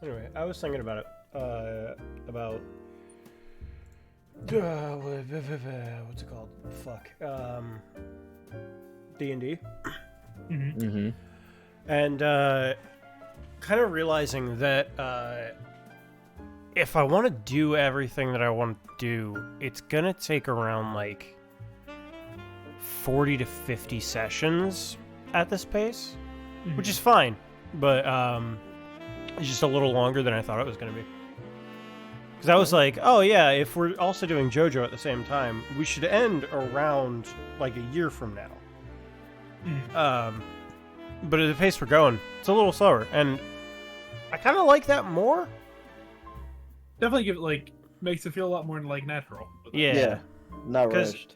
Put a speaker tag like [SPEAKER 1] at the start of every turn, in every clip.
[SPEAKER 1] Anyway, I was thinking about it. About what's it called? Fuck. D&D.
[SPEAKER 2] Mm-hmm.
[SPEAKER 3] Mm-hmm.
[SPEAKER 1] And kind of realizing that if I want to do everything that I want to do, it's gonna take around like 40 to 50 sessions at this pace, which is fine, but it's just a little longer than I thought it was gonna be. Because I was like, oh yeah, if we're also doing JoJo at the same time, we should end around like a year from now. But at the pace we're going, it's a little slower, and I kind of like that more.
[SPEAKER 2] Definitely give it, like, makes it feel a lot more, like, natural.
[SPEAKER 1] Yeah.
[SPEAKER 3] Not rushed.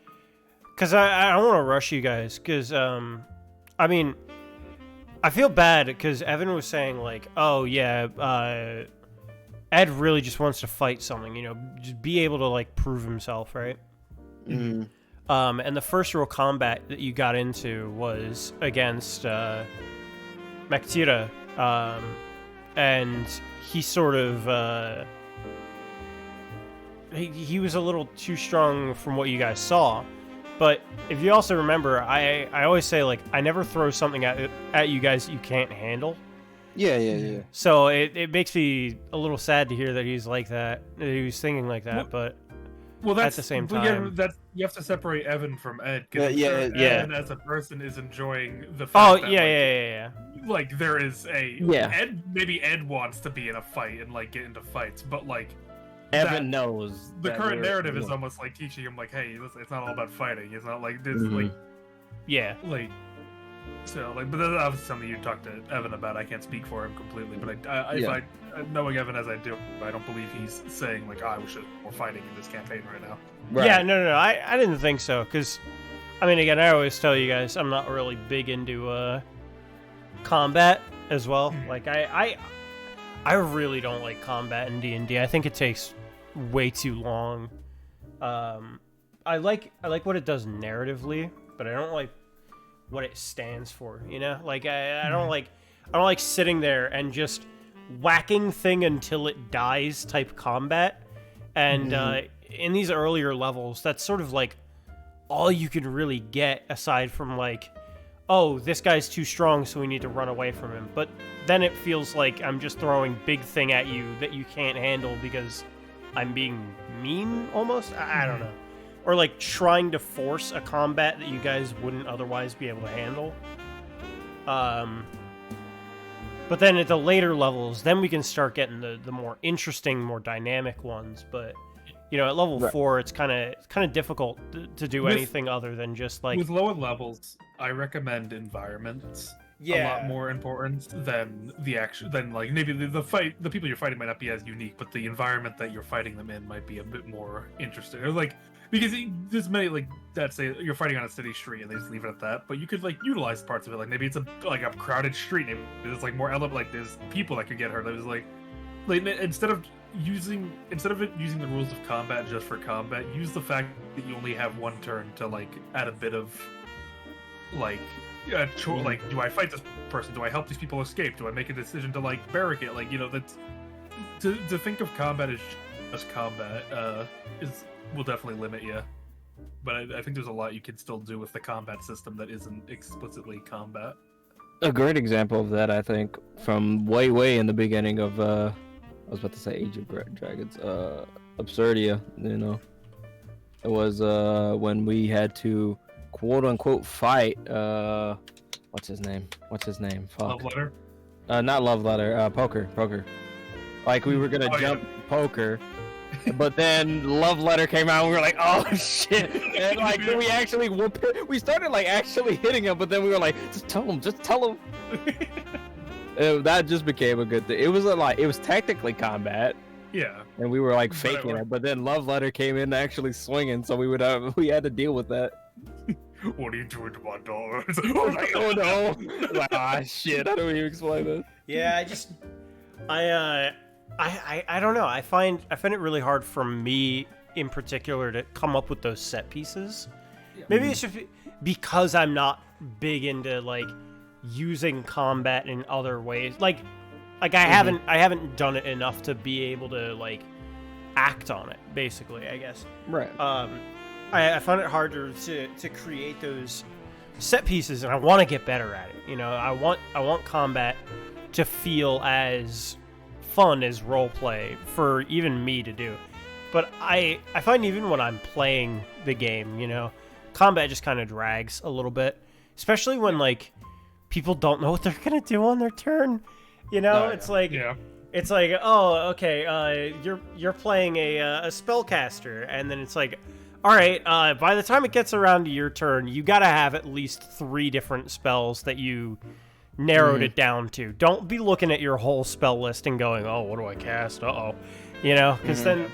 [SPEAKER 1] Because I don't want to rush you guys, because, I mean, I feel bad, because Evan was saying, like, oh, yeah, Ed really just wants to fight something, you know, just be able to, like, prove himself, right?
[SPEAKER 3] Mm-hmm.
[SPEAKER 1] And the first real combat that you got into was against Maktira, and he sort of he was a little too strong from what you guys saw. But if you also remember, I always say, like, I never throw something at you guys that you can't handle.
[SPEAKER 3] Yeah.
[SPEAKER 1] So it makes me a little sad to hear that he's like that, that he was thinking like that, but
[SPEAKER 2] that's,
[SPEAKER 1] at the same time...
[SPEAKER 2] you have to separate Evan from Ed. Evan as a person is enjoying the fact that,
[SPEAKER 1] yeah.
[SPEAKER 2] Like, there is a...
[SPEAKER 3] Yeah.
[SPEAKER 2] Maybe Ed wants to be in a fight and, like, get into fights, but, like...
[SPEAKER 3] Evan knows.
[SPEAKER 2] The current narrative is almost, like, teaching him, like, hey, listen, it's not all about fighting. It's not, like, this, like...
[SPEAKER 1] Yeah.
[SPEAKER 2] Like... So, like, but that's obviously something you talk to Evan about. I can't speak for him completely, but knowing Evan as I do, I don't believe he's saying, like, I wish there was more fighting in this campaign right now.
[SPEAKER 1] Right. Yeah, no, I didn't think so, because, I mean, again, I always tell you guys, I'm not really big into combat as well. Like, I really don't like combat in D&D. I think it takes way too long. I like what it does narratively, but I don't like what it stands for, you know? Like, I don't like sitting there and just whacking thing until it dies type combat. And in these earlier levels, that's sort of like all you can really get, aside from like, oh, this guy's too strong, so we need to run away from him. But then it feels like I'm just throwing big thing at you that you can't handle because I'm being mean, almost? I don't know. Or like trying to force a combat that you guys wouldn't otherwise be able to handle. But then at the later levels, then we can start getting the more interesting, more dynamic ones. But you know, at level 4, it's kind of difficult to do anything other than just like...
[SPEAKER 2] With lower levels, I recommend environments a lot more important than the action. Than like maybe the fight, the people you're fighting might not be as unique, but the environment that you're fighting them in might be a bit more interesting. Or like, because there's many, like, that say you're fighting on a city street and they just leave it at that, but you could like utilize parts of it. Like maybe it's a crowded street. Maybe there's like more element, like there's people that could get hurt. There's like instead of using the rules of combat just for combat, use the fact that you only have one turn to like add a bit of like like, do I fight this person? Do I help these people escape? Do I make a decision to like barricade? Like, you know, that's to think of combat as just combat will definitely limit you. But I think there's a lot you can still do with the combat system that isn't explicitly combat.
[SPEAKER 3] A great example of that, I think, from way in the beginning of I was about to say Age of Dragons, Absurdia, you know. It was when we had to quote unquote fight what's his name? Fuck.
[SPEAKER 2] Love Letter?
[SPEAKER 3] Not Love Letter, Poker. Like we were gonna jump Poker, but then Love Letter came out and we were like, oh shit. And like we started like actually hitting him, but then we were like, just tell him. That just became a good thing. It was technically combat.
[SPEAKER 2] Yeah.
[SPEAKER 3] And we were like faking it, but then Love Letter came in actually swinging, so we had to deal with that.
[SPEAKER 2] What are you doing to my dog?
[SPEAKER 3] I was like, oh no. Like, shit, I don't even explain this.
[SPEAKER 1] Yeah, I don't know. I find it really hard for me in particular to come up with those set pieces. Yeah. Maybe it's just because I'm not big into like using combat in other ways. Like like I haven't done it enough to be able to like act on it. Basically, I guess.
[SPEAKER 3] Right.
[SPEAKER 1] I find it harder to create those set pieces, and I want to get better at it. You know, I want combat to feel as fun as roleplay for even me to do. But I find even when I'm playing the game, you know, combat just kind of drags a little bit, especially when like people don't know what they're gonna do on their turn. You know, it's like oh, okay, you're playing a spellcaster, and then it's like, all right, by the time it gets around to your turn, you gotta have at least 3 different spells that you narrowed it down to. Don't be looking at your whole spell list and going, oh, what do I cast? Uh-oh. You know, because then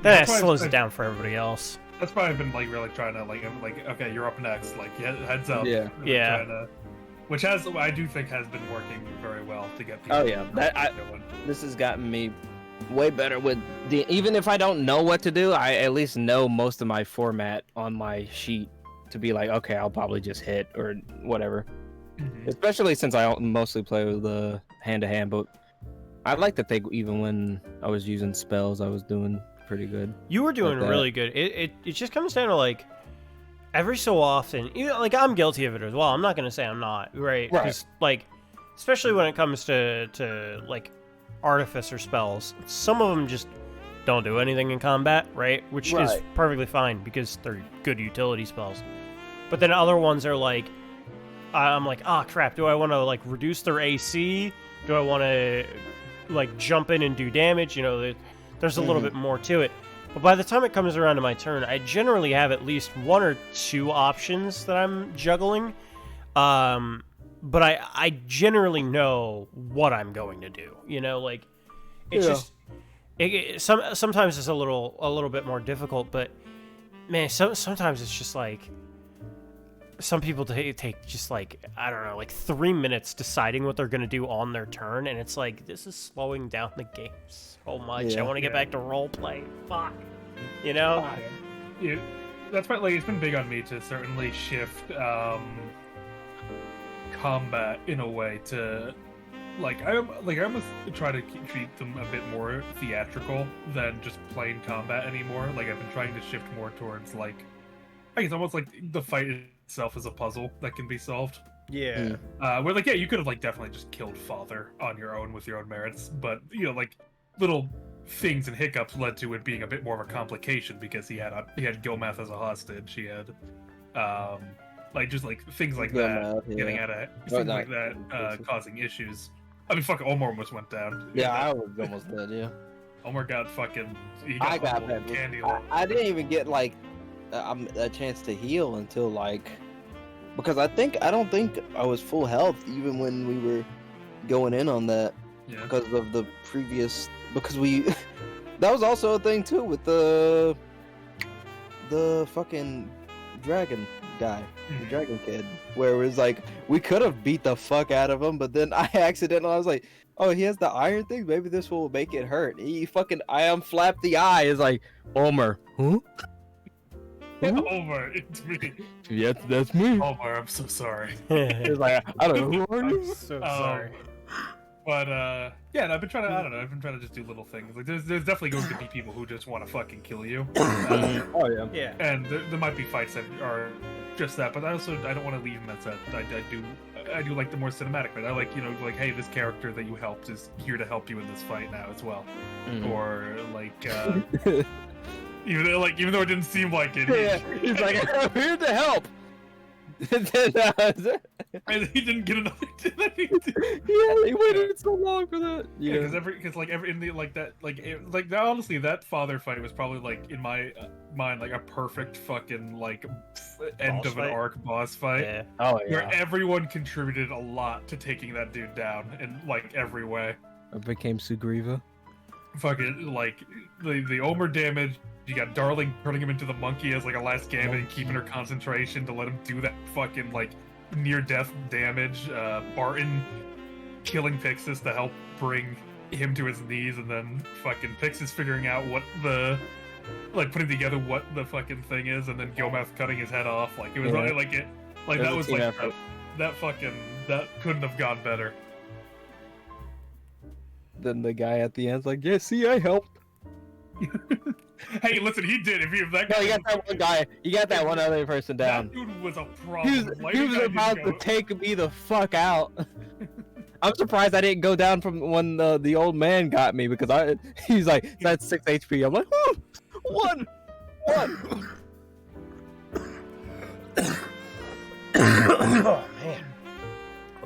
[SPEAKER 1] it slows it down for everybody else.
[SPEAKER 2] That's why I've been like really trying to like okay, you're up next. Like heads up.
[SPEAKER 3] Yeah.
[SPEAKER 2] Yeah. Which I do think has been working very well to get people.
[SPEAKER 3] Oh yeah, this has gotten me way better with even if I don't know what to do, I at least know most of my format on my sheet to be like, okay, I'll probably just hit or whatever. Especially since I mostly play with the hand-to-hand, but I like to think even when I was using spells, I was doing pretty good.
[SPEAKER 1] You were doing really good. It just comes down to like every so often, you know, like I'm guilty of it as well. I'm not gonna say I'm not, right? Because like, especially when it comes to like artificer spells, some of them just don't do anything in combat, right? Which is perfectly fine because they're good utility spells. But then other ones are like, I'm like, oh crap, do I want to like reduce their AC? Do I want to like jump in and do damage? You know, there's a little bit more to it. But by the time it comes around to my turn, I generally have at least 1 or 2 options that I'm juggling. But I generally know what I'm going to do. You know, like it's just sometimes it's a little bit more difficult. But man, sometimes it's just like some people take just like, I don't know, like 3 minutes deciding what they're going to do on their turn, and it's like, this is slowing down the game so much. I want to get back to roleplay. Fuck. You know?
[SPEAKER 2] That's why, like, it's been big on me to certainly shift combat in a way to, I almost try to treat them a bit more theatrical than just plain combat anymore. Like, I've been trying to shift more towards, like, I guess almost like the fight itself is a puzzle that can be solved.
[SPEAKER 1] Yeah.
[SPEAKER 2] Where like, yeah, you could have like definitely just killed Father on your own with your own merits, but you know, like little things and hiccups led to it being a bit more of a complication because he had Gilmath as a hostage. He had like just like things like that, getting out of things like that, causing issues. I mean, fuck, Omar almost went down.
[SPEAKER 3] Yeah, I was almost dead. Yeah.
[SPEAKER 2] Omar got fucking.
[SPEAKER 3] I got that candy. I didn't even get like a chance to heal until like, because I don't think I was full health even when we were going in on that.
[SPEAKER 2] Yeah.
[SPEAKER 3] Because of the previous, because we that was also a thing too with the fucking dragon guy, the dragon kid, where it was like we could have beat the fuck out of him, but then I was like, oh, he has the iron thing, maybe this will make it hurt. He fucking flapped the eye, is like, Omer, huh?
[SPEAKER 2] Omar, it's me.
[SPEAKER 3] Yes, that's me.
[SPEAKER 2] Omar, I'm so sorry.
[SPEAKER 3] It's like, I don't know who are you.
[SPEAKER 1] I'm so sorry.
[SPEAKER 2] But yeah, I've been trying to. I don't know. I've been trying to just do little things. Like, there's definitely going to be people who just want to fucking kill you.
[SPEAKER 3] Oh yeah.
[SPEAKER 1] Yeah.
[SPEAKER 2] And there might be fights that are just that. But I don't want to leave them as that. I do like the more cinematic bit. I like, you know, like, hey, this character that you helped is here to help you in this fight now as well. Or like. Even though it didn't seem like it,
[SPEAKER 3] he's like, I'm here to help.
[SPEAKER 2] And he didn't get another.
[SPEAKER 3] Yeah, he waited so long for that.
[SPEAKER 2] Yeah, honestly, that Father fight was probably like in my mind like a perfect fucking like end
[SPEAKER 1] boss
[SPEAKER 2] of an
[SPEAKER 1] fight?
[SPEAKER 2] arc boss fight.
[SPEAKER 1] Yeah.
[SPEAKER 3] Oh yeah.
[SPEAKER 2] Where everyone contributed a lot to taking that dude down in like every way.
[SPEAKER 3] I became Sugriva.
[SPEAKER 2] Fucking like the Omer damage. You got Darling turning him into the monkey as like a last gambit and keeping her concentration to let him do that fucking like near death damage. Barton killing Pixis to help bring him to his knees, and then fucking Pixis figuring out what the putting together what the fucking thing is, and then Gilmath cutting his head off. Like it was really like it like that was like that couldn't have gone better.
[SPEAKER 3] then the guy at the end's like, "Yeah, see, I helped."
[SPEAKER 2] Hey, listen, he did. If that
[SPEAKER 3] No,
[SPEAKER 2] guy,
[SPEAKER 3] you got that one guy. You got that one other person down.
[SPEAKER 2] that dude was a
[SPEAKER 3] He
[SPEAKER 2] problem.
[SPEAKER 3] was,
[SPEAKER 2] Like,
[SPEAKER 3] he was
[SPEAKER 2] that guy
[SPEAKER 3] about
[SPEAKER 2] didn't
[SPEAKER 3] to
[SPEAKER 2] go-
[SPEAKER 3] take me the fuck out. I'm surprised I didn't go down from when the old man got me because he's like, that's 6 HP. I'm like, one.
[SPEAKER 1] Oh man.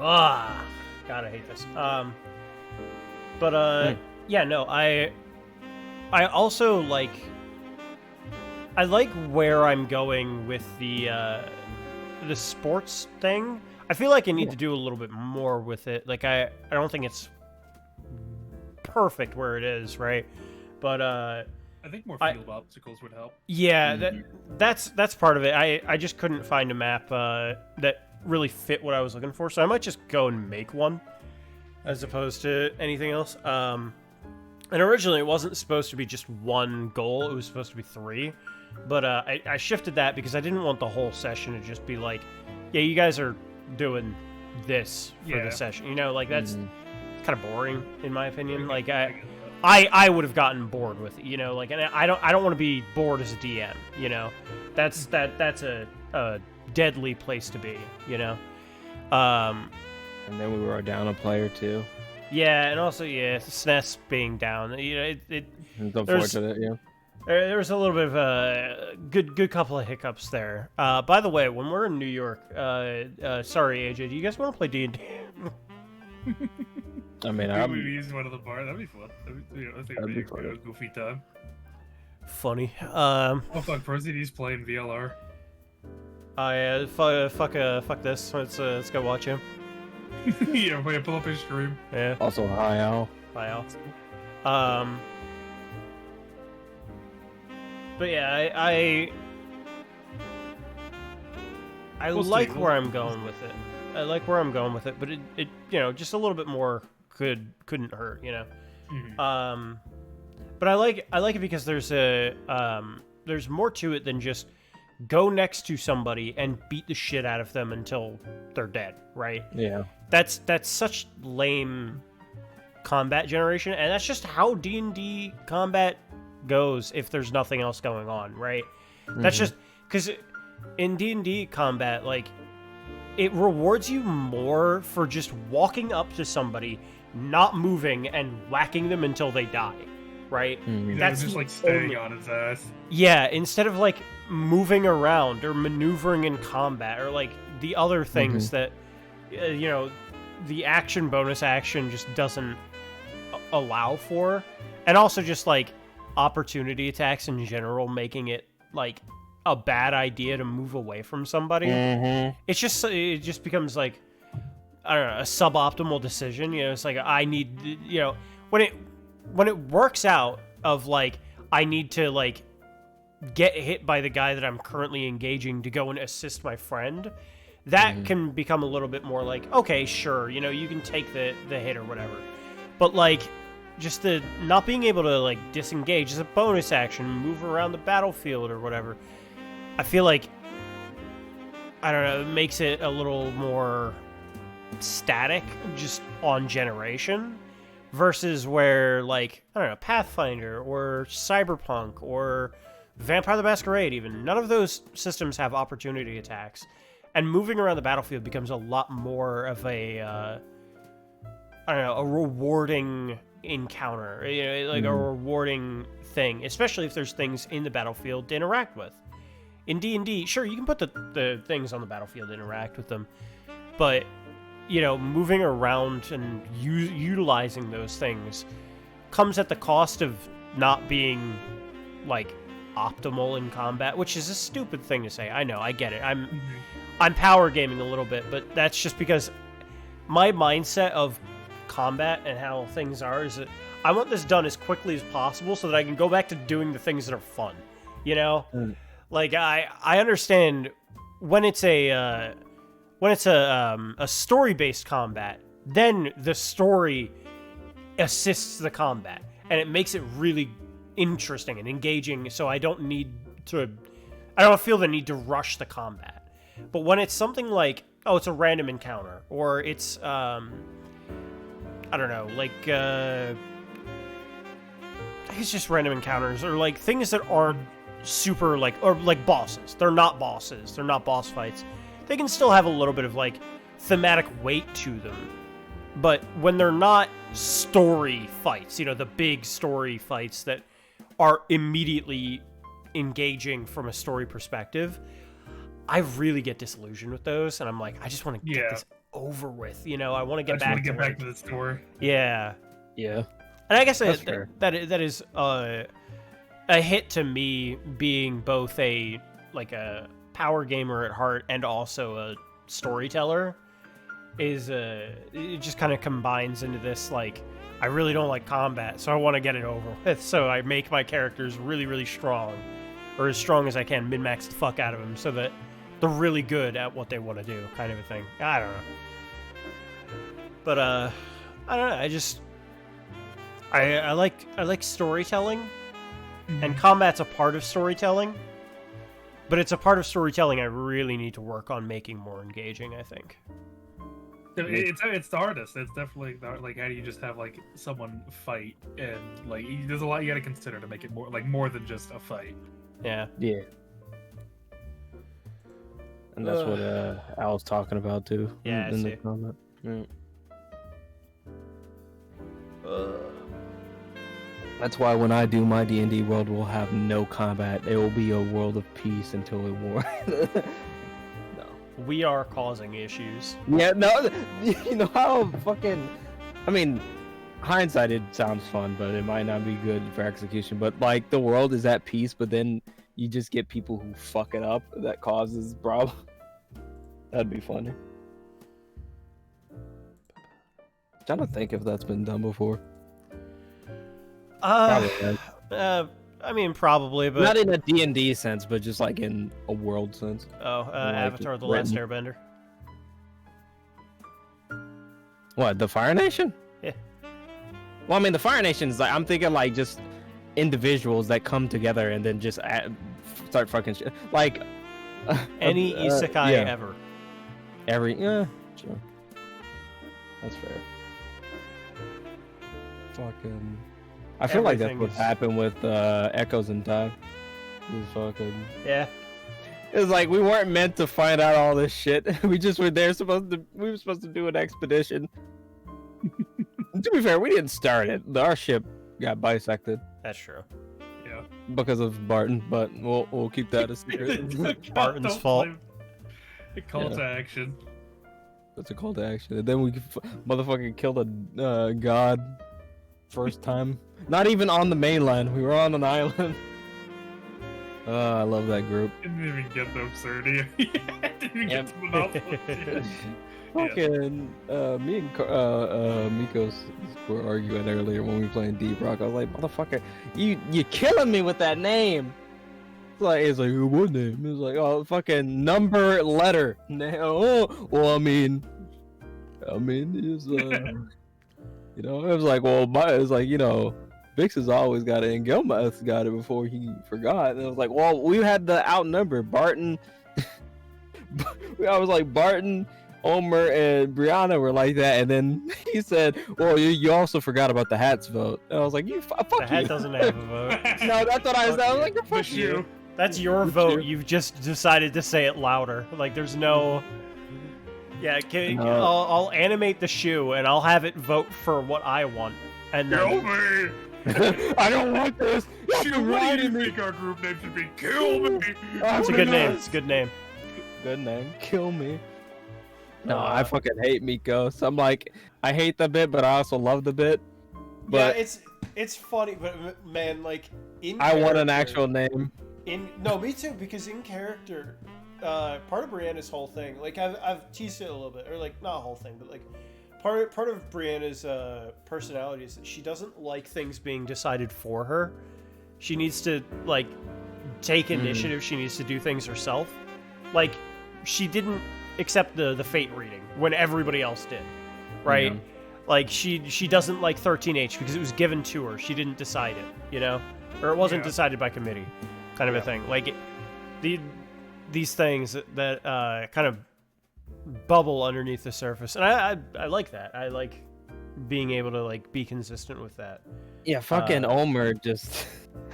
[SPEAKER 1] Ah, God, I hate this. Yeah, no, I also like. I like where I'm going with the sports thing. I feel like I need to do a little bit more with it. Like I don't think it's perfect where it is, right? But
[SPEAKER 2] I think more field obstacles would help.
[SPEAKER 1] yeah, that's part of it. I just couldn't find a map that really fit what I was looking for, so I might just go and make one as opposed to anything else. And originally it wasn't supposed to be just one goal; it was supposed to be 3. But I shifted that because I didn't want the whole session to just be like, yeah, you guys are doing this for the session. You know, like that's kind of boring in my opinion. Like I would have gotten bored with it, you know, like, and I don't want to be bored as a DM, you know. That's a deadly place to be, you know.
[SPEAKER 3] And then we were down a player too.
[SPEAKER 1] Yeah, and also SNES being down, you know, it's
[SPEAKER 3] unfortunate, yeah.
[SPEAKER 1] There was a little bit of a good couple of hiccups there. By the way, when we're in New York, sorry AJ, do you guys want to play D&D?
[SPEAKER 3] I mean,
[SPEAKER 2] we use one of the bars. That'd be fun. I think that'd be a goofy time.
[SPEAKER 1] Funny.
[SPEAKER 2] Oh fuck, Proceedy's playing VLR.
[SPEAKER 1] Fuck this. Let's go watch him.
[SPEAKER 2] Yeah, pull up his stream.
[SPEAKER 1] Yeah.
[SPEAKER 3] Also, hi Al.
[SPEAKER 1] Hi Al. But yeah, I like where I'm going with it. I like where I'm going with it, but it you know, just a little bit more couldn't hurt, you know.
[SPEAKER 2] Mm-hmm.
[SPEAKER 1] But I like it because there's more to it than just go next to somebody and beat the shit out of them until they're dead, right?
[SPEAKER 3] Yeah.
[SPEAKER 1] That's such lame combat generation, and that's just how D&D combat goes if there's nothing else going on, right? That's just because in D&D combat, like, it rewards you more for just walking up to somebody, not moving, and whacking them until they die, right?
[SPEAKER 2] That's just like staying on his ass.
[SPEAKER 1] Yeah, instead of like moving around or maneuvering in combat or like the other things that you know, the action bonus action just doesn't allow for, and also just like opportunity attacks in general, making it like a bad idea to move away from somebody. It just becomes like, I don't know, a suboptimal decision. You know, it's like I need, you know, when it works out of like I need to like get hit by the guy that I'm currently engaging to go and assist my friend, that can become a little bit more like, okay, sure, you know, you can take the hit or whatever. But like, just the not being able to like disengage as a bonus action, move around the battlefield or whatever, I feel like, I don't know, it makes it a little more static just on generation versus where like, I don't know, Pathfinder or Cyberpunk or Vampire the Masquerade even, none of those systems have opportunity attacks, and moving around the battlefield becomes a lot more of a I don't know, a rewarding encounter, you know, like a rewarding thing, especially if there's things in the battlefield to interact with. In D&D, sure, you can put the things on the battlefield to interact with them, but, you know, moving around and utilizing those things comes at the cost of not being, like, optimal in combat, which is a stupid thing to say. I know, I get it. I'm power gaming a little bit, but that's just because my mindset of combat and how things are is that I want this done as quickly as possible so that I can go back to doing the things that are fun, you know? Like, I understand when it's a story-based combat, then the story assists the combat, and it makes it really interesting and engaging, so I don't feel the need to rush the combat. But when it's something like, oh, it's a random encounter, or it's I don't know, like I guess just random encounters or like things that aren't super like or like bosses. They're not bosses. They're not boss fights. They can still have a little bit of like thematic weight to them. But when they're not story fights, you know, the big story fights that are immediately engaging from a story perspective, I really get disillusioned with those, and I'm like, I just want to get this over with, you know. I want to get back
[SPEAKER 2] to the story.
[SPEAKER 1] Yeah,
[SPEAKER 3] Yeah.
[SPEAKER 1] and I guess that is a hit to me, being both a power gamer at heart and also a storyteller. Is it just kind of combines into this, like, I really don't like combat, so I want to get it over with, so I make my characters really, really strong, or as strong as I can, min-max the fuck out of them, so that they're really good at what they want to do, kind of a thing. I don't know. But, I don't know, I like storytelling, and combat's a part of storytelling, but it's a part of storytelling I really need to work on making more engaging, I think.
[SPEAKER 2] It's the hardest. It's definitely like, how do you just have like someone fight, and like there's a lot you got to consider to make it more than just a fight.
[SPEAKER 1] Yeah.
[SPEAKER 3] And that's what Al was talking about too.
[SPEAKER 1] Yeah,
[SPEAKER 3] in the comment. Yeah. That's why when I do my D&D world, we'll have no combat. It will be a world of peace until a war.
[SPEAKER 1] We are causing issues.
[SPEAKER 3] Yeah, no, you know how fucking... I mean, hindsight, it sounds fun, but it might not be good for execution. But, like, the world is at peace, but then you just get people who fuck it up that causes problems. That'd be funny. I'm trying to think if that's been done before.
[SPEAKER 1] I mean, probably, but...
[SPEAKER 3] Not in a D&D sense, but just, like, in a world sense.
[SPEAKER 1] Avatar: The Last Airbender.
[SPEAKER 3] What, the Fire Nation?
[SPEAKER 1] Yeah.
[SPEAKER 3] Well, I mean, the Fire Nation is like, I'm thinking like just individuals that come together and then just start fucking shit. Like
[SPEAKER 1] any isekai ever.
[SPEAKER 3] Sure. That's fair. Fucking. I feel like that's what happened with Echoes in Time.
[SPEAKER 1] Yeah.
[SPEAKER 3] It was like we weren't meant to find out all this shit. We just were there we were supposed to do an expedition. To be fair, we didn't start it. Our ship got bisected.
[SPEAKER 1] That's true.
[SPEAKER 2] Yeah.
[SPEAKER 3] Because of Barton, but we'll keep that a secret.
[SPEAKER 1] Barton's fault.
[SPEAKER 2] A call to action.
[SPEAKER 3] That's a call to action. And then we motherfucking killed a god first time. Not even on the mainland. We were on an island. I love that group.
[SPEAKER 2] Didn't even get the absurdity. Didn't even get the monopoly.
[SPEAKER 3] Fucking me and Mikos were arguing earlier when we were playing Deep Rock. I was like, motherfucker, you killing me with that name. It's like what name? It's like, oh, fucking number letter. Oh, well, I mean, it's you know, it was like, well, it's like, you know, Vix has always got it, and Gilmath got it before he forgot. And I was like, well, we had the outnumber. Barton. I was like, Barton, Omer, and Brianna were like that, and then he said, well, you also forgot about the hat's vote. And I was like, fuck you.
[SPEAKER 1] The hat doesn't have a vote.
[SPEAKER 3] No, that's what I said. I was like, fuck you.
[SPEAKER 1] That's your vote. You've just decided to say it louder. Like, there's no... Yeah, I'll animate the shoe, and I'll have it vote for what I want. And then...
[SPEAKER 2] Kill me!
[SPEAKER 3] I don't want this!
[SPEAKER 2] Shoot, why do you think our group name should be Kill Me?
[SPEAKER 1] It's a good name. It's a good name.
[SPEAKER 3] Good name. Kill me. No, I fucking hate Mikos. I'm like, I hate the bit, but I also love the bit. But
[SPEAKER 1] yeah, it's funny, but man, like
[SPEAKER 3] I want an actual name.
[SPEAKER 1] No, me too, because in character, part of Brianna's whole thing, like I've teased it a little bit, or like not a whole thing, but like part of Brianna's personality is that she doesn't like things being decided for her. She needs to like take initiative. She needs to do things herself. Like she didn't accept the fate reading when everybody else did, right? Mm-hmm. Like she doesn't like 13H because it was given to her. She didn't decide it, you know, or it wasn't decided by committee, kind of a thing. Like these things that kind of bubble underneath the surface, and I like that. I like being able to like be consistent with that.
[SPEAKER 3] Yeah, fucking Omer just.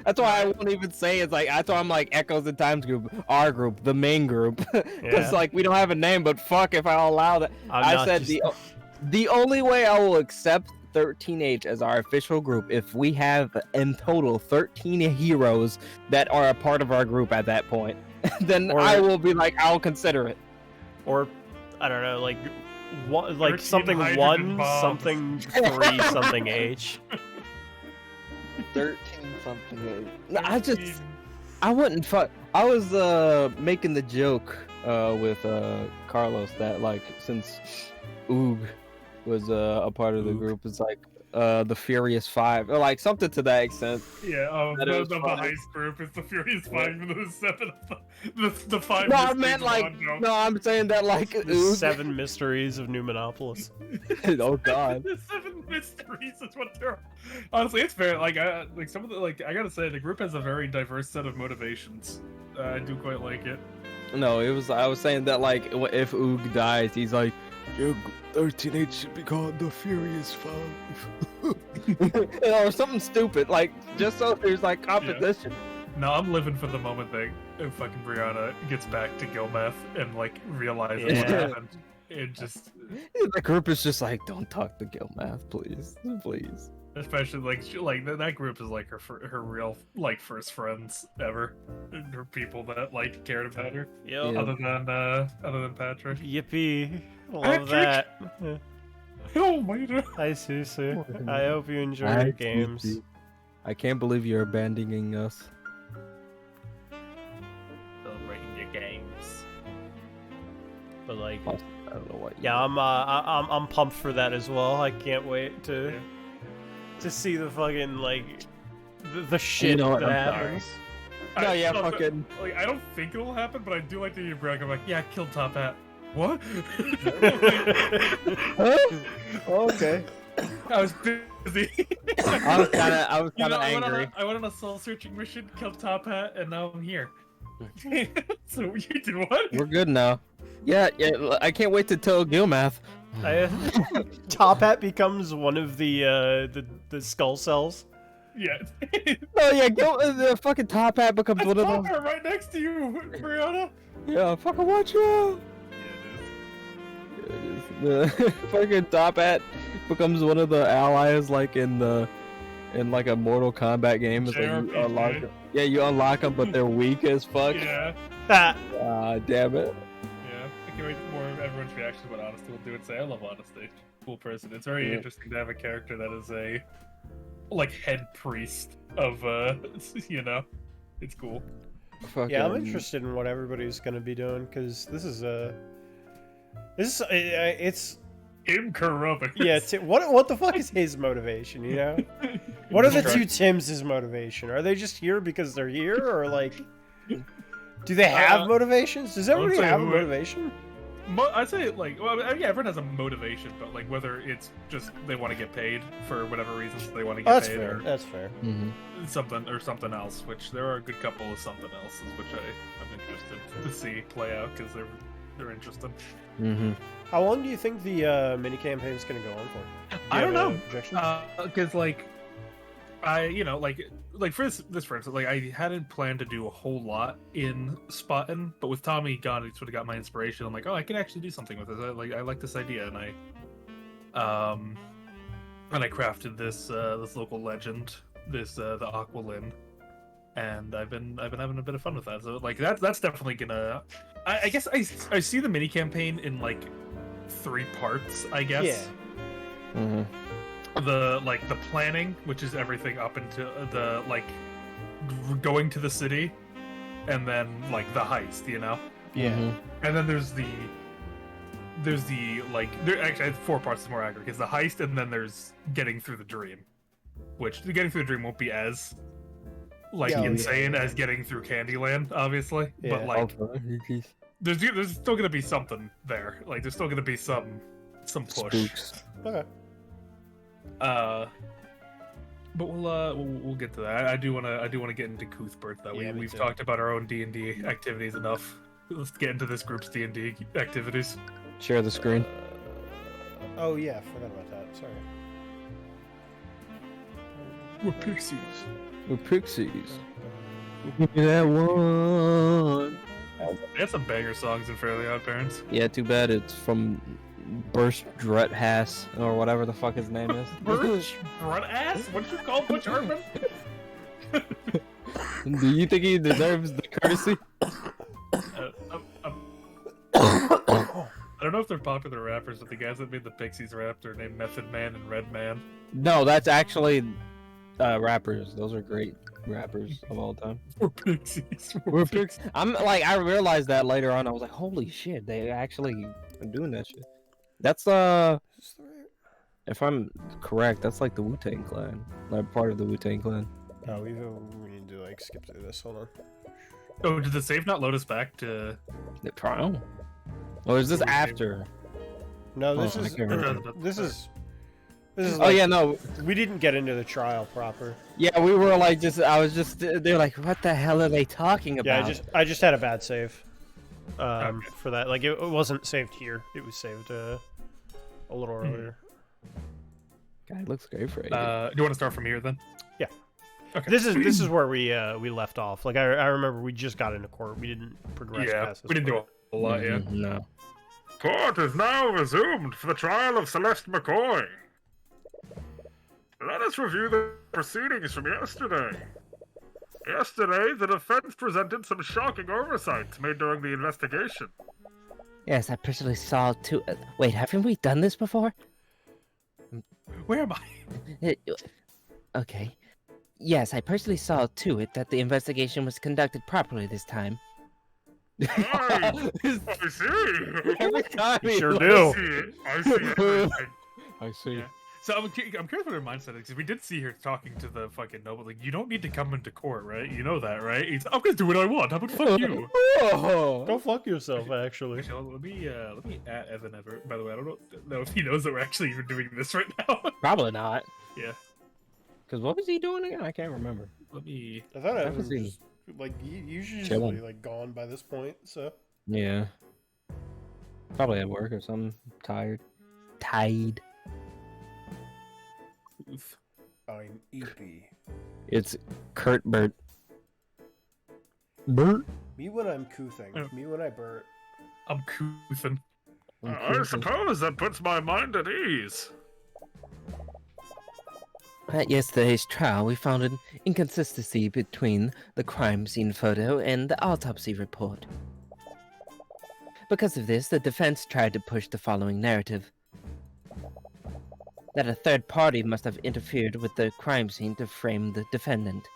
[SPEAKER 3] That's why I won't even say it's like. That's why I'm like Echoes and Times group, our group, the main group, because like we don't have a name. But fuck, if I'll allow that, I said the only way I will accept 13H as our official group if we have in total 13 heroes that are a part of our group at that point. Then I will be like, I'll consider it.
[SPEAKER 1] Or I don't know, like one, like something 3 something H.
[SPEAKER 3] 13 something H. I wouldn't fuck. I was making the joke with Carlos that like since Oog was a part of the group, it's like the Furious Five or like something to that extent.
[SPEAKER 2] Yeah, the heist group is the Furious Five, even though there's 7 of the 5.
[SPEAKER 3] No, I meant like I'm saying that like
[SPEAKER 1] the 7 mysteries of New Monopolis.
[SPEAKER 3] Oh God.
[SPEAKER 2] The 7 mysteries is what they're. Honestly, it's fair. Like some of the I gotta say the group has a very diverse set of motivations. I do quite like it.
[SPEAKER 3] No, I was saying that like if Oog dies, he's like, your 13H should be called the Furious Five. Or something stupid, like just so there's like competition.
[SPEAKER 2] Yeah. No, I'm living for the moment that fucking Brianna gets back to Gilmeth and like realizes what happened. It just
[SPEAKER 3] the group is just like, don't talk to Gilmeth, please, please.
[SPEAKER 2] Especially like that group is like her real like first friends ever, her people that like cared about her.
[SPEAKER 1] Yep.
[SPEAKER 2] Other than Patrick.
[SPEAKER 1] Yippee! Love that.
[SPEAKER 2] Oh my God.
[SPEAKER 1] Hi Susu. I hope you enjoy your games.
[SPEAKER 3] Susu. I can't believe you're abandoning us.
[SPEAKER 1] Celebrating your games. But like,
[SPEAKER 3] I don't know what.
[SPEAKER 1] Yeah, I'm pumped for that as well. I can't wait to see the fucking like the shit that happens.
[SPEAKER 3] No, yeah, fucking.
[SPEAKER 2] Like, I don't think it'll happen, but I do like to hear Bragg. I'm like, yeah, I killed Top Hat. What?
[SPEAKER 3] Huh? Oh, okay.
[SPEAKER 2] I was busy.
[SPEAKER 3] I was kind of angry.
[SPEAKER 2] I went on a soul searching mission, killed Top Hat, and now I'm here. So you did what?
[SPEAKER 3] We're good now. Yeah. I can't wait to tell Gilmath.
[SPEAKER 1] Top Hat becomes one of the skull cells.
[SPEAKER 2] Yeah.
[SPEAKER 3] Oh yeah, the fucking Top Hat becomes
[SPEAKER 2] That's
[SPEAKER 3] one of them.
[SPEAKER 2] Top Hat right next to you, Brianna.
[SPEAKER 3] Yeah, fucking watch out. The fucking Top Hat becomes one of the allies, like in like a Mortal Kombat game. It's like you unlock them. Yeah, you unlock them, but they're weak as fuck.
[SPEAKER 2] Yeah.
[SPEAKER 3] Damn it.
[SPEAKER 2] Yeah, I can't wait for more of everyone's reactions what Honesty will do and say. I love Honesty. Cool person. It's very interesting to have a character that is a like head priest of you know, it's cool.
[SPEAKER 1] Yeah, I'm interested in what everybody's gonna be doing because this is it's
[SPEAKER 2] incorrupt.
[SPEAKER 1] Yeah, what the fuck is his motivation? You know, what are the two Tims' motivation? Are they just here because they're here, or like, do they have motivations? Does everybody have a motivation?
[SPEAKER 2] I'd say like, well, yeah, everyone has a motivation, but like whether it's just they want to get paid for whatever reasons they want to get paid,
[SPEAKER 1] or that's fair.
[SPEAKER 3] Mm-hmm.
[SPEAKER 2] something else. Which there are a good couple of something else's, which I'm interested to see play out because they're interesting.
[SPEAKER 3] Mm-hmm.
[SPEAKER 1] How long do you think the mini campaign is going to go on for?
[SPEAKER 2] I don't know. Because like, like for this for instance, like I hadn't planned to do a whole lot in Spottin', but with Tommy gone, it sort of got my inspiration. I'm like, oh, I can actually do something with this. I like this idea, and I crafted this this local legend, the Aqualin, and I've been having a bit of fun with that. So like that's definitely gonna. I guess I see the mini campaign in like 3 parts. I guess.
[SPEAKER 1] Yeah.
[SPEAKER 3] Mm-hmm.
[SPEAKER 2] The planning, which is everything up into the like going to the city, and then like the heist, you know.
[SPEAKER 1] Yeah.
[SPEAKER 3] Mm-hmm.
[SPEAKER 2] And then there's the like there actually 4 parts is more accurate because the heist, and then there's getting through the dream, which the getting through the dream won't be as like insane as getting through Candyland, obviously.
[SPEAKER 1] Yeah.
[SPEAKER 2] But like there's still gonna be something there. Like there's still gonna be some push.
[SPEAKER 3] Spooks.
[SPEAKER 1] Okay.
[SPEAKER 2] But we'll get to that. I do want to get into Cuthbert though.
[SPEAKER 1] Yeah,
[SPEAKER 2] We've talked about our own D&D activities enough. Let's get into this group's D&D activities.
[SPEAKER 3] Share the screen.
[SPEAKER 1] Oh yeah, I forgot about that. Sorry.
[SPEAKER 2] We're pixies.
[SPEAKER 3] We're pixies. Give me that one.
[SPEAKER 2] They had some banger songs in Fairly Odd Parents.
[SPEAKER 3] Yeah, too bad it's from Burst Drut Hass or whatever the fuck his name is.
[SPEAKER 2] Birch? Grunt ass? What did you call Butch Hartman?
[SPEAKER 3] Do you think he deserves the courtesy?
[SPEAKER 2] I don't know if they're popular rappers, but the guys that made the Pixies rap are named Method Man and Red Man.
[SPEAKER 3] No, that's actually rappers. Those are great rappers of all time.
[SPEAKER 2] We're Pixies.
[SPEAKER 3] We're pixies. I'm like, I realized that later on. I was like, holy shit, they actually are doing that shit. That's if I'm correct, that's like the Wu-Tang Clan, like part of the Wu-Tang Clan.
[SPEAKER 1] Oh, we need to like skip through this. Hold on.
[SPEAKER 2] Oh, did the save not load us back to
[SPEAKER 3] The trial? Or is this after?
[SPEAKER 1] No, this
[SPEAKER 3] Oh, I
[SPEAKER 1] is
[SPEAKER 3] can't remember.
[SPEAKER 1] this is
[SPEAKER 3] Oh
[SPEAKER 1] like,
[SPEAKER 3] yeah, no,
[SPEAKER 1] we didn't get into the trial proper.
[SPEAKER 3] yeah, we were like I was just, they're like, what the hell are they talking about?
[SPEAKER 1] Yeah, I just had a bad save.
[SPEAKER 2] Okay.
[SPEAKER 1] For that, like it wasn't saved here. It was saved a little earlier.
[SPEAKER 3] Guy looks great for it.
[SPEAKER 2] do you want to start from here then?
[SPEAKER 1] Yeah.
[SPEAKER 2] Okay.
[SPEAKER 1] This is where we left off. Like I remember we just got into court. We didn't progress past this.
[SPEAKER 2] we didn't
[SPEAKER 1] point.
[SPEAKER 2] do a lot, yeah.
[SPEAKER 3] No.
[SPEAKER 4] Court is now resumed for the trial of Celeste McCoy. Let us review the proceedings from yesterday. Yesterday, the defense presented some shocking oversights made during the investigation.
[SPEAKER 5] Yes, I personally saw two. Wait, haven't we done this before?
[SPEAKER 2] Where am I?
[SPEAKER 5] Okay. Yes, I personally saw to it that the investigation was conducted properly this time.
[SPEAKER 4] I see.
[SPEAKER 3] Every time
[SPEAKER 1] You
[SPEAKER 3] he
[SPEAKER 1] sure
[SPEAKER 3] looks-
[SPEAKER 1] do.
[SPEAKER 4] I see everything.
[SPEAKER 3] I see.
[SPEAKER 2] Yeah. So I'm curious what her mindset is, because we did see her talking to the fucking noble. Like, you don't need to come into court, right? You know that, right? I'm gonna do what I want. How about fuck you?
[SPEAKER 3] Oh.
[SPEAKER 1] Go fuck yourself, actually.
[SPEAKER 2] Actually, let me add Evan ever. By the way, I don't know if he knows that we're actually even doing this right now.
[SPEAKER 3] Probably not.
[SPEAKER 2] Yeah.
[SPEAKER 3] Because what was he doing again? I can't remember.
[SPEAKER 2] Let me.
[SPEAKER 1] I thought I
[SPEAKER 3] That
[SPEAKER 1] was
[SPEAKER 3] was
[SPEAKER 1] just, like usually
[SPEAKER 3] chilling.
[SPEAKER 1] like gone by this point. So
[SPEAKER 3] Yeah. Probably at work or something. Tired.
[SPEAKER 5] Tied.
[SPEAKER 2] Oof.
[SPEAKER 1] I'm EP.
[SPEAKER 3] It's Cuthbert. Bert?
[SPEAKER 1] Me when I'm coothing.
[SPEAKER 2] Oh.
[SPEAKER 1] Me when I Bert.
[SPEAKER 2] I'm coofing.
[SPEAKER 4] I suppose that puts my mind at ease.
[SPEAKER 5] At yesterday's trial, we found an inconsistency between the crime scene photo and the autopsy report. Because of this, the defense tried to push the following narrative: that a third party must have interfered with the crime scene to frame the defendant.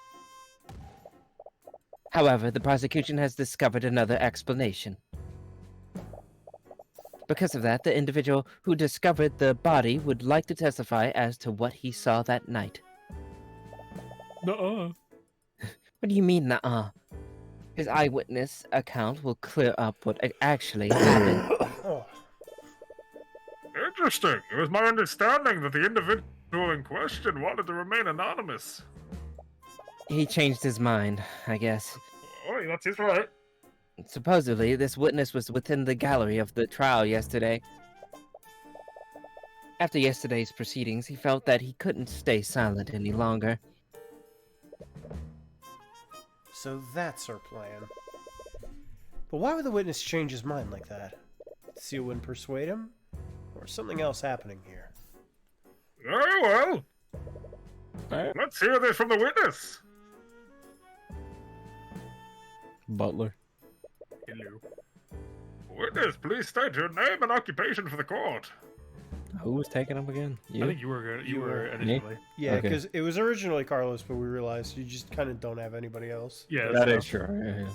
[SPEAKER 5] However, the prosecution has discovered another explanation. Because of that, the individual who discovered the body would like to testify as to what he saw that night.
[SPEAKER 2] Nuh-uh.
[SPEAKER 5] What do you mean, nuh-uh? His eyewitness account will clear up what actually happened.
[SPEAKER 1] Oh,
[SPEAKER 4] Interesting. It was my understanding that the individual in question wanted to remain anonymous.
[SPEAKER 5] He changed his mind, I guess.
[SPEAKER 4] Oh, that's his right.
[SPEAKER 5] Supposedly, this witness was within the gallery of the trial yesterday. After yesterday's proceedings, he felt that he couldn't stay silent any longer.
[SPEAKER 1] so that's our plan. But why would the witness change his mind like that? Seal wouldn't persuade him, or something else happening here?
[SPEAKER 4] Very well.
[SPEAKER 3] Alright.
[SPEAKER 4] Let's hear this from the witness.
[SPEAKER 3] Butler.
[SPEAKER 2] Hello.
[SPEAKER 4] Witness, please state your name and occupation for the court.
[SPEAKER 3] Who was taking him again? You?
[SPEAKER 2] I think you were good. You
[SPEAKER 1] You
[SPEAKER 2] were
[SPEAKER 1] were.
[SPEAKER 2] initially.
[SPEAKER 1] Yeah,
[SPEAKER 3] Okay.
[SPEAKER 1] because it was originally Carlos, but we realized you just kind of don't have anybody else.
[SPEAKER 2] Yeah,
[SPEAKER 3] That
[SPEAKER 2] so-
[SPEAKER 3] is true. Yeah, yeah.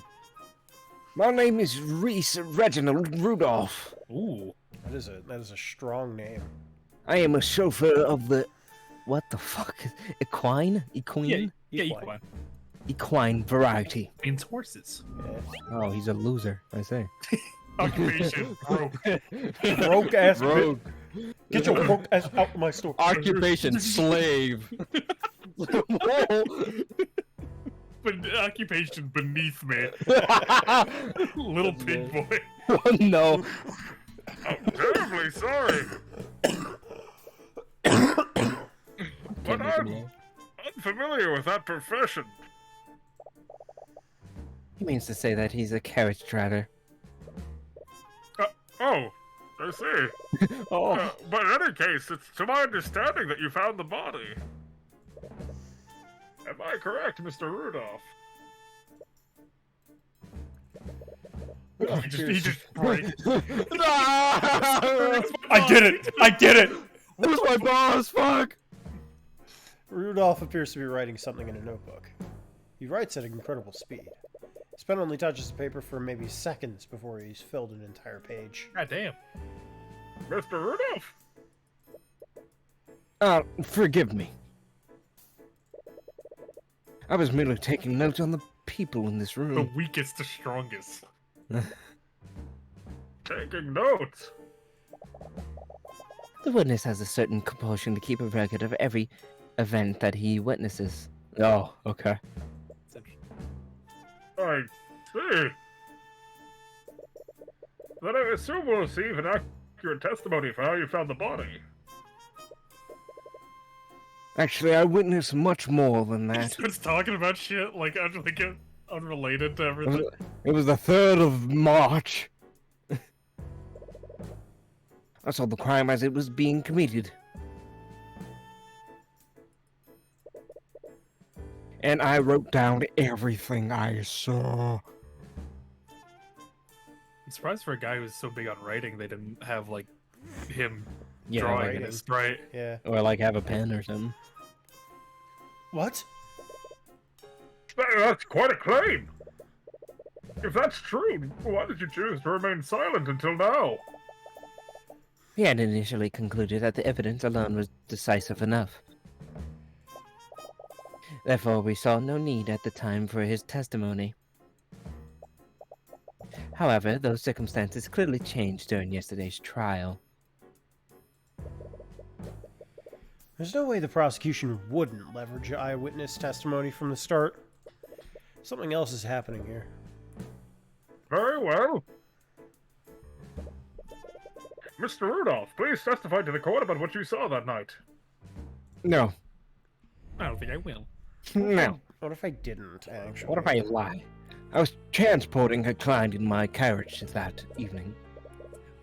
[SPEAKER 5] My name is Reese Reginald Rudolph.
[SPEAKER 2] Ooh.
[SPEAKER 1] That is a strong name.
[SPEAKER 5] I am a chauffeur of the... What the fuck? Equine? Equine?
[SPEAKER 2] Yeah,
[SPEAKER 1] Equine.
[SPEAKER 2] equine.
[SPEAKER 5] Equine variety.
[SPEAKER 2] Means horses.
[SPEAKER 1] Yeah.
[SPEAKER 3] Oh, he's a loser, I say.
[SPEAKER 2] Occupation, broke.
[SPEAKER 1] Broke ass
[SPEAKER 3] Rogue.
[SPEAKER 1] bitch. Get your broke ass out of my store.
[SPEAKER 3] Occupation, slave. Whoa.
[SPEAKER 2] But occupation beneath me. Little pig boy.
[SPEAKER 3] Oh, no.
[SPEAKER 4] I'm terribly sorry. But I'm unfamiliar with that profession.
[SPEAKER 5] He means to say that he's a carriage driver.
[SPEAKER 4] Oh, I see.
[SPEAKER 3] Oh,
[SPEAKER 4] But in any case, it's to my understanding that you found the body. Am I correct, Mr. Rudolph?
[SPEAKER 2] He just breaks.
[SPEAKER 1] I did it! I did it!
[SPEAKER 3] where's my boss? Fuck.
[SPEAKER 1] Rudolph appears to be writing something in a notebook. He writes at an incredible speed. His pen only touches the paper for maybe seconds before he's filled an entire page.
[SPEAKER 2] God damn.
[SPEAKER 4] Mr. Rudolph?
[SPEAKER 5] Forgive me. I was merely taking notes on the people in this
[SPEAKER 2] The
[SPEAKER 5] room.
[SPEAKER 2] weakest to strongest.
[SPEAKER 4] Taking notes.
[SPEAKER 5] The witness has a certain compulsion to keep a record of every event that he witnesses.
[SPEAKER 3] Oh, okay.
[SPEAKER 4] I see. Then I assume we'll receive an accurate testimony for how you found the body.
[SPEAKER 5] Actually, I witnessed much more than
[SPEAKER 2] He
[SPEAKER 5] that.
[SPEAKER 2] starts talking about shit like unrelated to everything.
[SPEAKER 5] It was the 3rd of March. I saw the crime as it was being committed. And I wrote down everything I saw.
[SPEAKER 2] I'm surprised for a guy who's so big on writing, they didn't have like him
[SPEAKER 5] Yeah,
[SPEAKER 2] drawing
[SPEAKER 1] like-
[SPEAKER 2] this, right?
[SPEAKER 1] Yeah.
[SPEAKER 3] Or like have a pen or something.
[SPEAKER 1] What?
[SPEAKER 4] That's quite a claim. If that's true, why did you choose to remain silent until now?
[SPEAKER 5] He had initially concluded that the evidence alone was decisive enough. Therefore, we saw no need at the time for his testimony. However, those circumstances clearly changed during yesterday's trial.
[SPEAKER 1] There's no way the prosecution wouldn't leverage eyewitness testimony from the start. Something else is happening here.
[SPEAKER 4] Very well. Mr. Rudolph, please testify to the court about what you saw that night.
[SPEAKER 5] No.
[SPEAKER 2] I don't think I will.
[SPEAKER 5] No.
[SPEAKER 1] What if I didn't, actually?
[SPEAKER 5] What if I lie? I was transporting a client in my carriage that evening.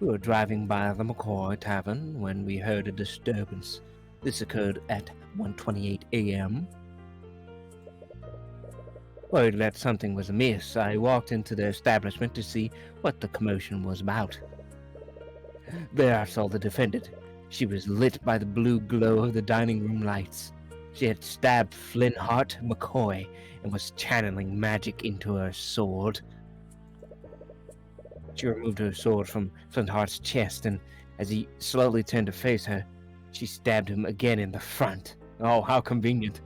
[SPEAKER 5] We were driving by the McCoy Tavern when we heard a disturbance. This occurred at 1:28 a.m. Worried that something was amiss, I walked into the establishment to see what the commotion was about. There I saw the defendant. She was lit by the blue glow of the dining room lights. She had stabbed Flintheart McCoy and was channeling magic into her sword. She removed her sword from Flintheart's chest, and as he slowly turned to face her, she stabbed him again in the front.
[SPEAKER 3] Oh, how convenient.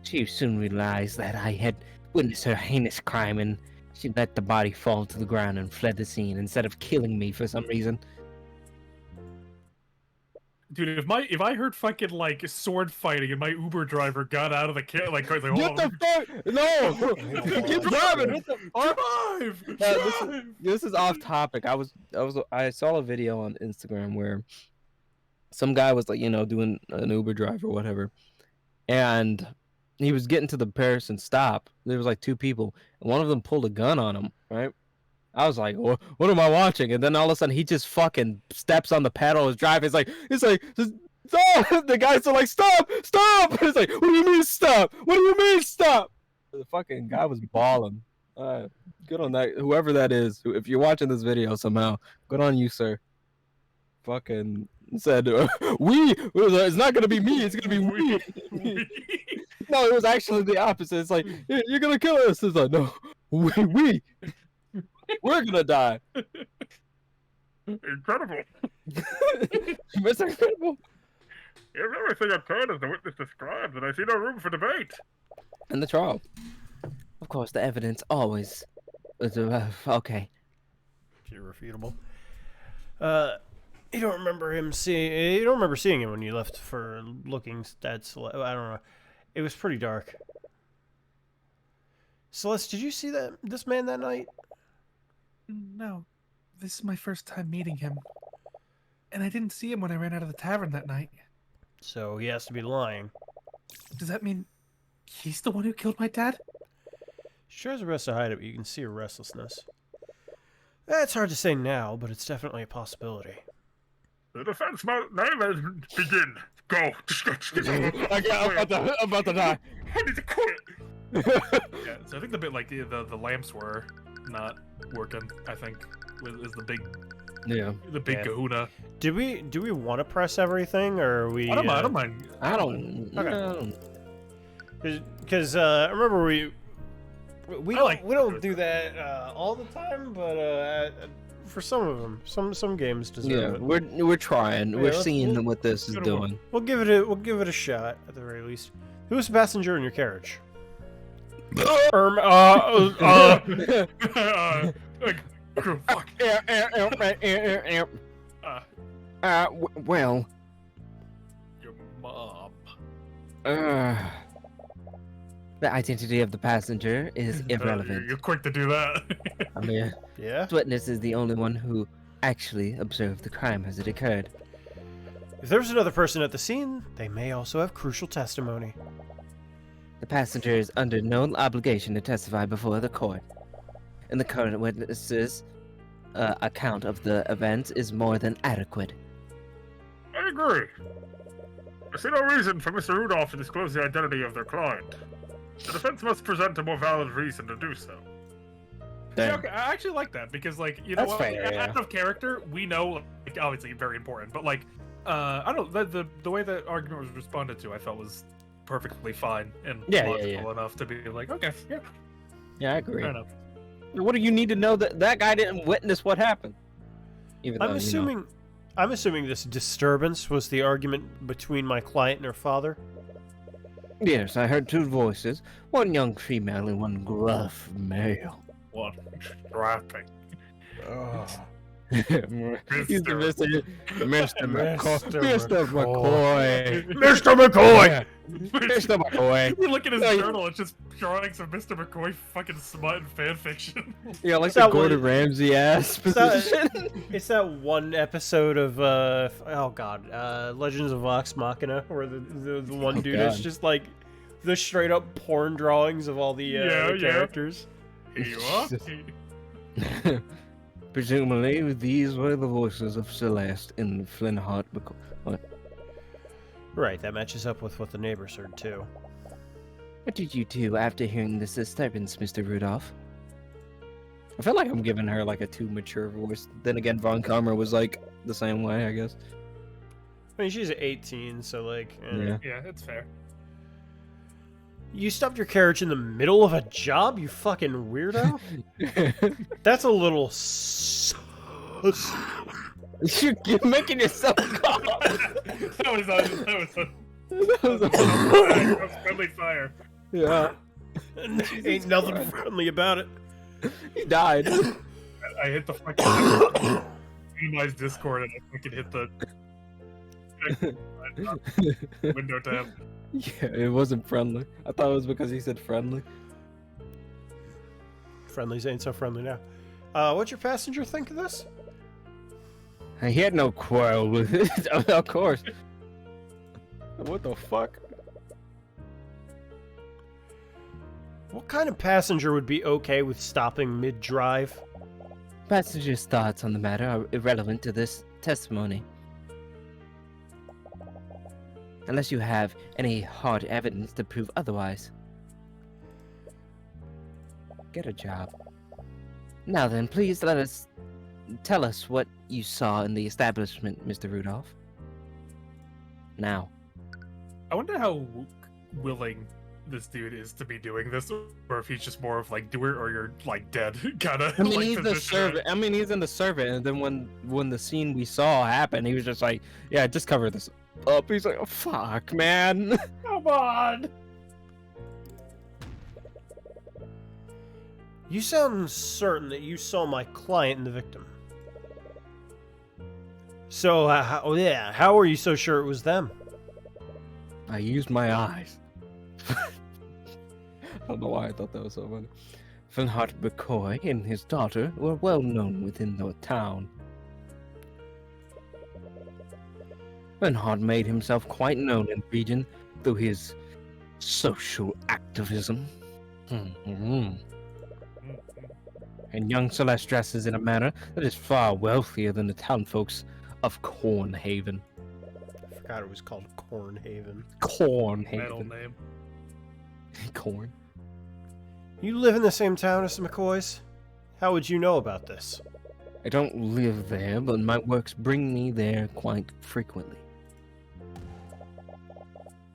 [SPEAKER 5] She soon realized that I had witnessed her heinous crime, and she let the body fall to the ground and fled the scene instead of killing me for some reason.
[SPEAKER 2] Dude, if I heard fucking like sword fighting and my Uber driver got out of the car, like, hold
[SPEAKER 3] What
[SPEAKER 2] on,
[SPEAKER 3] the fuck? No! Keep driving! What the fuck?
[SPEAKER 2] drive!
[SPEAKER 3] This is off topic. I saw a video on Instagram where some guy was like, doing an Uber drive or whatever, and he was getting to the person stop. There was like 2 people, and one of them pulled a gun on him, right? I was like, what am I watching? And then all of a sudden he just fucking steps on the pedal, is driving. It's like, stop! The guy's still like, stop! It's like, what do you mean stop? What do you mean stop? The fucking guy was bawling. Good on that, whoever that is. If you're watching this video somehow, good on you, sir. Fucking said, it's not gonna be me, it's gonna be we. No, it was actually the opposite. It's like, you're gonna kill us. It's like, no, we. We're gonna die.
[SPEAKER 4] Incredible.
[SPEAKER 3] Mr. Incredible.
[SPEAKER 4] If everything occurred as the witness described, then I see no room for debate.
[SPEAKER 3] In the trial.
[SPEAKER 5] Of course, the evidence always was okay.
[SPEAKER 1] Irrefutable. You don't remember seeing him when you left for looking at I don't know. It was pretty dark. Celeste, did you see this man that night?
[SPEAKER 2] No, this is my first time meeting him. And I didn't see him when I ran out of the tavern that night.
[SPEAKER 1] So he has to be lying.
[SPEAKER 2] Does that mean he's the one who killed my dad?
[SPEAKER 1] She tries her best to hide it, but you can see her restlessness. It's hard to say now, but it's definitely a possibility.
[SPEAKER 4] The defense must begin. Go.
[SPEAKER 3] I'm about to die.
[SPEAKER 4] I need to quit.
[SPEAKER 2] Yeah, so I think the bit like the lamps were not working. I think is the big
[SPEAKER 3] Yeah.
[SPEAKER 2] kahuna.
[SPEAKER 1] Do we want to press everything, or are we?
[SPEAKER 2] I don't mind.
[SPEAKER 3] I don't.
[SPEAKER 1] Okay. Because remember we don't do that all the time, but for some of them, some games deserve
[SPEAKER 3] Yeah,
[SPEAKER 1] it.
[SPEAKER 3] we're trying.
[SPEAKER 1] Yeah,
[SPEAKER 3] We're
[SPEAKER 1] let's-
[SPEAKER 3] seeing what this is
[SPEAKER 2] Good
[SPEAKER 3] doing.
[SPEAKER 1] We'll give it a shot at the very least. Who's the passenger in your carriage?
[SPEAKER 2] Fuck.
[SPEAKER 5] Well,
[SPEAKER 2] Your mom.
[SPEAKER 5] the identity of the passenger is irrelevant.
[SPEAKER 2] You're quick to do that.
[SPEAKER 5] I mean,
[SPEAKER 1] Yeah.
[SPEAKER 5] this witness is the only one who actually observed the crime as it occurred.
[SPEAKER 1] If there's another person at the scene, they may also have crucial testimony.
[SPEAKER 5] The passenger is under no obligation to testify before the court, and the current witness's account of the events is more than adequate.
[SPEAKER 4] I agree. I see no reason for Mr. Rudolph to disclose the identity of their client. The defense must present a more valid reason to do so.
[SPEAKER 2] Yeah, okay, I actually like that because, like, you know,
[SPEAKER 3] That's fair, yeah.
[SPEAKER 2] out of character, we know, like, obviously very important, but like, I don't know, the way that argument was responded to, I felt was perfectly fine and logical enough to be like, okay, yeah,
[SPEAKER 3] Yeah, I agree.
[SPEAKER 2] fair enough.
[SPEAKER 3] What do you need to know that guy didn't witness what happened? Even though,
[SPEAKER 1] I'm assuming this disturbance was the argument between my client and her father.
[SPEAKER 5] Yes, I heard two voices, one young female and one gruff male.
[SPEAKER 2] What? Strapping.
[SPEAKER 3] He's the Mr. McCoy.
[SPEAKER 1] Mr.
[SPEAKER 3] Mr. McCoy.
[SPEAKER 1] Mr. McCoy!
[SPEAKER 3] Mr. McCoy.
[SPEAKER 2] You look at his
[SPEAKER 3] No, you-
[SPEAKER 2] journal, it's just drawings of Mr. McCoy fucking smut and fanfiction.
[SPEAKER 3] Yeah, like
[SPEAKER 1] Is
[SPEAKER 3] the
[SPEAKER 1] that
[SPEAKER 3] Gordon
[SPEAKER 1] what-
[SPEAKER 3] Ramsay ass
[SPEAKER 1] Is that-
[SPEAKER 3] position.
[SPEAKER 1] It's that one episode of Legends of Vox Machina, where the one
[SPEAKER 3] Oh,
[SPEAKER 1] dude is
[SPEAKER 3] God.
[SPEAKER 1] just like the straight up porn drawings of all the,
[SPEAKER 2] Yeah,
[SPEAKER 1] the
[SPEAKER 2] yeah.
[SPEAKER 1] characters.
[SPEAKER 2] Here you are.
[SPEAKER 3] Jesus.
[SPEAKER 5] Presumably, these were the voices of Celeste and Flintheart McCoy.
[SPEAKER 1] Right, that matches up with what the neighbors heard too.
[SPEAKER 5] What did you do after hearing this disturbance, Mr. Rudolph?
[SPEAKER 3] I feel like I'm giving her like a too mature voice. Then again, Von Karma was like the same way, I guess.
[SPEAKER 1] I mean, she's 18, so like,
[SPEAKER 3] Yeah.
[SPEAKER 2] Yeah, it's fair.
[SPEAKER 1] You stopped your carriage in the middle of a job, you fucking weirdo. That's a little.
[SPEAKER 3] You're making yourself cough.
[SPEAKER 2] That was
[SPEAKER 3] That was
[SPEAKER 2] friendly fire.
[SPEAKER 3] Yeah,
[SPEAKER 1] Ain't nothing friendly about it.
[SPEAKER 3] he died.
[SPEAKER 2] I hit the fucking minimize Discord and I fucking hit the window tab.
[SPEAKER 3] Yeah, it wasn't friendly. I thought it was because he said friendly.
[SPEAKER 1] Friendlies ain't so friendly now. What's your passenger think of this?
[SPEAKER 3] He had no quarrel with it. Of course. What the fuck?
[SPEAKER 1] What kind of passenger would be okay with stopping mid-drive?
[SPEAKER 5] Passengers' thoughts on the matter are irrelevant to this testimony. Unless you have any hard evidence to prove otherwise. Get a job. Now then, please tell us what you saw in the establishment, Mr. Rudolph. Now.
[SPEAKER 2] I wonder how willing this dude is to be doing this, or if he's just more of like, do it or you're like dead kind of.
[SPEAKER 3] I mean,
[SPEAKER 2] like,
[SPEAKER 3] he's the
[SPEAKER 2] position.
[SPEAKER 3] servant. I mean, he's in the servant, and then when the scene we saw happened, he was just like, "Yeah, just cover this up." He's like, "Oh fuck, man."
[SPEAKER 2] Come on.
[SPEAKER 1] You sound certain that you saw my client and the victim. So, how are you so sure it was them?
[SPEAKER 3] I used my eyes. I don't know why I thought that was so funny.
[SPEAKER 5] Flintheart McCoy and his daughter were well known within the town. Bernhard made himself quite known in the region through his social activism. And young Celeste dresses in a manner that is far wealthier than the townfolks of Cornhaven.
[SPEAKER 1] I forgot it was called Cornhaven.
[SPEAKER 2] Metal
[SPEAKER 5] Cornhaven.
[SPEAKER 2] name.
[SPEAKER 5] Corn.
[SPEAKER 1] You live in the same town as the McCoys? How would you know about this?
[SPEAKER 5] I don't live there, but my works bring me there quite frequently.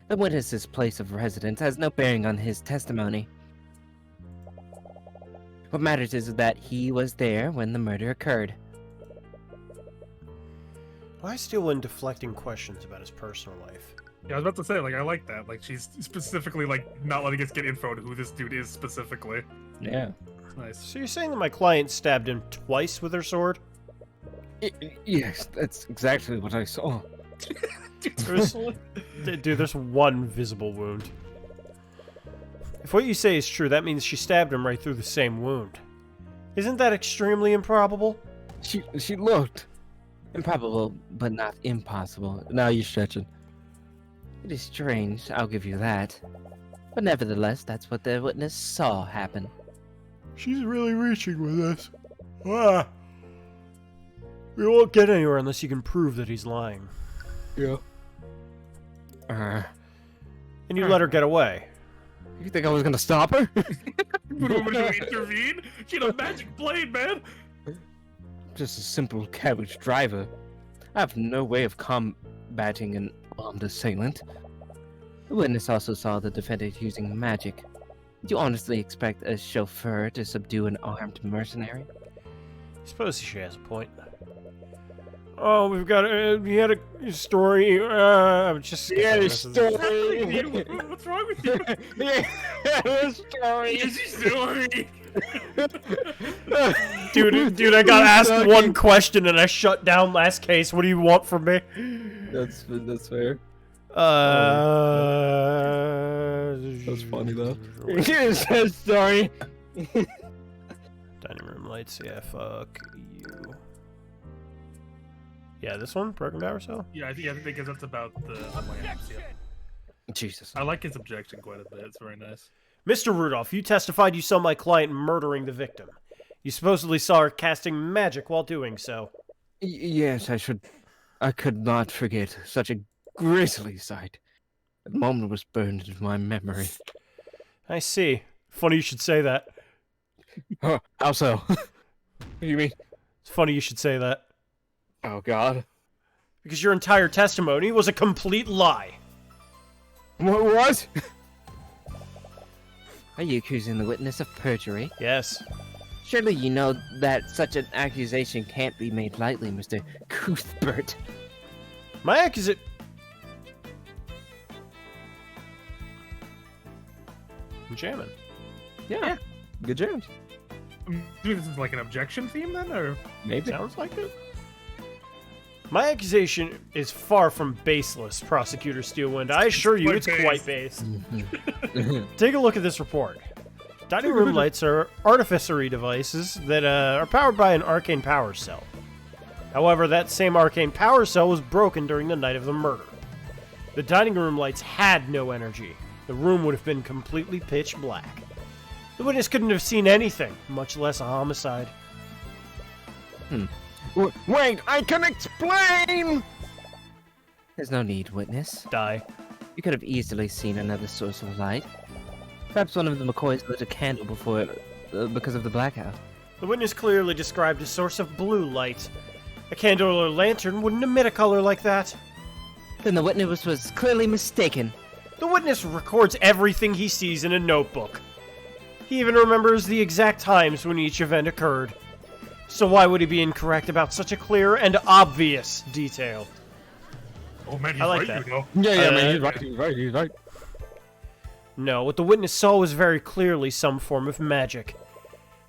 [SPEAKER 5] The witness's place of residence has no bearing on his testimony. What matters is that he was there when the murder occurred.
[SPEAKER 1] Why is Steelwind deflecting questions about his personal life?
[SPEAKER 2] Yeah, I was about to say, like, I like that. Like, she's specifically, like, not letting us get info to who this dude is specifically.
[SPEAKER 5] Yeah.
[SPEAKER 2] It's nice.
[SPEAKER 1] So you're saying that my client stabbed him twice with her sword?
[SPEAKER 5] Yes, that's exactly what I saw.
[SPEAKER 1] Dude, there's one visible wound. If what you say is true, that means she stabbed him right through the same wound. Isn't that extremely improbable?
[SPEAKER 5] She looked improbable, but not impossible. Now you're stretching. It is strange, I'll give you that. But nevertheless, that's what the witness saw happen.
[SPEAKER 1] She's really reaching with this. Ah. We won't get anywhere unless you can prove that he's lying.
[SPEAKER 5] Yeah.
[SPEAKER 1] And you let her get away.
[SPEAKER 5] You think I was gonna stop her?
[SPEAKER 2] What am I gonna intervene? She had a magic blade, man!
[SPEAKER 5] Just a simple carriage driver. I have no way of combating an armed assailant. The witness also saw the defendant using magic. Do you honestly expect a chauffeur to subdue an armed mercenary?
[SPEAKER 1] I suppose she has a point. Oh, we've got he had a story. I'm just
[SPEAKER 5] Yeah,
[SPEAKER 1] skipping
[SPEAKER 5] the
[SPEAKER 1] this.
[SPEAKER 5] story.
[SPEAKER 2] What's wrong with you?
[SPEAKER 5] Yeah, the story.
[SPEAKER 2] Story!
[SPEAKER 1] Dude, I got asked one question and I shut down last case. What do you want from me?
[SPEAKER 3] That's fair.
[SPEAKER 1] That's
[SPEAKER 3] funny, though.
[SPEAKER 5] Here's the story.
[SPEAKER 1] Dining room lights. Yeah, fuck you. Yeah, this one, broken power cell.
[SPEAKER 2] Yeah, I think because that's about the lamps, yeah.
[SPEAKER 5] Jesus.
[SPEAKER 2] I like his objection quite a bit. It's very nice.
[SPEAKER 1] Mr. Rudolph, you testified you saw my client murdering the victim. You supposedly saw her casting magic while doing so.
[SPEAKER 5] Yes, I could not forget such a grisly sight. The moment was burned into my memory.
[SPEAKER 1] I see. Funny you should say that.
[SPEAKER 5] How so? What do you mean?
[SPEAKER 1] It's funny you should say that.
[SPEAKER 5] Oh, God.
[SPEAKER 1] Because your entire testimony was a complete lie.
[SPEAKER 5] What? Are you accusing the witness of perjury?
[SPEAKER 1] Yes.
[SPEAKER 5] Surely you know that such an accusation can't be made lightly, Mr. Cuthbert.
[SPEAKER 1] My accusation... I'm jamming.
[SPEAKER 3] Yeah. Good jams.
[SPEAKER 2] Maybe this is like an objection theme then, or
[SPEAKER 3] Maybe.
[SPEAKER 1] Sounds like it. My accusation is far from baseless, Prosecutor Steelwind. I assure you, it's quite based. Take a look at this report. Dining room lights are artificery devices that are powered by an arcane power cell. However, that same arcane power cell was broken during the night of the murder. The dining room lights had no energy. The room would have been completely pitch black. The witness couldn't have seen anything, much less a homicide.
[SPEAKER 5] Wait, I can explain! There's no need, witness.
[SPEAKER 1] Die.
[SPEAKER 5] You could have easily seen another source of light. Perhaps one of the McCoys lit a candle before because of the blackout.
[SPEAKER 1] The witness clearly described a source of blue light. A candle or lantern wouldn't emit a color like that.
[SPEAKER 5] Then the witness was clearly mistaken.
[SPEAKER 1] The witness records everything he sees in a notebook. He even remembers the exact times when each event occurred. So why would he be incorrect about such a clear and obvious detail?
[SPEAKER 2] oh man, he's
[SPEAKER 1] I like
[SPEAKER 2] right,
[SPEAKER 1] that.
[SPEAKER 2] you know.
[SPEAKER 3] Yeah, man.
[SPEAKER 1] Uh,
[SPEAKER 3] He's right.
[SPEAKER 1] No, what the witness saw was very clearly some form of magic.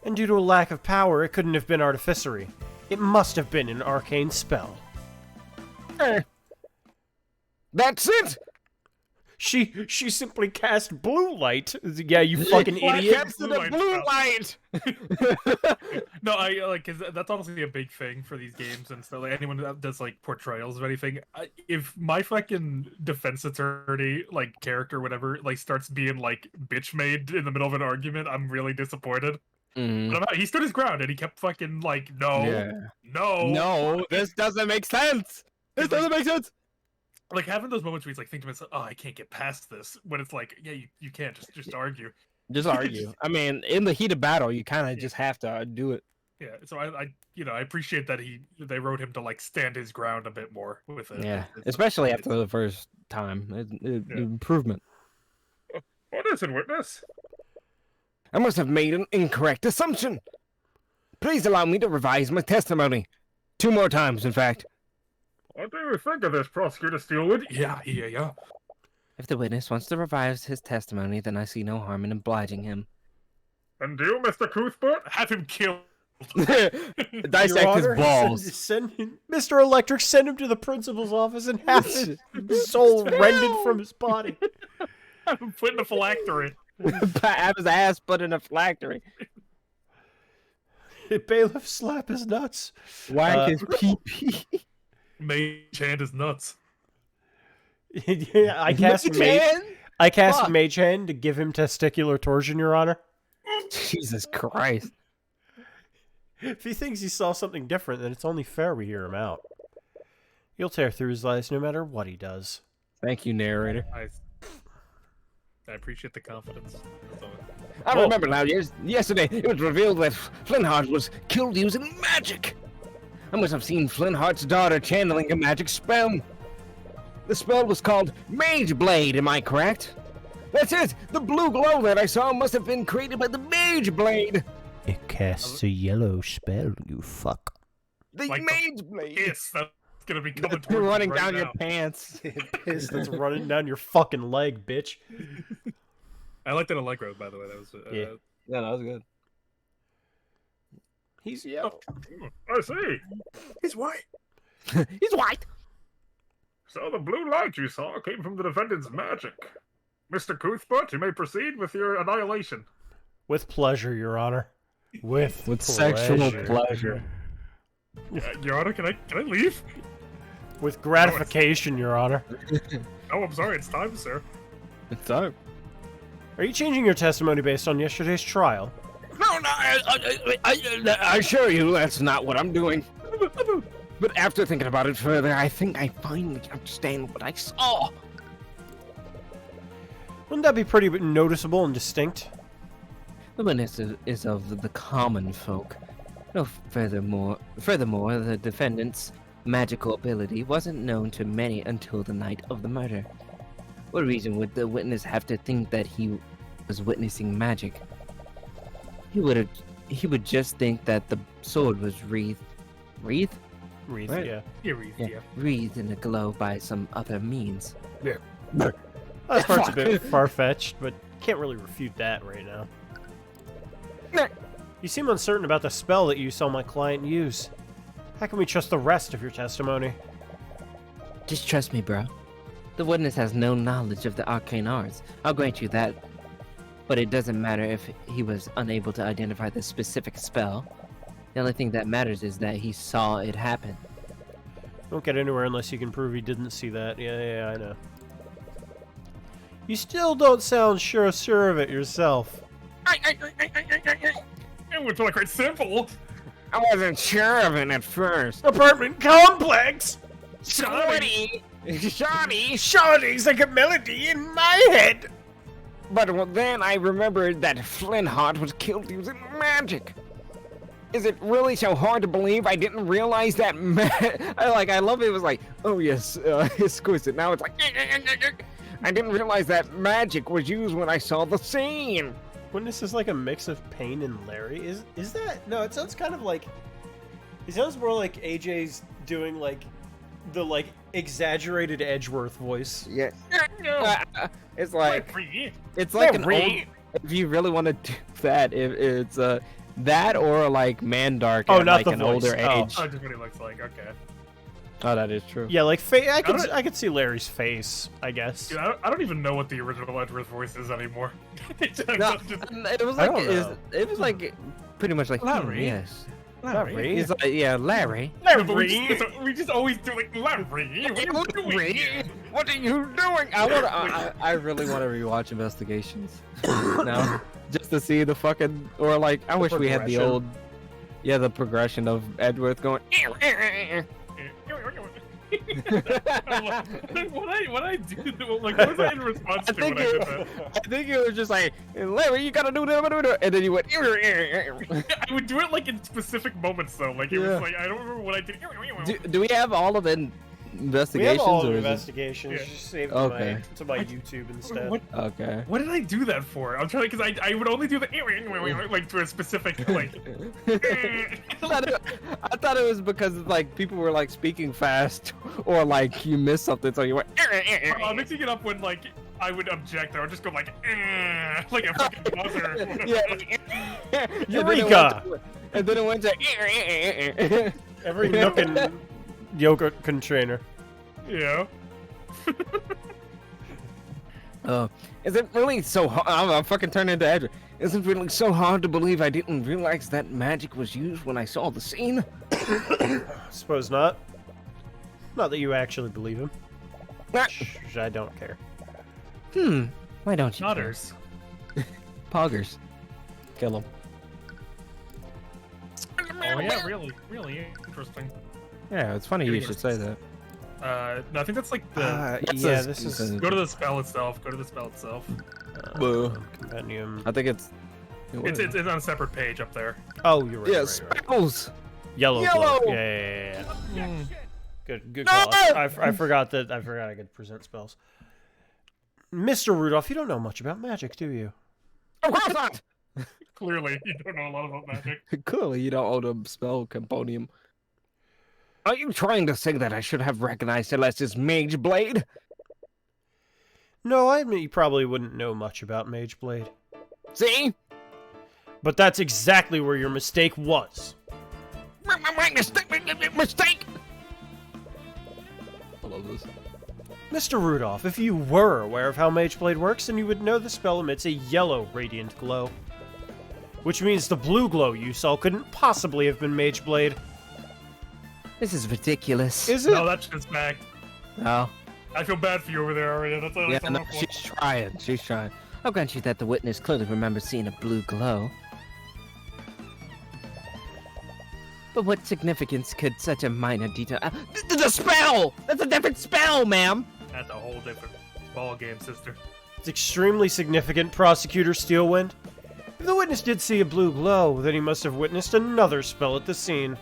[SPEAKER 1] And due to a lack of power, it couldn't have been artificery. It must have been an arcane spell.
[SPEAKER 5] That's it!
[SPEAKER 1] She simply cast blue light. Yeah, you fucking idiot.
[SPEAKER 3] Caps to the blue light.
[SPEAKER 2] No, I like, cause that's honestly a big thing for these games and stuff. Like anyone that does like portrayals of anything. If my fucking defense attorney, like character, whatever, like starts being like bitch made in the middle of an argument, I'm really disappointed. But he stood his ground and he kept fucking like, no,
[SPEAKER 3] this doesn't make sense. This doesn't make sense.
[SPEAKER 2] Like having those moments where he's like thinking to himself, "Oh, I can't get past this." When it's like, yeah, you can't just argue.
[SPEAKER 3] Just argue. I mean, in the heat of battle, you kind of just have to do it.
[SPEAKER 2] Yeah, so I I appreciate that they wrote him to like stand his ground a bit more with it.
[SPEAKER 3] Yeah, especially after the first time. Improvement.
[SPEAKER 4] What is it, witness?
[SPEAKER 5] I must have made an incorrect assumption. Please allow me to revise my testimony. 2 more times, in fact.
[SPEAKER 4] What do you think of this, Prosecutor Steelwood?
[SPEAKER 2] Yeah.
[SPEAKER 5] If the witness wants to revise his testimony, then I see no harm in obliging him.
[SPEAKER 4] And you, Mr. Cuthbert?
[SPEAKER 2] Have him killed.
[SPEAKER 3] Dissect
[SPEAKER 1] Your
[SPEAKER 3] his
[SPEAKER 1] Honor,
[SPEAKER 3] balls.
[SPEAKER 1] Send him, Mr. Electric, send him to the principal's office and have his soul rended from his body.
[SPEAKER 2] Have him put in a phylactery.
[SPEAKER 3] Have his ass put in a phylactery.
[SPEAKER 1] Bailiff, slap his nuts.
[SPEAKER 3] Whack his pee-pee.
[SPEAKER 2] Mage hand is nuts.
[SPEAKER 1] Yeah, I cast Mage Hand to give him testicular torsion, Your Honor.
[SPEAKER 3] Jesus Christ.
[SPEAKER 1] If he thinks he saw something different, then it's only fair we hear him out. He'll tear through his lies no matter what he does.
[SPEAKER 3] Thank you, narrator.
[SPEAKER 2] I appreciate the confidence.
[SPEAKER 5] I remember now. Yesterday, it was revealed that Flintheart was killed using magic. I must have seen Flintheart's daughter channeling a magic spell. The spell was called Mage Blade, am I correct? That's it! The blue glow that I saw must have been created by the Mage Blade!
[SPEAKER 1] It casts a yellow spell, you fuck.
[SPEAKER 5] The
[SPEAKER 2] Like
[SPEAKER 5] Mage Blade!
[SPEAKER 2] Yes, that's gonna be coming towards
[SPEAKER 3] You're running
[SPEAKER 2] you right
[SPEAKER 3] down
[SPEAKER 2] now.
[SPEAKER 3] your pants.
[SPEAKER 1] Piss that's running down your fucking leg, bitch.
[SPEAKER 2] I like that Allegro, by the way. That was
[SPEAKER 1] Yeah.
[SPEAKER 3] Yeah, that was good.
[SPEAKER 1] He's yellow.
[SPEAKER 4] I see.
[SPEAKER 2] He's white.
[SPEAKER 5] He's white!
[SPEAKER 4] So the blue light you saw came from the defendant's magic. Mr. Cuthbert, you may proceed with your annihilation.
[SPEAKER 1] With pleasure, Your Honor. With
[SPEAKER 3] sexual pleasure.
[SPEAKER 2] Your Honor, can I leave?
[SPEAKER 1] With gratification, Your Honor.
[SPEAKER 2] Oh, I'm sorry. It's time, sir.
[SPEAKER 3] It's time.
[SPEAKER 1] Are you changing your testimony based on yesterday's trial?
[SPEAKER 5] No, I assure you that's not what I'm doing. But after thinking about it further, I think I finally understand what I saw.
[SPEAKER 1] Wouldn't that be pretty noticeable and distinct?
[SPEAKER 5] The witness is of the common folk. No, furthermore, the defendant's magical ability wasn't known to many until the night of the murder. What reason would the witness have to think that he was witnessing magic? He would just think that the sword was wreathed,
[SPEAKER 1] Wreath,
[SPEAKER 3] Right.
[SPEAKER 1] yeah.
[SPEAKER 5] wreathed in a glow by some other means.
[SPEAKER 1] That part's a bit far-fetched, but can't really refute that right now. You seem uncertain about the spell that you saw my client use. How can we trust the rest of your testimony?
[SPEAKER 5] Just trust me, bro. The witness has no knowledge of the arcane arts. I'll grant you that. But it doesn't matter if he was unable to identify the specific spell. The only thing that matters is that he saw it happen.
[SPEAKER 1] Don't get anywhere unless you can prove he didn't see that. Yeah, I know. You still don't sound sure of it yourself.
[SPEAKER 2] It would feel like quite simple.
[SPEAKER 5] I wasn't sure of it at first.
[SPEAKER 1] Apartment complex!
[SPEAKER 5] Shoddy!
[SPEAKER 1] Shawty's like a melody in my head!
[SPEAKER 5] But then I remembered that Flintheart was killed using magic. Is it really so hard to believe I didn't realize that I love it was like, oh yes, exquisite. Now it's like, I didn't realize that magic was used when I saw the scene.
[SPEAKER 1] When this is like a mix of Pain and Larry, is that? No, it sounds kind of like, it sounds more like AJ's doing like, the like exaggerated Edgeworth voice.
[SPEAKER 3] Yeah. It's like an old, if you really want to do that, if it's that or like Mandark at
[SPEAKER 1] not
[SPEAKER 3] like
[SPEAKER 1] the
[SPEAKER 3] an
[SPEAKER 1] voice.
[SPEAKER 3] older
[SPEAKER 1] Oh.
[SPEAKER 3] age.
[SPEAKER 2] Oh, just what he looks like. Okay.
[SPEAKER 3] Oh, that is true.
[SPEAKER 1] Yeah, like I could see Larry's face, I guess.
[SPEAKER 2] Dude, I don't even know what the original Edgeworth voice is anymore.
[SPEAKER 3] No, it was like it was like pretty much like
[SPEAKER 2] Larry?
[SPEAKER 3] yes.
[SPEAKER 1] Larry.
[SPEAKER 3] He's like, yeah, Larry.
[SPEAKER 1] Larry.
[SPEAKER 2] We just always do like Larry. What are you doing?
[SPEAKER 3] What are you doing? I really want to rewatch Investigations now, just to see the fucking I wish we had the old, the progression of Edgeworth going.
[SPEAKER 2] What I do, like, what was I in response to when I did that?
[SPEAKER 3] I think it was just like, Larry, you gotta do that, and then you went.
[SPEAKER 2] I would do it like in specific moments though. Like it was like I don't remember what I did.
[SPEAKER 3] Do we have all of the investigations?
[SPEAKER 1] We have all the
[SPEAKER 3] or
[SPEAKER 1] investigations.
[SPEAKER 2] Yeah.
[SPEAKER 1] Just save
[SPEAKER 3] Okay.
[SPEAKER 1] them to my YouTube instead.
[SPEAKER 3] Okay.
[SPEAKER 2] What did I do that for? I'm trying because I would only do the like to a specific like.
[SPEAKER 3] I thought it was because like people were like speaking fast or like you missed something, so you went.
[SPEAKER 2] I'm mixing it up when like I would object. I would just go like a fucking buzzer.
[SPEAKER 3] Yeah.
[SPEAKER 1] Eureka!
[SPEAKER 3] And then it went to.
[SPEAKER 1] Every nook and yogurt container.
[SPEAKER 2] Yeah.
[SPEAKER 3] Is it really so hard? I'm fucking turning into Edward. Is it really so hard to believe I didn't realize that magic was used when I saw the scene?
[SPEAKER 1] Suppose not. Not that you actually believe him.
[SPEAKER 3] Ah.
[SPEAKER 1] Shh, I don't care.
[SPEAKER 3] Why don't you?
[SPEAKER 2] Otters.
[SPEAKER 3] Poggers. Kill him.
[SPEAKER 2] Oh yeah, really interesting.
[SPEAKER 3] Yeah, it's funny you should say that.
[SPEAKER 2] No, I think that's like the.
[SPEAKER 1] Yeah, this is
[SPEAKER 2] Go to the spell itself.
[SPEAKER 1] compendium.
[SPEAKER 3] I think it's.
[SPEAKER 2] It's on a separate page up there.
[SPEAKER 1] Oh, you're right.
[SPEAKER 3] Yeah,
[SPEAKER 1] right.
[SPEAKER 3] spells.
[SPEAKER 1] Yellow.
[SPEAKER 3] Yellow!
[SPEAKER 1] Glow. Yeah. Good
[SPEAKER 3] No!
[SPEAKER 1] call. I forgot I could present spells. Mr. Rudolph, you don't know much about magic, do you?
[SPEAKER 3] Of course not.
[SPEAKER 2] Clearly, you don't know a lot about magic.
[SPEAKER 3] Clearly, you don't own a spell compendium. Are you trying to say that I should have recognized Celeste's mage blade?
[SPEAKER 1] No, I admit you probably wouldn't know much about Mage Blade.
[SPEAKER 3] See?
[SPEAKER 1] But that's exactly where your mistake was.
[SPEAKER 3] My mistake! I love this.
[SPEAKER 1] Mr. Rudolph, if you were aware of how Mage Blade works, then you would know the spell emits a yellow radiant glow. Which means the blue glow you saw couldn't possibly have been Mage Blade.
[SPEAKER 5] This is ridiculous.
[SPEAKER 1] Is it?
[SPEAKER 2] No, that's just fact.
[SPEAKER 3] No.
[SPEAKER 2] I feel bad for you over there, Aria. That's
[SPEAKER 3] Yeah, no,
[SPEAKER 2] awful.
[SPEAKER 3] she's trying. She's trying.
[SPEAKER 5] I'll grant you that the witness clearly remembers seeing a blue glow. But what significance could such a minor detail... the spell! That's a different spell, ma'am!
[SPEAKER 2] That's a whole different ball game, sister.
[SPEAKER 1] It's extremely significant, Prosecutor Steelwind. If the witness did see a blue glow, then he must have witnessed another spell at the scene.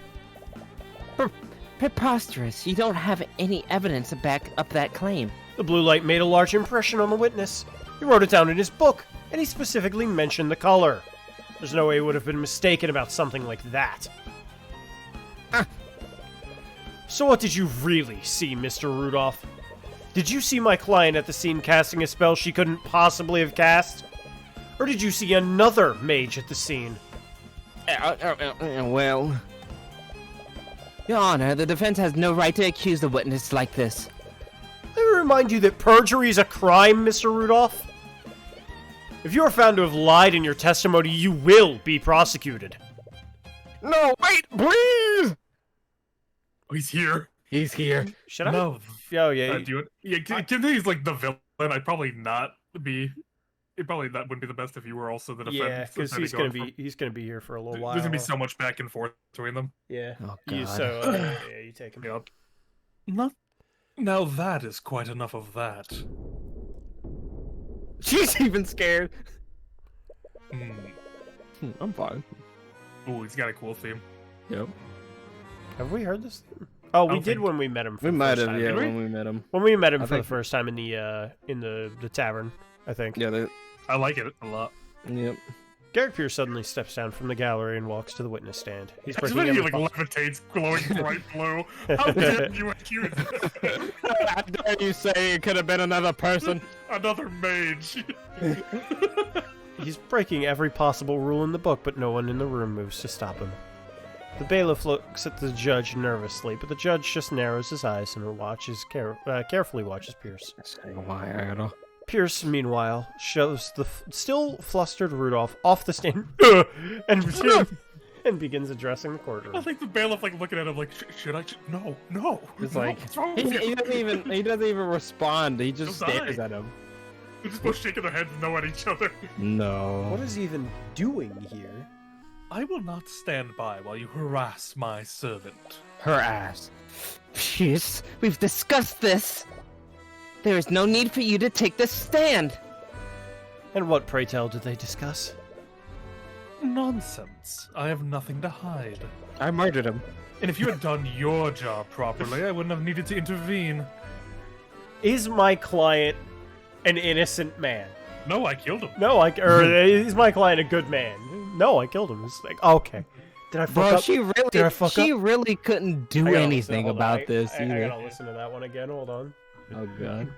[SPEAKER 5] Preposterous. You don't have any evidence to back up that claim.
[SPEAKER 1] The blue light made a large impression on the witness. He wrote it down in his book, and he specifically mentioned the color. There's no way he would have been mistaken about something like that. So what did you really see, Mr. Rudolph? Did you see my client at the scene casting a spell she couldn't possibly have cast? Or did you see another mage at the scene?
[SPEAKER 5] Well... Your Honor, the defense has no right to accuse the witness like this.
[SPEAKER 1] Let me remind you that perjury is a crime, Mr. Rudolph. If you are found to have lied in your testimony, you will be prosecuted.
[SPEAKER 3] No, wait, please!
[SPEAKER 2] Oh, he's here.
[SPEAKER 3] He's here.
[SPEAKER 1] Should I?
[SPEAKER 2] No.
[SPEAKER 1] Oh, yeah.
[SPEAKER 2] Do it. Yeah, considering he's like the villain, I'd probably not be. It probably that wouldn't be the best if you were also the defense.
[SPEAKER 1] Yeah, because he's gonna be here for a little while.
[SPEAKER 2] There's gonna be so much back and forth between them.
[SPEAKER 1] Yeah.
[SPEAKER 5] Oh,
[SPEAKER 1] You,
[SPEAKER 5] God.
[SPEAKER 1] so yeah, you take him.
[SPEAKER 2] Yep. Now that is quite enough of that.
[SPEAKER 3] She's even scared.
[SPEAKER 2] Hmm.
[SPEAKER 3] I'm fine.
[SPEAKER 2] Ooh, he's got a cool theme.
[SPEAKER 3] Yep.
[SPEAKER 1] Have we heard this theme? Oh, we
[SPEAKER 2] don't
[SPEAKER 1] did
[SPEAKER 2] think-
[SPEAKER 1] when we met him. For
[SPEAKER 3] We
[SPEAKER 1] the
[SPEAKER 3] might
[SPEAKER 1] first
[SPEAKER 3] have,
[SPEAKER 1] time,
[SPEAKER 3] yeah,
[SPEAKER 1] didn't we?
[SPEAKER 3] when we met him.
[SPEAKER 1] When we met him
[SPEAKER 3] I
[SPEAKER 1] for the
[SPEAKER 3] think-
[SPEAKER 1] first time in the tavern, I think.
[SPEAKER 3] Yeah,
[SPEAKER 2] I like it a lot.
[SPEAKER 3] yep.
[SPEAKER 1] Garrick Pierce suddenly steps down from the gallery and walks to the witness stand. He's
[SPEAKER 2] That's
[SPEAKER 1] breaking
[SPEAKER 2] when he
[SPEAKER 1] every
[SPEAKER 2] like levitates, glowing bright blue. How dare you accuse
[SPEAKER 3] How dare you say it could have been another person?
[SPEAKER 2] another mage?
[SPEAKER 1] He's breaking every possible rule in the book, but no one in the room moves to stop him. The bailiff looks at the judge nervously, but the judge just narrows his eyes and watches carefully watches Pierce. Pierce, meanwhile, shoves the still flustered Rudolph off the stand and begins addressing the courtroom.
[SPEAKER 2] I think the bailiff like looking at him like, should I? No, no.
[SPEAKER 3] It's
[SPEAKER 2] no,
[SPEAKER 3] like
[SPEAKER 2] what's wrong
[SPEAKER 3] he
[SPEAKER 2] with you?
[SPEAKER 3] doesn't even respond. He just
[SPEAKER 2] He'll
[SPEAKER 3] stares
[SPEAKER 2] die.
[SPEAKER 3] at him.
[SPEAKER 2] They're just both shaking their heads no at each other.
[SPEAKER 3] No.
[SPEAKER 1] What is he even doing here?
[SPEAKER 2] I will not stand by while you harass my servant.
[SPEAKER 5] Her ass. Pierce, we've discussed this. There is no need for you to take the stand.
[SPEAKER 1] And what, pray tell, did they discuss?
[SPEAKER 2] Nonsense. I have nothing to hide.
[SPEAKER 3] I murdered him.
[SPEAKER 2] And if you had done your job properly, I wouldn't have needed to intervene.
[SPEAKER 1] Is my client an innocent man?
[SPEAKER 2] No, I killed him.
[SPEAKER 1] No, is my client a good man? No, I killed him. It's like, okay. Did I fuck
[SPEAKER 5] Bro,
[SPEAKER 1] up? Did I fuck
[SPEAKER 5] she
[SPEAKER 1] up?
[SPEAKER 5] really couldn't do
[SPEAKER 1] I gotta
[SPEAKER 5] anything
[SPEAKER 1] listen, hold on.
[SPEAKER 5] about this
[SPEAKER 1] I
[SPEAKER 5] either.
[SPEAKER 1] gotta listen to that one again. Hold on.
[SPEAKER 3] Oh god.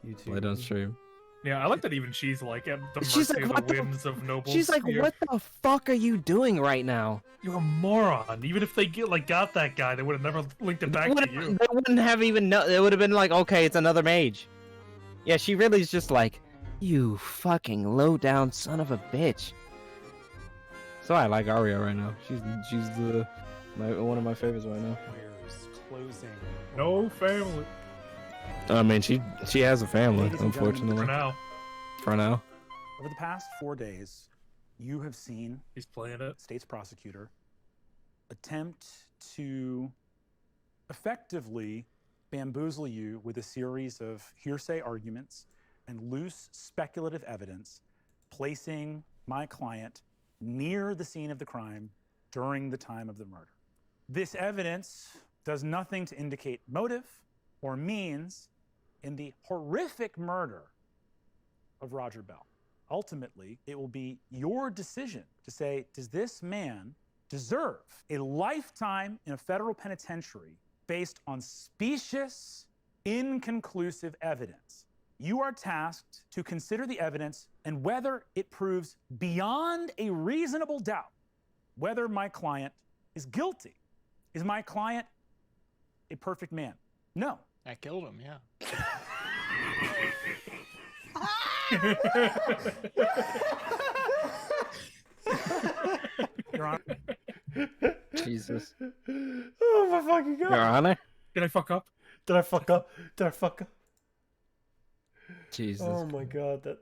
[SPEAKER 1] YouTube.
[SPEAKER 3] Play on stream.
[SPEAKER 2] Yeah, I like that even she's like at the
[SPEAKER 5] She's
[SPEAKER 2] mercy
[SPEAKER 5] like,
[SPEAKER 2] of
[SPEAKER 5] what
[SPEAKER 2] the
[SPEAKER 5] the-
[SPEAKER 2] whims of nobles.
[SPEAKER 5] She's like,
[SPEAKER 2] You're-
[SPEAKER 5] what the fuck are you doing right now?
[SPEAKER 2] You're a moron. Even if they got that guy, they would have never linked it back to you.
[SPEAKER 5] They wouldn't have even know. It would have been like, okay, it's another mage. Yeah, she really is just like, you fucking low down son of a bitch.
[SPEAKER 3] So I like Arya right now. She's one of my favorites right now.
[SPEAKER 6] Where's closing?
[SPEAKER 2] No family
[SPEAKER 3] I mean, she has a family,
[SPEAKER 6] Ladies and gentlemen,
[SPEAKER 3] unfortunately.
[SPEAKER 2] for now.
[SPEAKER 3] For now.
[SPEAKER 6] Over the past 4 days, you have seen
[SPEAKER 2] He's playing it.
[SPEAKER 6] state's prosecutor attempt to effectively bamboozle you with a series of hearsay arguments and loose speculative evidence, placing my client near the scene of the crime during the time of the murder. This evidence does nothing to indicate motive or means in the horrific murder of Roger Bell. Ultimately, it will be your decision to say, does this man deserve a lifetime in a federal penitentiary based on specious, inconclusive evidence? You are tasked to consider the evidence and whether it proves beyond a reasonable doubt whether my client is guilty. Is my client a perfect man? No.
[SPEAKER 7] I killed him, yeah.
[SPEAKER 6] Your Honor,
[SPEAKER 3] Jesus.
[SPEAKER 1] Oh my fucking god.
[SPEAKER 3] Your Honor?
[SPEAKER 2] Did I fuck up?
[SPEAKER 1] Did I fuck up? Did I fuck up?
[SPEAKER 3] Jesus.
[SPEAKER 1] Oh my god, that.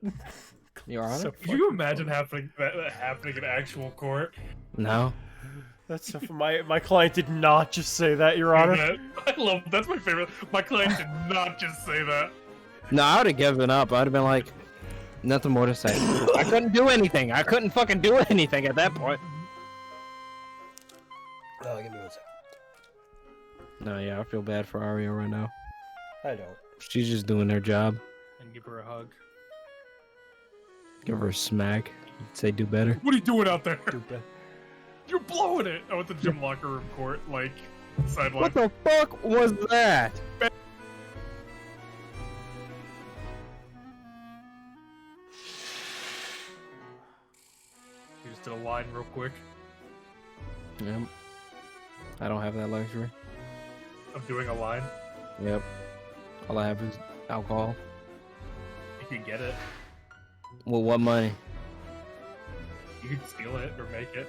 [SPEAKER 3] Your Honor?
[SPEAKER 1] So
[SPEAKER 2] Could you imagine that happening in actual court?
[SPEAKER 3] No.
[SPEAKER 1] That's so. My client did not just say that, Your Honor.
[SPEAKER 2] I love that's my favorite. My client did not just say that.
[SPEAKER 3] No, I would have given up. I'd have been like, nothing more to say. I couldn't do anything. I couldn't fucking do anything at that point.
[SPEAKER 1] Oh, give me 1 second.
[SPEAKER 3] No, yeah, I feel bad for Arya right now.
[SPEAKER 1] I don't.
[SPEAKER 3] She's just doing her job.
[SPEAKER 2] And give her a hug.
[SPEAKER 3] Give her a smack. Say do better.
[SPEAKER 2] What are you doing out there?
[SPEAKER 1] Stupid.
[SPEAKER 2] You're blowing it. Oh, at the gym locker room court, like sideline.
[SPEAKER 3] What the fuck was that?
[SPEAKER 2] You just did a line real quick.
[SPEAKER 3] Yep. I don't have that luxury.
[SPEAKER 2] I'm doing a line.
[SPEAKER 3] Yep. All I have is alcohol.
[SPEAKER 2] You can get it.
[SPEAKER 3] Well, what money?
[SPEAKER 2] You can steal it or make it.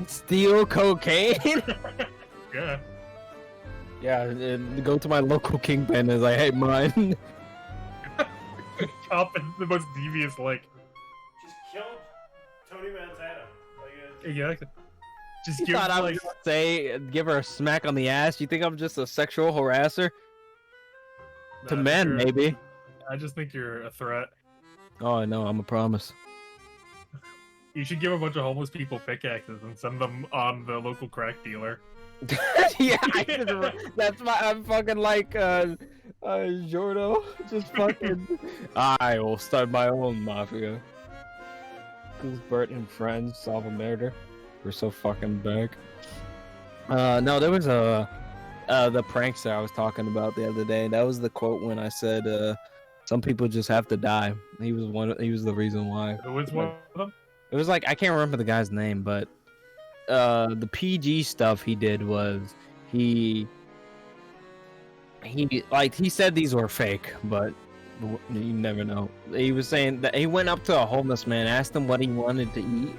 [SPEAKER 3] Steal cocaine?
[SPEAKER 2] Yeah.
[SPEAKER 3] Yeah, go to my local kingpin and is like, hey, mine.
[SPEAKER 2] Cop in the most devious, like,
[SPEAKER 1] Just killed Tony Montana.
[SPEAKER 2] yeah. Just
[SPEAKER 3] You
[SPEAKER 2] give
[SPEAKER 3] thought I
[SPEAKER 2] like
[SPEAKER 3] was gonna say, give her a smack on the ass? You think I'm just a sexual harasser? To
[SPEAKER 2] Nah,
[SPEAKER 3] men,
[SPEAKER 2] you're-
[SPEAKER 3] maybe.
[SPEAKER 2] I just think you're a threat.
[SPEAKER 3] Oh, no, I'm a promise.
[SPEAKER 2] You should give a bunch of homeless people pickaxes and send them on the local crack dealer.
[SPEAKER 3] Yeah, that's why I'm fucking like, Jordo. Just fucking. I will start my own mafia. Cuthbert and friends solve a murder. We're so fucking back. No, there was the prankster I was talking about the other day. That was the quote when I said, some people just have to die. He was the reason why.
[SPEAKER 2] Who is one of them?
[SPEAKER 3] It was like, I can't remember the guy's name, but the PG stuff he did was he said these were fake, but you never know. He was saying that he went up to a homeless man, asked him what he wanted to eat,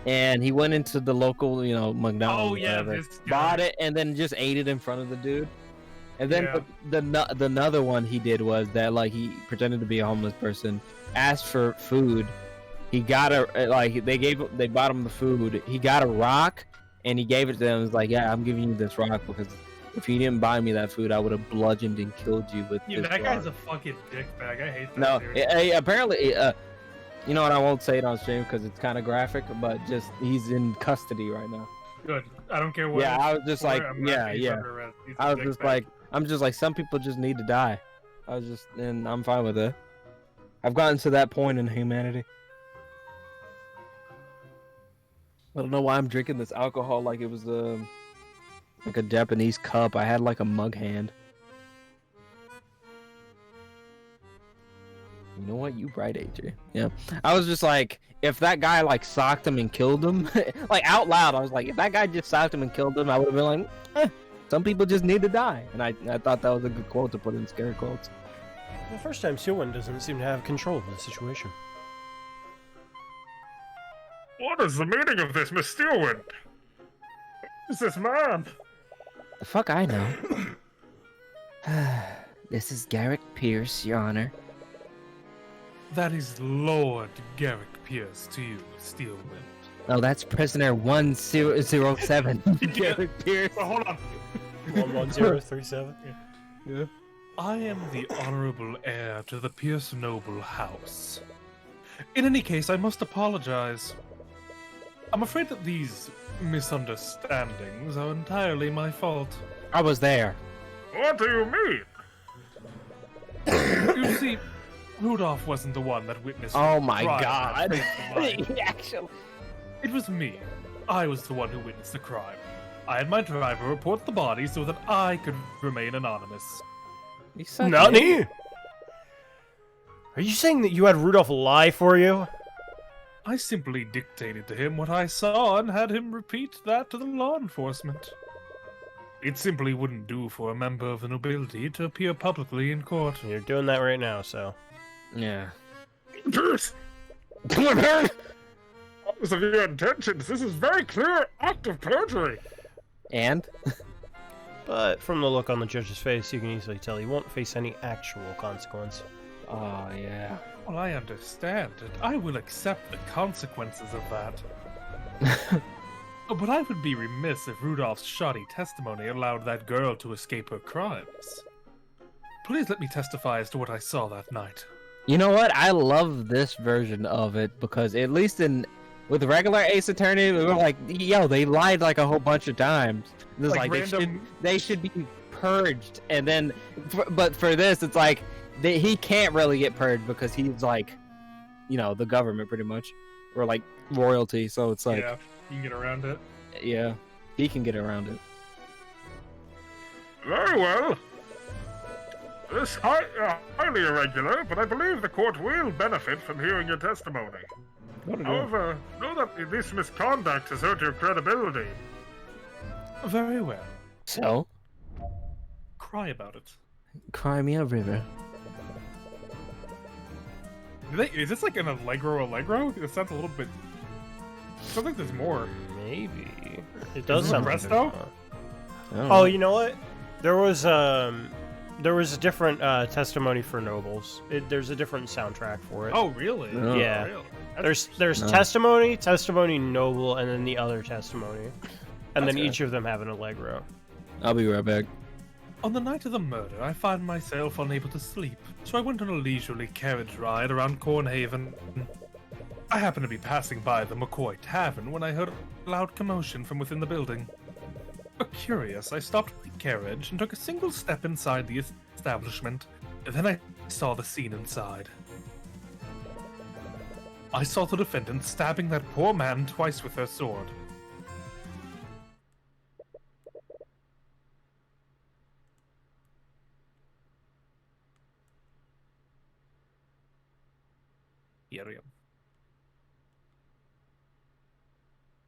[SPEAKER 3] and he went into the local, McDonald's,
[SPEAKER 2] Oh yeah,
[SPEAKER 3] whatever,
[SPEAKER 2] this guy.
[SPEAKER 3] bought it, and then just ate it in front of the dude. And then
[SPEAKER 2] Yeah.
[SPEAKER 3] the another one he did was that like he pretended to be a homeless person, asked for food. He got they bought him the food. He got a rock and he gave it to them. It's like, yeah, I'm giving you this rock because if you didn't buy me that food, I would have bludgeoned and killed you with
[SPEAKER 2] Yeah,
[SPEAKER 3] this
[SPEAKER 2] that
[SPEAKER 3] rock.
[SPEAKER 2] guy's a fucking dickbag. I hate that.
[SPEAKER 3] No,
[SPEAKER 2] dude.
[SPEAKER 3] apparently, you know what? I won't say it on stream because it's kind of graphic, but just he's in custody right now.
[SPEAKER 2] Good. I don't care what.
[SPEAKER 3] Yeah, I was just
[SPEAKER 2] for,
[SPEAKER 3] like,
[SPEAKER 2] I'm
[SPEAKER 3] yeah,
[SPEAKER 2] happy he's
[SPEAKER 3] yeah.
[SPEAKER 2] under arrest. He's a
[SPEAKER 3] I was just
[SPEAKER 2] dickbag.
[SPEAKER 3] like, some people just need to die. And I'm fine with it. I've gotten to that point in humanity. I don't know why I'm drinking this alcohol like it was like a Japanese cup. I had like a mug hand. You know what? You right, AJ. Yeah. I was just like, if that guy like socked him and killed him, like out loud, I was like, if that guy just socked him and killed him, I would have been like, some people just need to die. And I thought that was a good quote to put in scare quotes.
[SPEAKER 1] The first time Steelwind doesn't seem to have control of the situation.
[SPEAKER 4] What is the meaning of this, Miss Steelwind? Who's this man?
[SPEAKER 5] The fuck I know. This is Garrick Pierce, Your Honor.
[SPEAKER 2] That is Lord Garrick Pierce to you, Steelwind.
[SPEAKER 5] Oh, that's prisoner 1007.
[SPEAKER 3] Garrick Pierce.
[SPEAKER 2] Oh, hold on.
[SPEAKER 1] 11037.
[SPEAKER 3] Yeah.
[SPEAKER 2] I am the honorable heir to the Pierce noble house. In any case, I must apologize. I'm afraid that these misunderstandings are entirely my fault.
[SPEAKER 5] I was there.
[SPEAKER 4] What do you mean?
[SPEAKER 2] You see, Rudolph wasn't the one that witnessed.
[SPEAKER 3] Oh
[SPEAKER 2] the
[SPEAKER 3] my
[SPEAKER 2] crime
[SPEAKER 3] god.
[SPEAKER 2] that faced the mine.
[SPEAKER 3] Actually.
[SPEAKER 2] It was me. I was the one who witnessed the crime. I had my driver report the body so that I could remain anonymous.
[SPEAKER 3] He's such an
[SPEAKER 1] Nani?
[SPEAKER 3] idiot.
[SPEAKER 1] Are you saying that you had Rudolph lie for you?
[SPEAKER 2] I simply dictated to him what I saw and had him repeat that to the law enforcement. It simply wouldn't do for a member of the nobility to appear publicly in court.
[SPEAKER 1] You're doing that right now, so.
[SPEAKER 3] Yeah.
[SPEAKER 4] Pierce! Regardless of your intentions, this is very clear act of perjury.
[SPEAKER 3] And?
[SPEAKER 1] But from the look on the judge's face, you can easily tell he won't face any actual consequence.
[SPEAKER 3] Oh, yeah.
[SPEAKER 2] Well, I understand it. I will accept the consequences of that. But I would be remiss if Rudolph's shoddy testimony allowed that girl to escape her crimes. Please let me testify as to what I saw that night.
[SPEAKER 3] You know what? I love this version of it because at least with regular Ace Attorney, we were like, yo, they lied like a whole bunch of times. This
[SPEAKER 2] Like
[SPEAKER 3] like
[SPEAKER 2] random-
[SPEAKER 3] they should be purged, and then, but for this, it's like he can't really get purged because he's like, the government pretty much, or like royalty. So it's like,
[SPEAKER 2] Yeah, you can get around it.
[SPEAKER 3] yeah, he can get around it.
[SPEAKER 4] Very well. This highly irregular, but I believe the court will benefit from hearing your testimony. However, know that this misconduct has hurt your credibility.
[SPEAKER 2] Very well.
[SPEAKER 3] So,
[SPEAKER 2] Cry about it.
[SPEAKER 3] cry me a river.
[SPEAKER 2] Is this like an Allegro? It sounds a little bit... Sounds like there's more.
[SPEAKER 1] Maybe. It does
[SPEAKER 2] Is it
[SPEAKER 1] sound like
[SPEAKER 2] Presto?
[SPEAKER 1] there's more. Oh, you know what? There was a different testimony for nobles. There's a different soundtrack for it.
[SPEAKER 2] Oh, really?
[SPEAKER 3] No.
[SPEAKER 1] Yeah.
[SPEAKER 2] Really?
[SPEAKER 1] There's
[SPEAKER 3] No.
[SPEAKER 1] testimony, noble, and then the other testimony, and then
[SPEAKER 2] That's
[SPEAKER 1] each of them have an allegro.
[SPEAKER 3] I'll be right back.
[SPEAKER 2] On the night of the murder, I found myself unable to sleep, so I went on a leisurely carriage ride around Cornhaven. I happened to be passing by the McCoy Tavern when I heard a loud commotion from within the building. Curious, I stopped the carriage and took a single step inside the establishment. Then I saw the scene inside. I saw the defendant stabbing that poor man twice with her sword. Tyrion.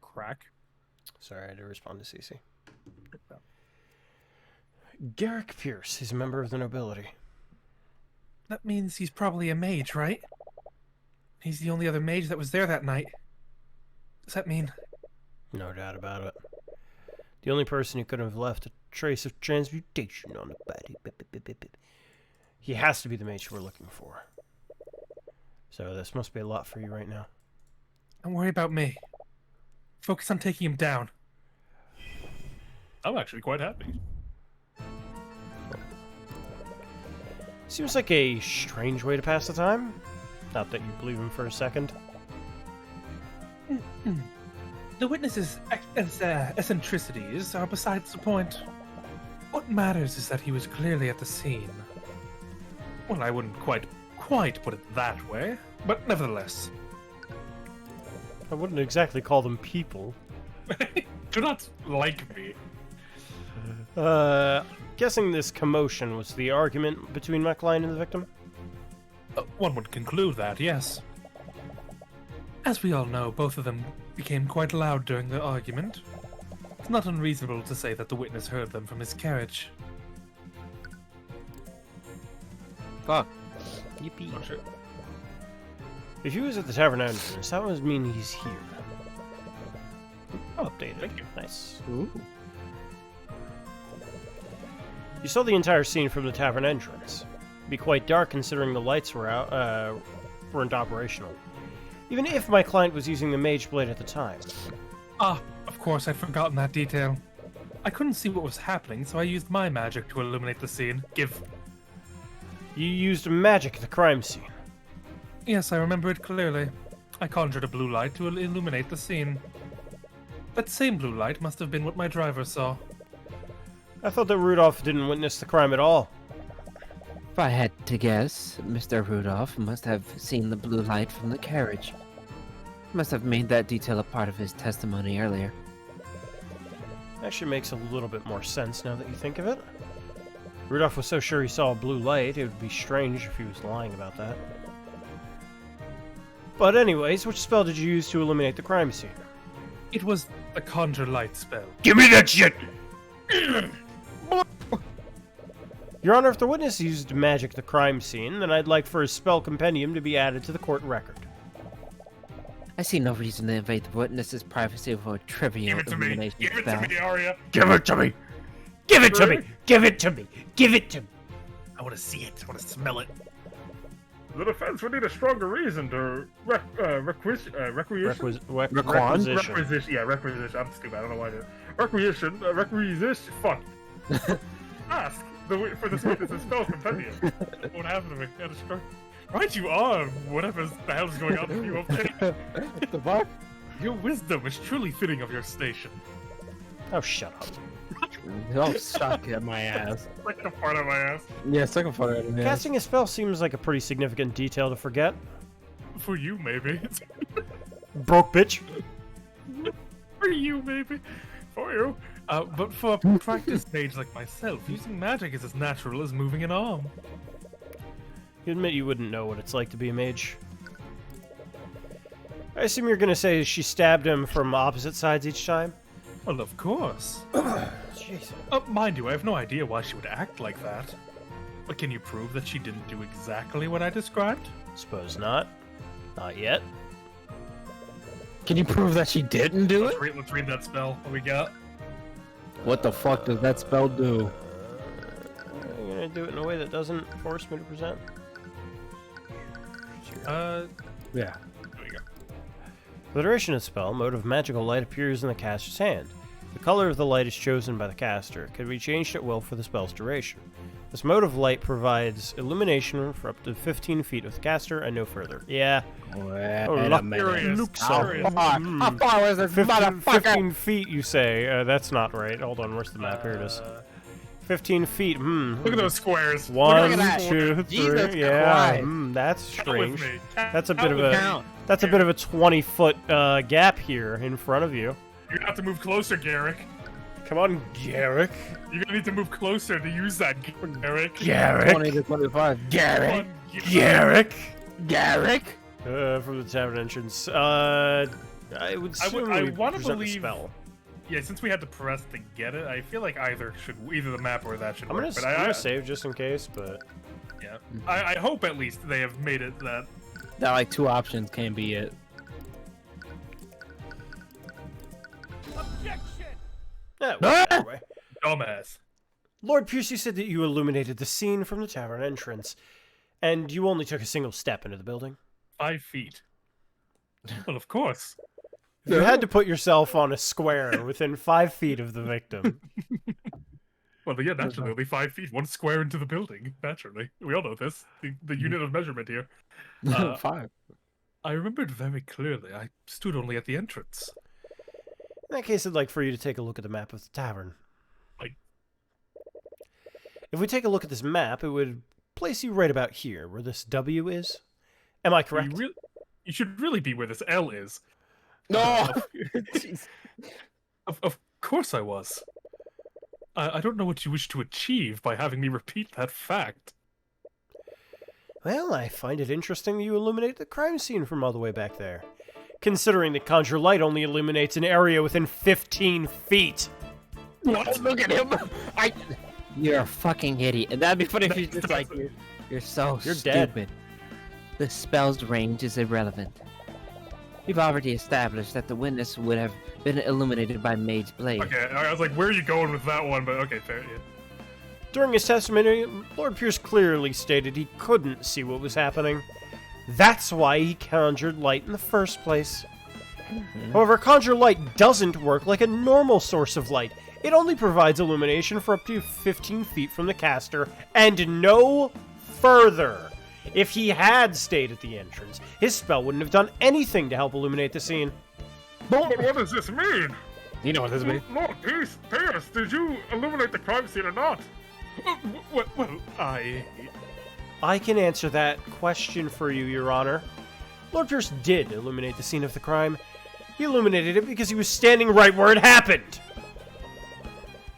[SPEAKER 2] Crack.
[SPEAKER 1] Sorry, I had to respond to Cece. Garrick Pierce. He's a member of the nobility.
[SPEAKER 2] That means he's probably a mage, right? He's the only other mage that was there that night. Does that mean?
[SPEAKER 1] No doubt about it. The only person who could have left a trace of transmutation on the body. He has to be the mage we're looking for. So this must be a lot for you right now.
[SPEAKER 2] Don't worry about me. Focus on taking him down.
[SPEAKER 7] I'm actually quite happy.
[SPEAKER 1] Seems like a strange way to pass the time. Not that you believe him for a second.
[SPEAKER 2] The witness's eccentricities are besides the point. What matters is that he was clearly at the scene. Well, I wouldn't quite put it that way, but nevertheless.
[SPEAKER 1] I wouldn't exactly call them people.
[SPEAKER 2] Do not like me.
[SPEAKER 1] Guessing this commotion was the argument between my client and the victim?
[SPEAKER 2] One would conclude that, yes. As we all know, both of them became quite loud during the argument. It's not unreasonable to say that the witness heard them from his carriage.
[SPEAKER 3] Fuck.
[SPEAKER 1] Yippee. Oh, sure. If he was at the tavern entrance, that would mean he's here. Oh, updated. Thank you. Nice.
[SPEAKER 3] Ooh.
[SPEAKER 1] You saw the entire scene from the tavern entrance. It'd be quite dark considering the lights were out, weren't operational. Even if my client was using the mage blade at the time.
[SPEAKER 2] Ah, of course, I'd forgotten that detail. I couldn't see what was happening, so I used my magic to illuminate the scene.
[SPEAKER 1] You used magic at the crime scene.
[SPEAKER 2] Yes, I remember it clearly. I conjured a blue light to illuminate the scene. That same blue light must have been what my driver saw.
[SPEAKER 1] I thought that Rudolph didn't witness the crime at all.
[SPEAKER 5] If I had to guess, Mr. Rudolph must have seen the blue light from the carriage. Must have made that detail a part of his testimony earlier.
[SPEAKER 1] Actually makes a little bit more sense now that you think of it. Rudolph was so sure he saw a blue light, it would be strange if he was lying about that. But anyways, which spell did you use to illuminate the crime scene?
[SPEAKER 2] It was the conjure light spell.
[SPEAKER 1] Give me that shit! Your Honor, if the witness used magic at the crime scene, then I'd like for his spell compendium to be added to the court record.
[SPEAKER 5] I see no reason to invade the witness's privacy for a trivial illumination
[SPEAKER 7] Give it
[SPEAKER 5] spell.
[SPEAKER 7] to me, Arya.
[SPEAKER 1] Give it to me! Give it to me! Give it to me! Give it to me!
[SPEAKER 7] I want to see it. I want to smell it.
[SPEAKER 4] The defense would need a stronger reason to requisition.
[SPEAKER 1] Requisition.
[SPEAKER 4] Yeah, requisition. I'm stupid. I don't know why I did it. Requisition. Fuck. Ask for this witness's spell compendium.
[SPEAKER 7] What happened to me? I had a stroke. Right, you are. Whatever the hell is going on with you, okay?
[SPEAKER 3] What the fuck?
[SPEAKER 7] Your wisdom is truly fitting of your station.
[SPEAKER 1] Oh, shut up.
[SPEAKER 3] Oh, suck at my ass.
[SPEAKER 7] Like the part of my ass.
[SPEAKER 3] Yeah, second part of it.
[SPEAKER 1] Casting a spell seems like a pretty significant detail to forget.
[SPEAKER 7] For you, maybe.
[SPEAKER 1] Broke bitch.
[SPEAKER 7] For you, maybe.
[SPEAKER 2] For you. But for a practiced mage like myself, using magic is as natural as moving an arm.
[SPEAKER 1] You admit you wouldn't know what it's like to be a mage. I assume you're gonna say she stabbed him from opposite sides each time?
[SPEAKER 2] Well, of course.
[SPEAKER 1] Jeez.
[SPEAKER 2] Mind you, I have no idea why she would act like that. But can you prove that she didn't do exactly what I described?
[SPEAKER 1] Suppose not. Not yet.
[SPEAKER 3] Can you prove that she didn't do it?
[SPEAKER 7] Let's read that spell. What we got?
[SPEAKER 3] What the fuck does that spell do?
[SPEAKER 1] I'm gonna do it in a way that doesn't force me to present.
[SPEAKER 3] Yeah.
[SPEAKER 7] There we go.
[SPEAKER 1] For the duration of the spell, mode of magical light appears in the caster's hand. The color of the light is chosen by the caster. It can be changed at will for the spell's duration. This mode of light provides illumination for up to 15 feet with the caster and no further. Yeah.
[SPEAKER 3] Wait
[SPEAKER 1] Oh,
[SPEAKER 3] a minute.
[SPEAKER 1] Luke,
[SPEAKER 3] How
[SPEAKER 1] sorry.
[SPEAKER 3] far was this
[SPEAKER 1] 15
[SPEAKER 3] motherfucker?
[SPEAKER 1] feet, you say. That's not right. Hold on, where's the map? Here it is. 15 feet.
[SPEAKER 7] Look at those squares.
[SPEAKER 1] One,
[SPEAKER 3] Look at that.
[SPEAKER 1] 2,
[SPEAKER 3] Jesus
[SPEAKER 1] 3. Yeah.
[SPEAKER 3] Christ.
[SPEAKER 1] That's
[SPEAKER 7] Count with
[SPEAKER 1] strange.
[SPEAKER 7] me.
[SPEAKER 1] That's a bit
[SPEAKER 7] Count
[SPEAKER 1] of
[SPEAKER 7] with
[SPEAKER 1] a
[SPEAKER 7] me.
[SPEAKER 1] that's a bit of a 20-foot gap here in front of you.
[SPEAKER 7] You're gonna have to move closer, Garrick.
[SPEAKER 1] Come on, Garrick.
[SPEAKER 7] You're gonna need to move closer to use that, Garrick.
[SPEAKER 3] 20
[SPEAKER 1] Garrick.
[SPEAKER 3] to 25.
[SPEAKER 7] Come
[SPEAKER 3] Garrick.
[SPEAKER 7] on,
[SPEAKER 1] Garrick.
[SPEAKER 3] Garrick.
[SPEAKER 1] From the tavern entrance. I would assume
[SPEAKER 7] I
[SPEAKER 1] we
[SPEAKER 7] wanna
[SPEAKER 1] present the
[SPEAKER 7] believe-
[SPEAKER 1] spell.
[SPEAKER 2] Yeah, since we had to press to get it, I feel like either the map or that should
[SPEAKER 1] I'm
[SPEAKER 2] work.
[SPEAKER 1] gonna save just in case, but
[SPEAKER 2] yeah, I hope at least they have made it that.
[SPEAKER 3] That like 2 options can be it.
[SPEAKER 1] yeah, well, anyway.
[SPEAKER 2] Dumbass.
[SPEAKER 1] Lord Piercy said that you illuminated the scene from the tavern entrance, and you only took a single step into the building.
[SPEAKER 2] 5 feet. Well, of course.
[SPEAKER 1] You had to put yourself on a square within 5 feet of the victim.
[SPEAKER 2] Well, yeah, naturally, only 5 feet, 1 square into the building. Naturally, we all know this. The unit of measurement here.
[SPEAKER 3] 5.
[SPEAKER 2] I remembered very clearly. I stood only at the entrance.
[SPEAKER 1] In that case, I'd like for you to take a look at the map of the tavern.
[SPEAKER 2] Like,
[SPEAKER 1] If we take a look at this map, it would place you right about here, where this W is. Am I correct?
[SPEAKER 2] you should really be where this L is.
[SPEAKER 3] No.
[SPEAKER 2] Of course I was. I don't know what you wish to achieve by having me repeat that fact.
[SPEAKER 1] Well, I find it interesting that you illuminate the crime scene from all the way back there. Considering that Conjure Light only illuminates an area within 15 feet.
[SPEAKER 3] What? Look at him. You're a fucking idiot. And that'd be funny if you just like, you're so
[SPEAKER 1] You're
[SPEAKER 3] stupid.
[SPEAKER 1] dead.
[SPEAKER 5] The spell's range is irrelevant. We've already established that the witness would have been illuminated by Mage's Blade.
[SPEAKER 2] Okay, I was like, where are you going with that one? But okay, fair. Yeah.
[SPEAKER 1] During his testimony, Lord Pierce clearly stated he couldn't see what was happening. That's why he conjured light in the first place. However, Conjure Light doesn't work like a normal source of light. It only provides illumination for up to 15 feet from the caster, and no further. If he had stayed at the entrance, his spell wouldn't have done anything to help illuminate the scene.
[SPEAKER 4] But what does this mean?
[SPEAKER 3] You know what this means?
[SPEAKER 4] Lord Pierce, did you illuminate the crime scene or not?
[SPEAKER 2] Well,
[SPEAKER 1] I can answer that question for you, Your Honor. Lord Pierce did illuminate the scene of the crime. He illuminated it because he was standing right where it happened.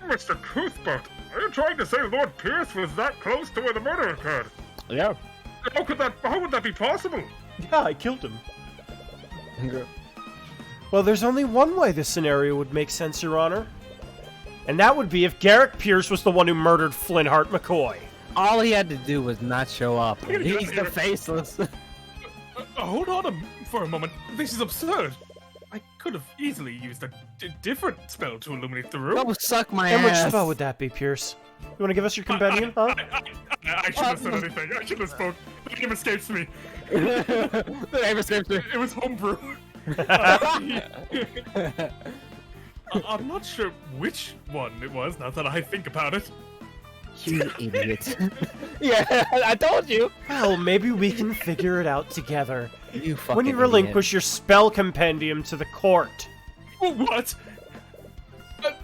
[SPEAKER 4] Mr. Cuthbert, are you trying to say Lord Pierce was that close to where the murder occurred?
[SPEAKER 3] Yeah.
[SPEAKER 4] How would that be possible?
[SPEAKER 1] Yeah, I killed him. Well, there's only one way this scenario would make sense, Your Honor. And that would be if Garrick Pierce was the one who murdered Flintheart McCoy.
[SPEAKER 3] All he had to do was not show up. He's the faceless.
[SPEAKER 2] hold on for a moment. This is absurd. I could have easily used a different spell to illuminate the room.
[SPEAKER 3] Oh, suck my
[SPEAKER 1] And which
[SPEAKER 3] ass.
[SPEAKER 1] spell would that be, Pierce? You want to give us your compendium, huh?
[SPEAKER 2] I shouldn't have said anything. I shouldn't have spoke. The name escapes me.
[SPEAKER 3] The name escapes me.
[SPEAKER 2] It was homebrew. I'm not sure which one it was, now that I think about it.
[SPEAKER 5] You idiot.
[SPEAKER 3] Yeah, I told you.
[SPEAKER 1] Well, maybe we can figure it out together.
[SPEAKER 5] You fucking
[SPEAKER 1] When you relinquish your spell compendium to the court.
[SPEAKER 2] What?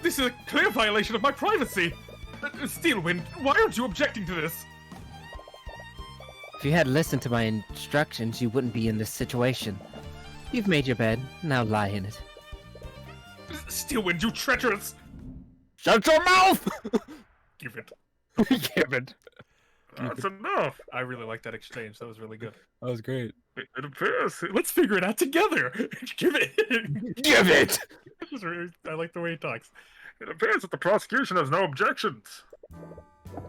[SPEAKER 2] This is a clear violation of my privacy. Steelwind, why aren't you objecting to this?
[SPEAKER 5] If you had listened to my instructions, you wouldn't be in this situation. You've made your bed, now lie in it.
[SPEAKER 2] Steelwind, you treacherous!
[SPEAKER 3] Shut your mouth!
[SPEAKER 2] Give it.
[SPEAKER 3] Give it.
[SPEAKER 4] That's enough.
[SPEAKER 2] I really like that exchange. That was really good.
[SPEAKER 3] That was great.
[SPEAKER 4] It appears.
[SPEAKER 2] Let's figure it out together. Give it.
[SPEAKER 3] Give it!
[SPEAKER 2] I like the way he talks.
[SPEAKER 4] It appears that the prosecution has no objections.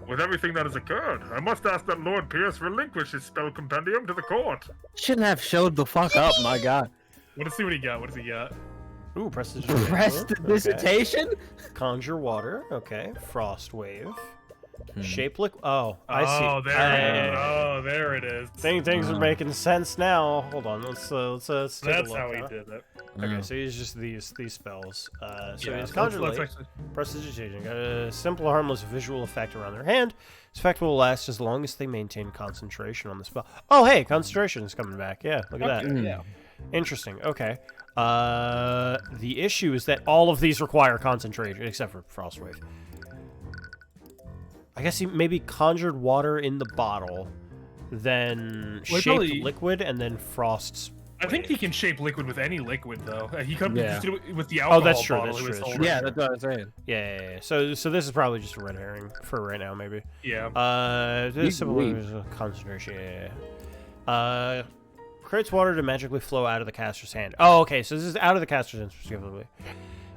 [SPEAKER 4] With everything that has occurred, I must ask that Lord Pierce relinquish his spell compendium to the court.
[SPEAKER 5] Shouldn't have showed the fuck up.
[SPEAKER 3] My god.
[SPEAKER 2] Let's see what he got. What does he got?
[SPEAKER 1] Ooh, prestidigitation.
[SPEAKER 3] Prestidigitation?
[SPEAKER 1] Conjure water. Okay. Frost wave. Shape liquid. Oh, I see.
[SPEAKER 2] Oh, there it is.
[SPEAKER 1] Things are making sense now. Hold on. Let's take a
[SPEAKER 2] That's
[SPEAKER 1] look.
[SPEAKER 2] how he did it.
[SPEAKER 1] Okay, so he's just these spells. So
[SPEAKER 2] Yeah,
[SPEAKER 1] he's Conjure
[SPEAKER 2] let's
[SPEAKER 1] Light.
[SPEAKER 2] actually-
[SPEAKER 1] Prestidigitation. Got a simple, harmless visual effect around their hand. This effect will last as long as they maintain concentration on the spell. Oh, hey, concentration is coming back. Yeah, look at that.
[SPEAKER 2] Yeah.
[SPEAKER 1] Interesting. Okay. The issue is that all of these require concentration, except for Frostwave. I guess he maybe conjured water in the bottle, then
[SPEAKER 2] Well,
[SPEAKER 1] shaped
[SPEAKER 2] probably-
[SPEAKER 1] liquid, and then Frost's.
[SPEAKER 2] I think he can shape liquid with any liquid, though. He could have
[SPEAKER 3] Yeah.
[SPEAKER 2] just did it with the alcohol
[SPEAKER 1] that's true,
[SPEAKER 2] bottle.
[SPEAKER 1] that's
[SPEAKER 2] it was
[SPEAKER 1] true,
[SPEAKER 2] all
[SPEAKER 1] that's
[SPEAKER 3] Yeah,
[SPEAKER 2] right.
[SPEAKER 3] that's what I was saying.
[SPEAKER 1] Yeah. So this is probably just a red herring for right now, maybe.
[SPEAKER 2] Yeah.
[SPEAKER 1] This simple
[SPEAKER 3] leave.
[SPEAKER 1] concentration. Yeah. Creates water to magically flow out of the caster's hand. Oh, okay. So this is out of the caster's hand, specifically.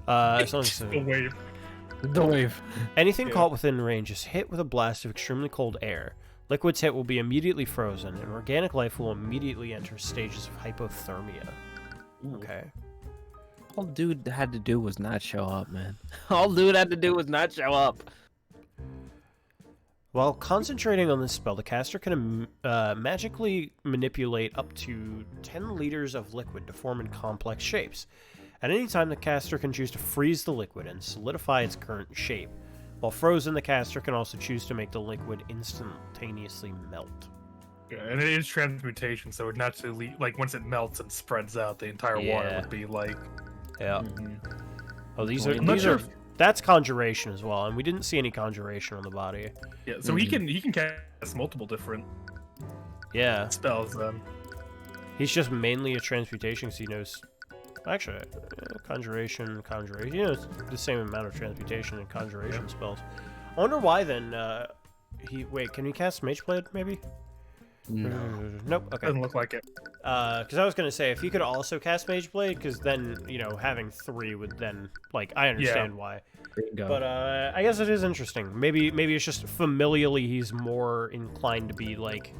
[SPEAKER 1] As long as
[SPEAKER 2] The wave.
[SPEAKER 3] The wave.
[SPEAKER 1] anything caught within range is hit with a blast of extremely cold air. Liquids hit will be immediately frozen, and organic life will immediately enter stages of hypothermia. Okay.
[SPEAKER 3] All dude had to do was not show up, man. All dude had to do was not show up.
[SPEAKER 1] While concentrating on this spell, the caster can magically manipulate up to 10 liters of liquid to form in complex shapes. At any time, the caster can choose to freeze the liquid and solidify its current shape. While frozen, the caster can also choose to make the liquid instantaneously melt.
[SPEAKER 2] Yeah, and it is transmutation, so it naturally, like, once it melts and spreads out, the entire water
[SPEAKER 1] Yeah.
[SPEAKER 2] would be like.
[SPEAKER 1] Yeah. Oh, these
[SPEAKER 2] I'm not
[SPEAKER 1] are.
[SPEAKER 2] sure if-
[SPEAKER 1] That's conjuration as well, and we didn't see any conjuration on the body.
[SPEAKER 2] Yeah, so he can cast multiple different
[SPEAKER 1] Yeah.
[SPEAKER 2] spells then.
[SPEAKER 1] He's just mainly a transmutation because he knows. Actually, conjuration. He knows the same amount of transmutation and conjuration spells. I wonder why then. Wait, can he cast Mage Blade maybe? Nope. Okay.
[SPEAKER 2] Doesn't look like it.
[SPEAKER 1] Because I was gonna say if he could also cast Mage Blade, because then having 3 would then I understand why.
[SPEAKER 3] Bingo.
[SPEAKER 1] But I guess it is interesting. Maybe it's just familially he's more inclined to be like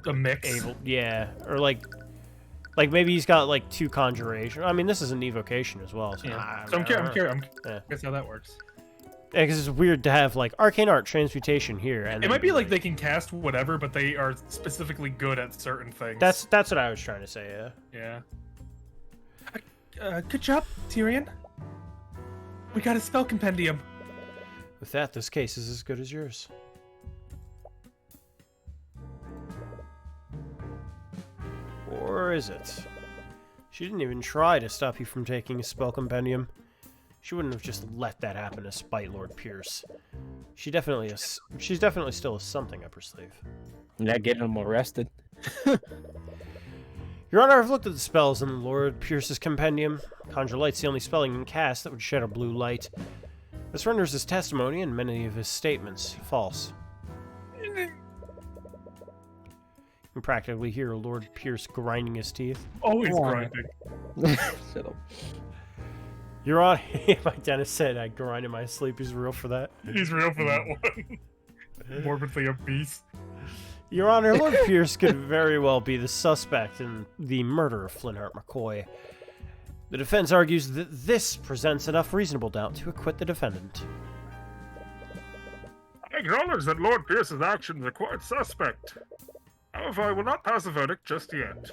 [SPEAKER 2] A mix.
[SPEAKER 1] or like maybe he's got like 2 conjuration. I mean, this is an evocation as well. So,
[SPEAKER 2] Yeah.
[SPEAKER 1] I
[SPEAKER 2] So I'm
[SPEAKER 1] don't
[SPEAKER 2] curious.
[SPEAKER 1] know.
[SPEAKER 2] Guess how that works.
[SPEAKER 1] Yeah, because it's weird to have like arcane art transmutation here, and
[SPEAKER 2] It might be like they can cast whatever, but they are specifically good at certain things.
[SPEAKER 1] that's what I was trying to say. Yeah.
[SPEAKER 2] Yeah. Good job, Tyrion. We got a spell compendium.
[SPEAKER 1] With that, this case is as good as yours. Or is it? She didn't even try to stop you from taking a spell compendium. She wouldn't have just let that happen to spite Lord Pierce. She's definitely still has something up her sleeve.
[SPEAKER 3] Not getting him arrested.
[SPEAKER 1] Your Honor, I've looked at the spells in Lord Pierce's compendium. Conjure Light's the only spell you can cast that would shed a blue light. This renders his testimony and many of his statements false. You can practically hear Lord Pierce grinding his teeth.
[SPEAKER 2] Always grinding.
[SPEAKER 3] Shut up.
[SPEAKER 1] Your Honor, my dentist said I grind in my sleep. He's real for that.
[SPEAKER 2] He's real for that one. Morbidly obese.
[SPEAKER 1] Your Honor, Lord Pierce could very well be the suspect in the murder of Flintheart McCoy. The defense argues that this presents enough reasonable doubt to acquit the defendant.
[SPEAKER 4] I acknowledge that Lord Pierce's actions are quite suspect. However, I will not pass a verdict just yet.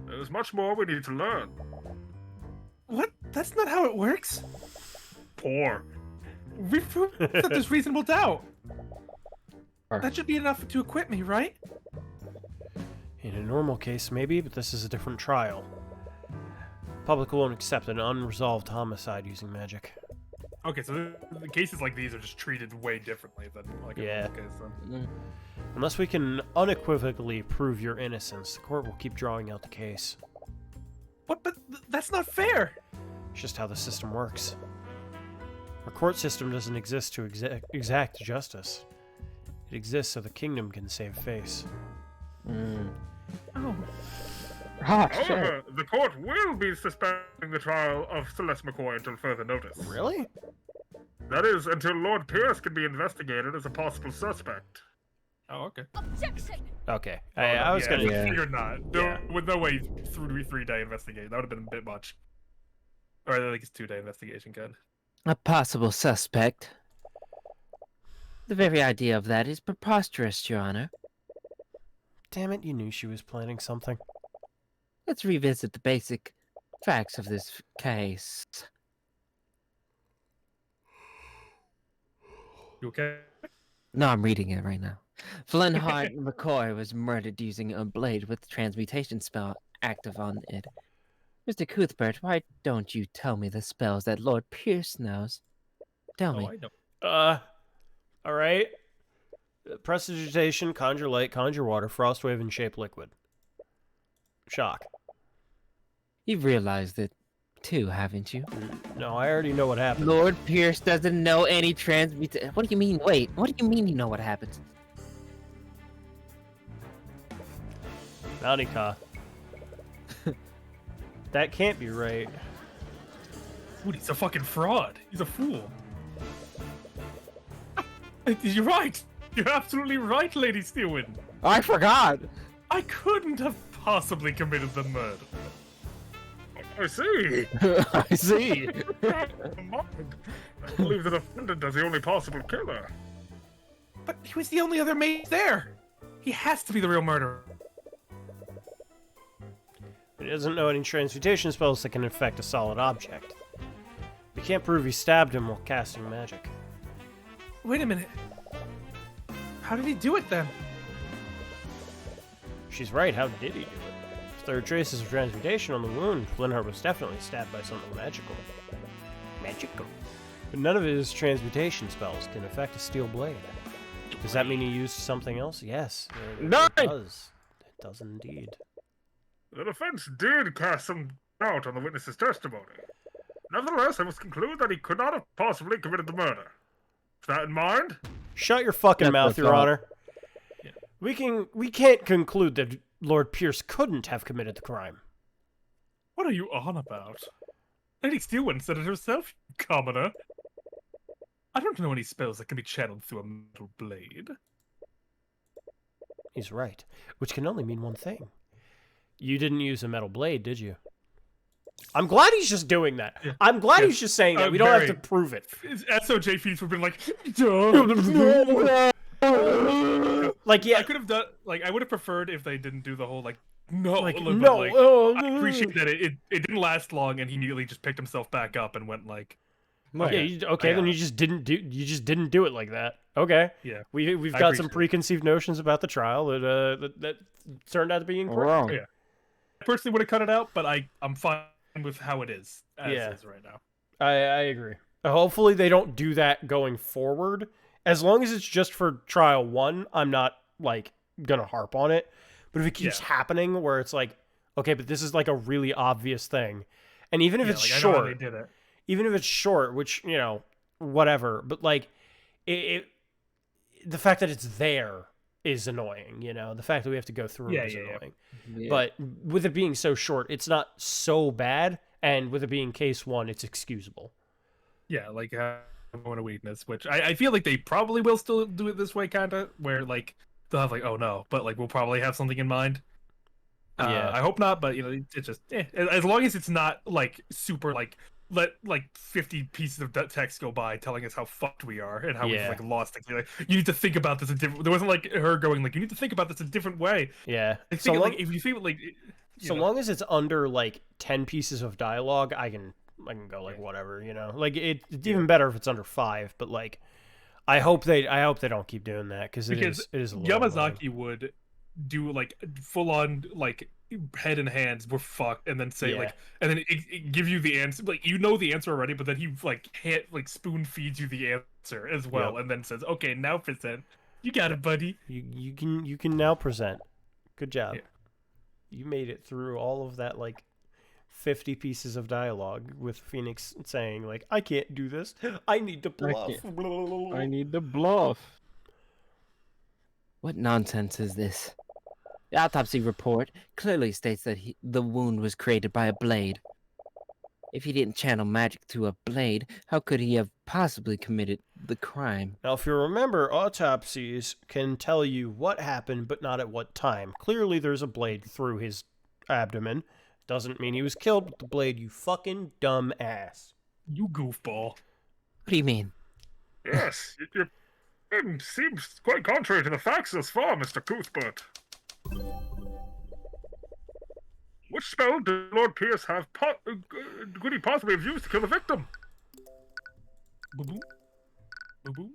[SPEAKER 4] There is much more we need to learn.
[SPEAKER 2] What? That's not how it works.
[SPEAKER 4] Poor.
[SPEAKER 2] We proved that there's reasonable doubt.
[SPEAKER 3] Or-
[SPEAKER 2] That should be enough to acquit me, right?
[SPEAKER 1] In a normal case, maybe, but this is a different trial. Public won't accept an unresolved homicide using magic.
[SPEAKER 2] Okay, so the cases like these are just treated way differently than like a
[SPEAKER 1] Yeah.
[SPEAKER 2] normal case. Then.
[SPEAKER 1] Unless we can unequivocally prove your innocence, the court will keep drawing out the case.
[SPEAKER 2] What? But that's not fair.
[SPEAKER 1] It's just how the system works. Our court system doesn't exist to exact justice. It exists so the kingdom can save face.
[SPEAKER 2] Oh.
[SPEAKER 3] Ah, shit.
[SPEAKER 4] However, the court will be suspending the trial of Celeste McCoy until further notice.
[SPEAKER 1] Really?
[SPEAKER 4] That is, until Lord Pierce can be investigated as a possible suspect.
[SPEAKER 2] Oh, okay.
[SPEAKER 1] Okay. I was gonna.
[SPEAKER 3] Yeah.
[SPEAKER 2] Figured not. With no way 3-day investigation. That would have been a bit much. Or I think it's 2-day investigation, good.
[SPEAKER 5] A possible suspect. The very idea of that is preposterous, Your Honor.
[SPEAKER 1] Damn it! You knew she was planning something.
[SPEAKER 5] Let's revisit the basic facts of this case.
[SPEAKER 2] You okay?
[SPEAKER 5] No, I'm reading it right now. Flintheart McCoy was murdered using a blade with transmutation spell active on it. Mr. Cuthbert, why don't you tell me the spells that Lord Pierce knows? Tell me.
[SPEAKER 2] I know.
[SPEAKER 1] All right. Prestidigitation, Conjure Light, Conjure Water, Frostwave, and Shape Liquid. Shock.
[SPEAKER 5] You've realized it, too, haven't you?
[SPEAKER 1] No, I already know what happened.
[SPEAKER 5] Lord Pierce doesn't know any transmutation. What do you mean? Wait, what do you mean you know what happens?
[SPEAKER 1] Nautica. That can't be right.
[SPEAKER 2] Dude, he's a fucking fraud. He's a fool. You're right. You're absolutely right, Lady Steelwind.
[SPEAKER 3] I forgot.
[SPEAKER 2] I couldn't have possibly committed the murder.
[SPEAKER 4] I see.
[SPEAKER 3] I see.
[SPEAKER 4] I believe the defendant is the only possible killer.
[SPEAKER 2] But he was the only other mate there. He has to be the real murderer.
[SPEAKER 1] He doesn't know any transmutation spells that can affect a solid object. We can't prove he stabbed him while casting magic.
[SPEAKER 2] Wait a minute. How did he do it then?
[SPEAKER 1] She's right, how did he do it? If there are traces of transmutation on the wound, Flintheart was definitely stabbed by something magical. Magical? But none of his transmutation spells can affect a steel blade. Does that mean he used something else? Yes, it does. It does indeed.
[SPEAKER 4] The defense did cast some doubt on the witness's testimony. Nevertheless, I must conclude that he could not have possibly committed the murder. With that in mind...
[SPEAKER 1] Shut your fucking
[SPEAKER 3] That's
[SPEAKER 1] mouth,
[SPEAKER 3] the
[SPEAKER 1] Your
[SPEAKER 3] thought.
[SPEAKER 1] Honor. We can't conclude that Lord Pierce couldn't have committed the crime.
[SPEAKER 2] What are you on about? Lady Steelwind said it herself, you commoner. I don't know any spells that can be channeled through a metal blade.
[SPEAKER 1] He's right, which can only mean one thing. You didn't use a metal blade, did you? I'm glad he's just doing that.
[SPEAKER 2] Yeah.
[SPEAKER 1] I'm glad
[SPEAKER 2] Yeah.
[SPEAKER 1] he's just saying that. We don't have to
[SPEAKER 2] Very.
[SPEAKER 1] prove it.
[SPEAKER 2] His SOJ feeds would have been like, duh.
[SPEAKER 1] Like, yeah.
[SPEAKER 2] I could have done, like, I would have preferred if they didn't do the whole, like, no.
[SPEAKER 1] Like,
[SPEAKER 2] a little bit,
[SPEAKER 1] no.
[SPEAKER 2] like,
[SPEAKER 1] oh,
[SPEAKER 2] I appreciate that it didn't last long and he immediately just picked himself back up and went, like,
[SPEAKER 1] Yeah, okay, then you just didn't do it like that. Okay.
[SPEAKER 2] Yeah.
[SPEAKER 1] We've
[SPEAKER 2] I
[SPEAKER 1] got some
[SPEAKER 2] appreciate it.
[SPEAKER 1] preconceived notions about the trial that turned out to be incorrect.
[SPEAKER 3] Wrong.
[SPEAKER 2] Yeah. I personally would have cut it out, but I'm fine with how it is, as
[SPEAKER 1] Yeah.
[SPEAKER 2] is right now.
[SPEAKER 1] I agree. Hopefully they don't do that going forward. As long as it's just for trial 1, I'm not like gonna harp on it. But if it keeps happening where it's like, okay, but this is like a really obvious thing, and even if it's
[SPEAKER 2] like, I know how
[SPEAKER 1] short,
[SPEAKER 2] they did it.
[SPEAKER 1] even if it's short, which whatever, but like the fact that it's there is annoying. The fact that we have to go through it is annoying.
[SPEAKER 3] Yeah.
[SPEAKER 1] But with it being so short, it's not so bad, and with it being case 1, it's excusable.
[SPEAKER 2] Yeah, like one a weakness, which I feel like they probably will still do it this way, kind of, where like they'll have like, oh no, but like we'll probably have something in mind.
[SPEAKER 1] Yeah.
[SPEAKER 2] I hope not, but it's just as long as it's not like super like let like 50 pieces of text go by telling us how fucked we are and how we've like lost things. Like, you need to think about this a different. There wasn't like her going like, you need to think about this a different way.
[SPEAKER 1] Yeah.
[SPEAKER 2] I think like if you think like
[SPEAKER 1] so long as it's under like 10 pieces of dialogue, I can go like whatever, like it's even better if it's under 5, but like I hope they don't keep doing that because it is a little
[SPEAKER 2] Yamazaki
[SPEAKER 1] annoying.
[SPEAKER 2] would do like full on like head and hands we're fucked and then say like and then it give you the answer, like the answer already, but then he like spoon feeds you the answer as well and then says, okay, now present. You got it, buddy.
[SPEAKER 1] You can now present. Good job.
[SPEAKER 2] Yeah.
[SPEAKER 1] You made it through all of that like 50 pieces of dialogue with Phoenix saying like, I can't do this. I need to bluff.
[SPEAKER 3] I need to bluff.
[SPEAKER 5] What nonsense is this? The autopsy report clearly states that the wound was created by a blade. If he didn't channel magic through a blade, how could he have possibly committed the crime?
[SPEAKER 1] Now, if you remember, autopsies can tell you what happened, but not at what time. Clearly, there's a blade through his abdomen. Doesn't mean he was killed with the blade, you fucking dumb ass.
[SPEAKER 2] You goofball.
[SPEAKER 5] What do you mean?
[SPEAKER 4] Yes, your claim seems quite contrary to the facts thus far, Mr. Cuthbert. Which spell did Lord Pierce have could he possibly have used to kill the victim?
[SPEAKER 2] Boo boo.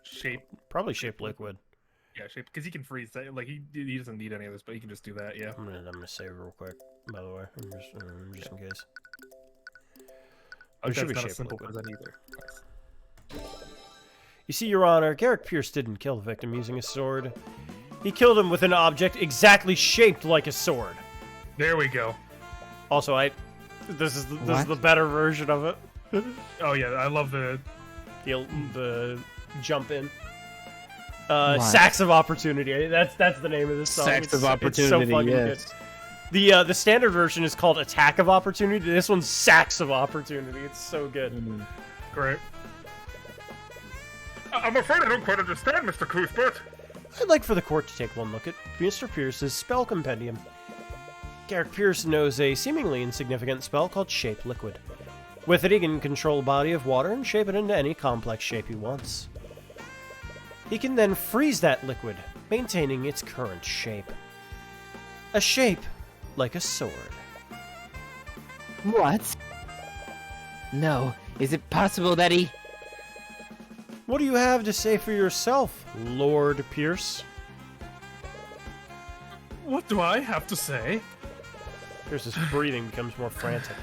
[SPEAKER 2] Shape.
[SPEAKER 1] Probably shape liquid.
[SPEAKER 2] Yeah, shape, because he can freeze that. Like he doesn't need any of this, but he can just do that. Yeah.
[SPEAKER 1] I'm gonna save real quick. By the way, just in case.
[SPEAKER 2] That's
[SPEAKER 1] should be
[SPEAKER 2] not a
[SPEAKER 1] shape
[SPEAKER 2] simple
[SPEAKER 1] liquid.
[SPEAKER 2] present either.
[SPEAKER 1] You see, Your Honor, Garrick Pierce didn't kill the victim using a sword. He killed him with an object exactly shaped like a sword.
[SPEAKER 2] There we go.
[SPEAKER 1] Also, this is the better version of it.
[SPEAKER 2] Oh yeah, I love the
[SPEAKER 1] jump in. Sacks of Opportunity. That's the name of this song.
[SPEAKER 3] Sacks of
[SPEAKER 1] It's so
[SPEAKER 3] Opportunity,
[SPEAKER 1] fucking
[SPEAKER 3] yes.
[SPEAKER 1] The standard version is called Attack of Opportunity. This one's Sacks of Opportunity. It's so good.
[SPEAKER 2] Great.
[SPEAKER 4] I'm afraid I don't quite understand, Mr. Cuthbert.
[SPEAKER 1] I'd like for the court to take one look at Mr. Pierce's spell compendium. Garrick Pierce knows a seemingly insignificant spell called Shape Liquid. With it, he can control a body of water and shape it into any complex shape he wants. He can then freeze that liquid, maintaining its current shape. A shape like a sword.
[SPEAKER 5] What? No. Is it possible that he...
[SPEAKER 1] What do you have to say for yourself, Lord Pierce?
[SPEAKER 2] What do I have to say?
[SPEAKER 1] Pierce's breathing becomes more frantic.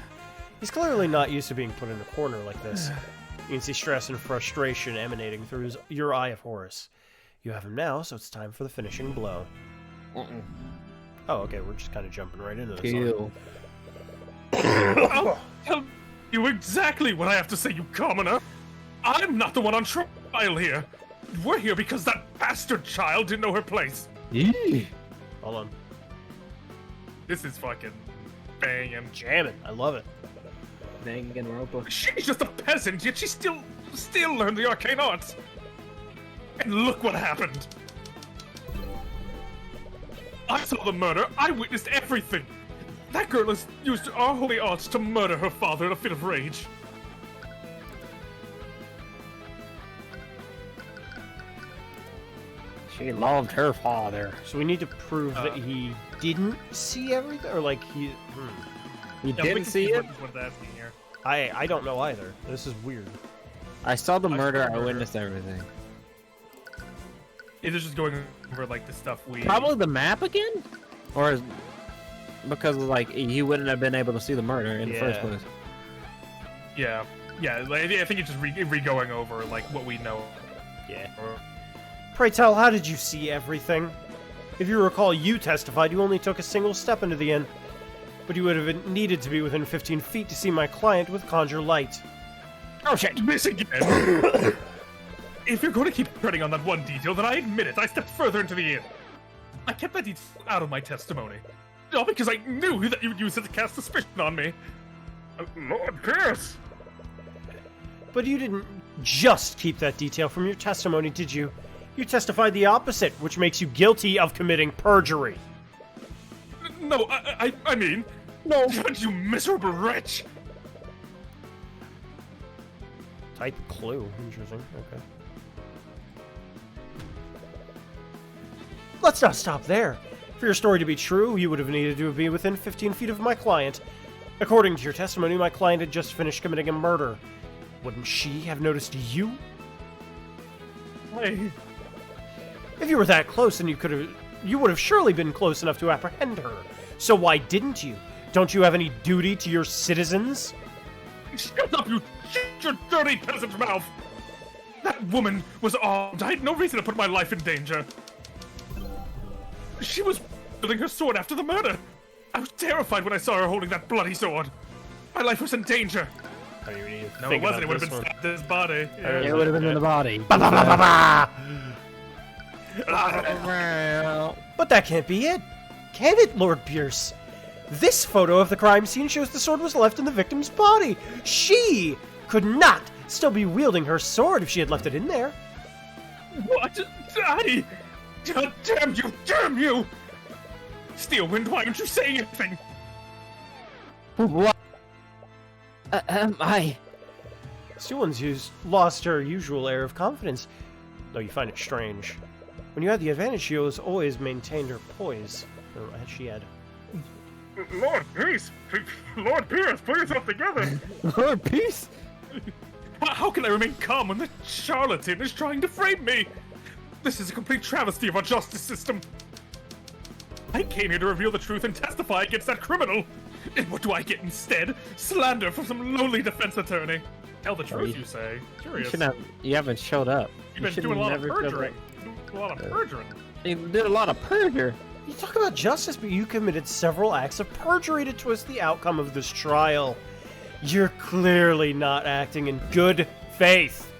[SPEAKER 1] He's clearly not used to being put in a corner like this. You can see stress and frustration emanating through your Eye of Horus. You have him now, so it's time for the finishing blow. Oh, okay, we're just kind of jumping right into this.
[SPEAKER 5] Ew.
[SPEAKER 2] I'll tell you exactly what I have to say, you commoner. I'm not the one on trial here. We're here because that bastard child didn't know her place.
[SPEAKER 1] Hold on.
[SPEAKER 2] This is fucking banging.
[SPEAKER 1] Jamming. I love it.
[SPEAKER 2] She's just a peasant, yet she still learned the arcane arts. And look what happened. I saw the murder. I witnessed everything. That girl has used our holy arts to murder her father in a fit of rage.
[SPEAKER 5] She loved her father.
[SPEAKER 1] So we need to prove that he didn't see everything, or like he.
[SPEAKER 5] You didn't see it?
[SPEAKER 2] What it's asking here.
[SPEAKER 1] I don't know either. This is weird.
[SPEAKER 5] I saw the murder. I
[SPEAKER 2] murder.
[SPEAKER 5] witnessed everything.
[SPEAKER 2] It is just going over like the stuff we.
[SPEAKER 5] Probably the map again, or is... because like he wouldn't have been able to see the murder in the first place.
[SPEAKER 2] Yeah, like, I think it's just re-going over like what we know.
[SPEAKER 1] Yeah. Pray tell, how did you see everything? If you recall, you testified you only took a single step into the inn, but you would have needed to be within 15 feet to see my client with Conjure Light.
[SPEAKER 2] Oh shit! Miss again. If you're going to keep treading on that one detail, then I admit it. I stepped further into the inn. I kept that detail out of my testimony. All because I knew that you would use it to cast suspicion on me.
[SPEAKER 4] Lord Pierce!
[SPEAKER 1] But you didn't just keep that detail from your testimony, did you? You testified the opposite, which makes you guilty of committing perjury.
[SPEAKER 2] No, I mean... No. But you miserable wretch!
[SPEAKER 1] Type clue. Interesting. Okay. Let's not stop there. For your story to be true, you would have needed to be within 15 feet of my client. According to your testimony, my client had just finished committing a murder. Wouldn't she have noticed you?
[SPEAKER 2] Hey.
[SPEAKER 1] If you were that close, then you would have surely been close enough to apprehend her. So why didn't you? Don't you have any duty to your citizens?
[SPEAKER 2] Shut up, you shut your dirty peasant mouth! That woman was armed. I had no reason to put my life in danger. She was wielding her sword after the murder. I was terrified when I saw her holding that bloody sword. My life was in danger.
[SPEAKER 1] I don't even need to
[SPEAKER 2] No,
[SPEAKER 1] think
[SPEAKER 2] it wasn't. It
[SPEAKER 1] about
[SPEAKER 2] would have
[SPEAKER 1] this
[SPEAKER 2] been
[SPEAKER 1] one.
[SPEAKER 2] stabbed in his body.
[SPEAKER 5] It would have been in the body.
[SPEAKER 1] Ba, ba, ba, ba, ba. But that can't be it. Can it, Lord Pierce? This photo of the crime scene shows the sword was left in the victim's body. She could not still be wielding her sword if she had left it in there.
[SPEAKER 2] What? Daddy! God damn you! Damn you! Steelwind, why aren't you saying anything?
[SPEAKER 5] What? I...
[SPEAKER 1] Steelwind's lost her usual air of confidence, though you find it strange. When you had the advantage, she has always maintained her poise. Or she had.
[SPEAKER 4] Lord Pierce, Lord Pierce, put yourself together.
[SPEAKER 5] Lord Peace?
[SPEAKER 2] How can I remain calm when the charlatan is trying to frame me? This is a complete travesty of our justice system. I came here to reveal the truth and testify against that criminal. And what do I get instead? Slander from some lowly defense attorney. Tell the truth, you say. Curious.
[SPEAKER 5] You haven't showed up.
[SPEAKER 2] You've been doing a lot of perjuring. A lot of perjuring.
[SPEAKER 5] You did a lot of perjure.
[SPEAKER 1] You talk about justice, but you committed several acts of perjury to twist the outcome of this trial. You're clearly not acting in good faith.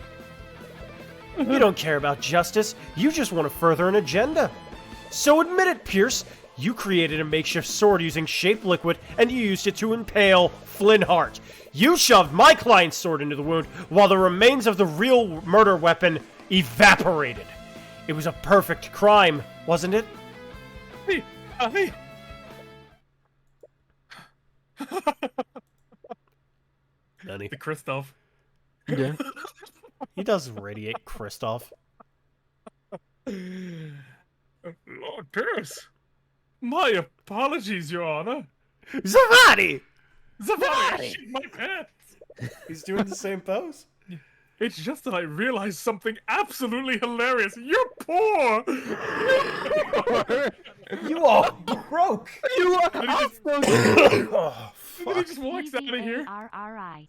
[SPEAKER 1] You don't care about justice. You just want to further an agenda. So admit it, Pierce. You created a makeshift sword using shaped liquid, and you used it to impale Flintheart. You shoved my client's sword into the wound, while the remains of the real murder weapon evaporated. It was a perfect crime, wasn't it?
[SPEAKER 2] Hey.
[SPEAKER 1] Nani.
[SPEAKER 2] The Christoph.
[SPEAKER 3] Yeah.
[SPEAKER 1] He does radiate Christoph.
[SPEAKER 4] Lord Pierce.
[SPEAKER 2] My apologies, Your Honor.
[SPEAKER 1] Zavadi!
[SPEAKER 2] Zavadi, I shit my pants.
[SPEAKER 1] He's doing the same pose.
[SPEAKER 2] It's just that I realized something absolutely hilarious. You're poor.
[SPEAKER 1] You all broke.
[SPEAKER 3] You are
[SPEAKER 1] Oh,
[SPEAKER 2] And he just walks out of here.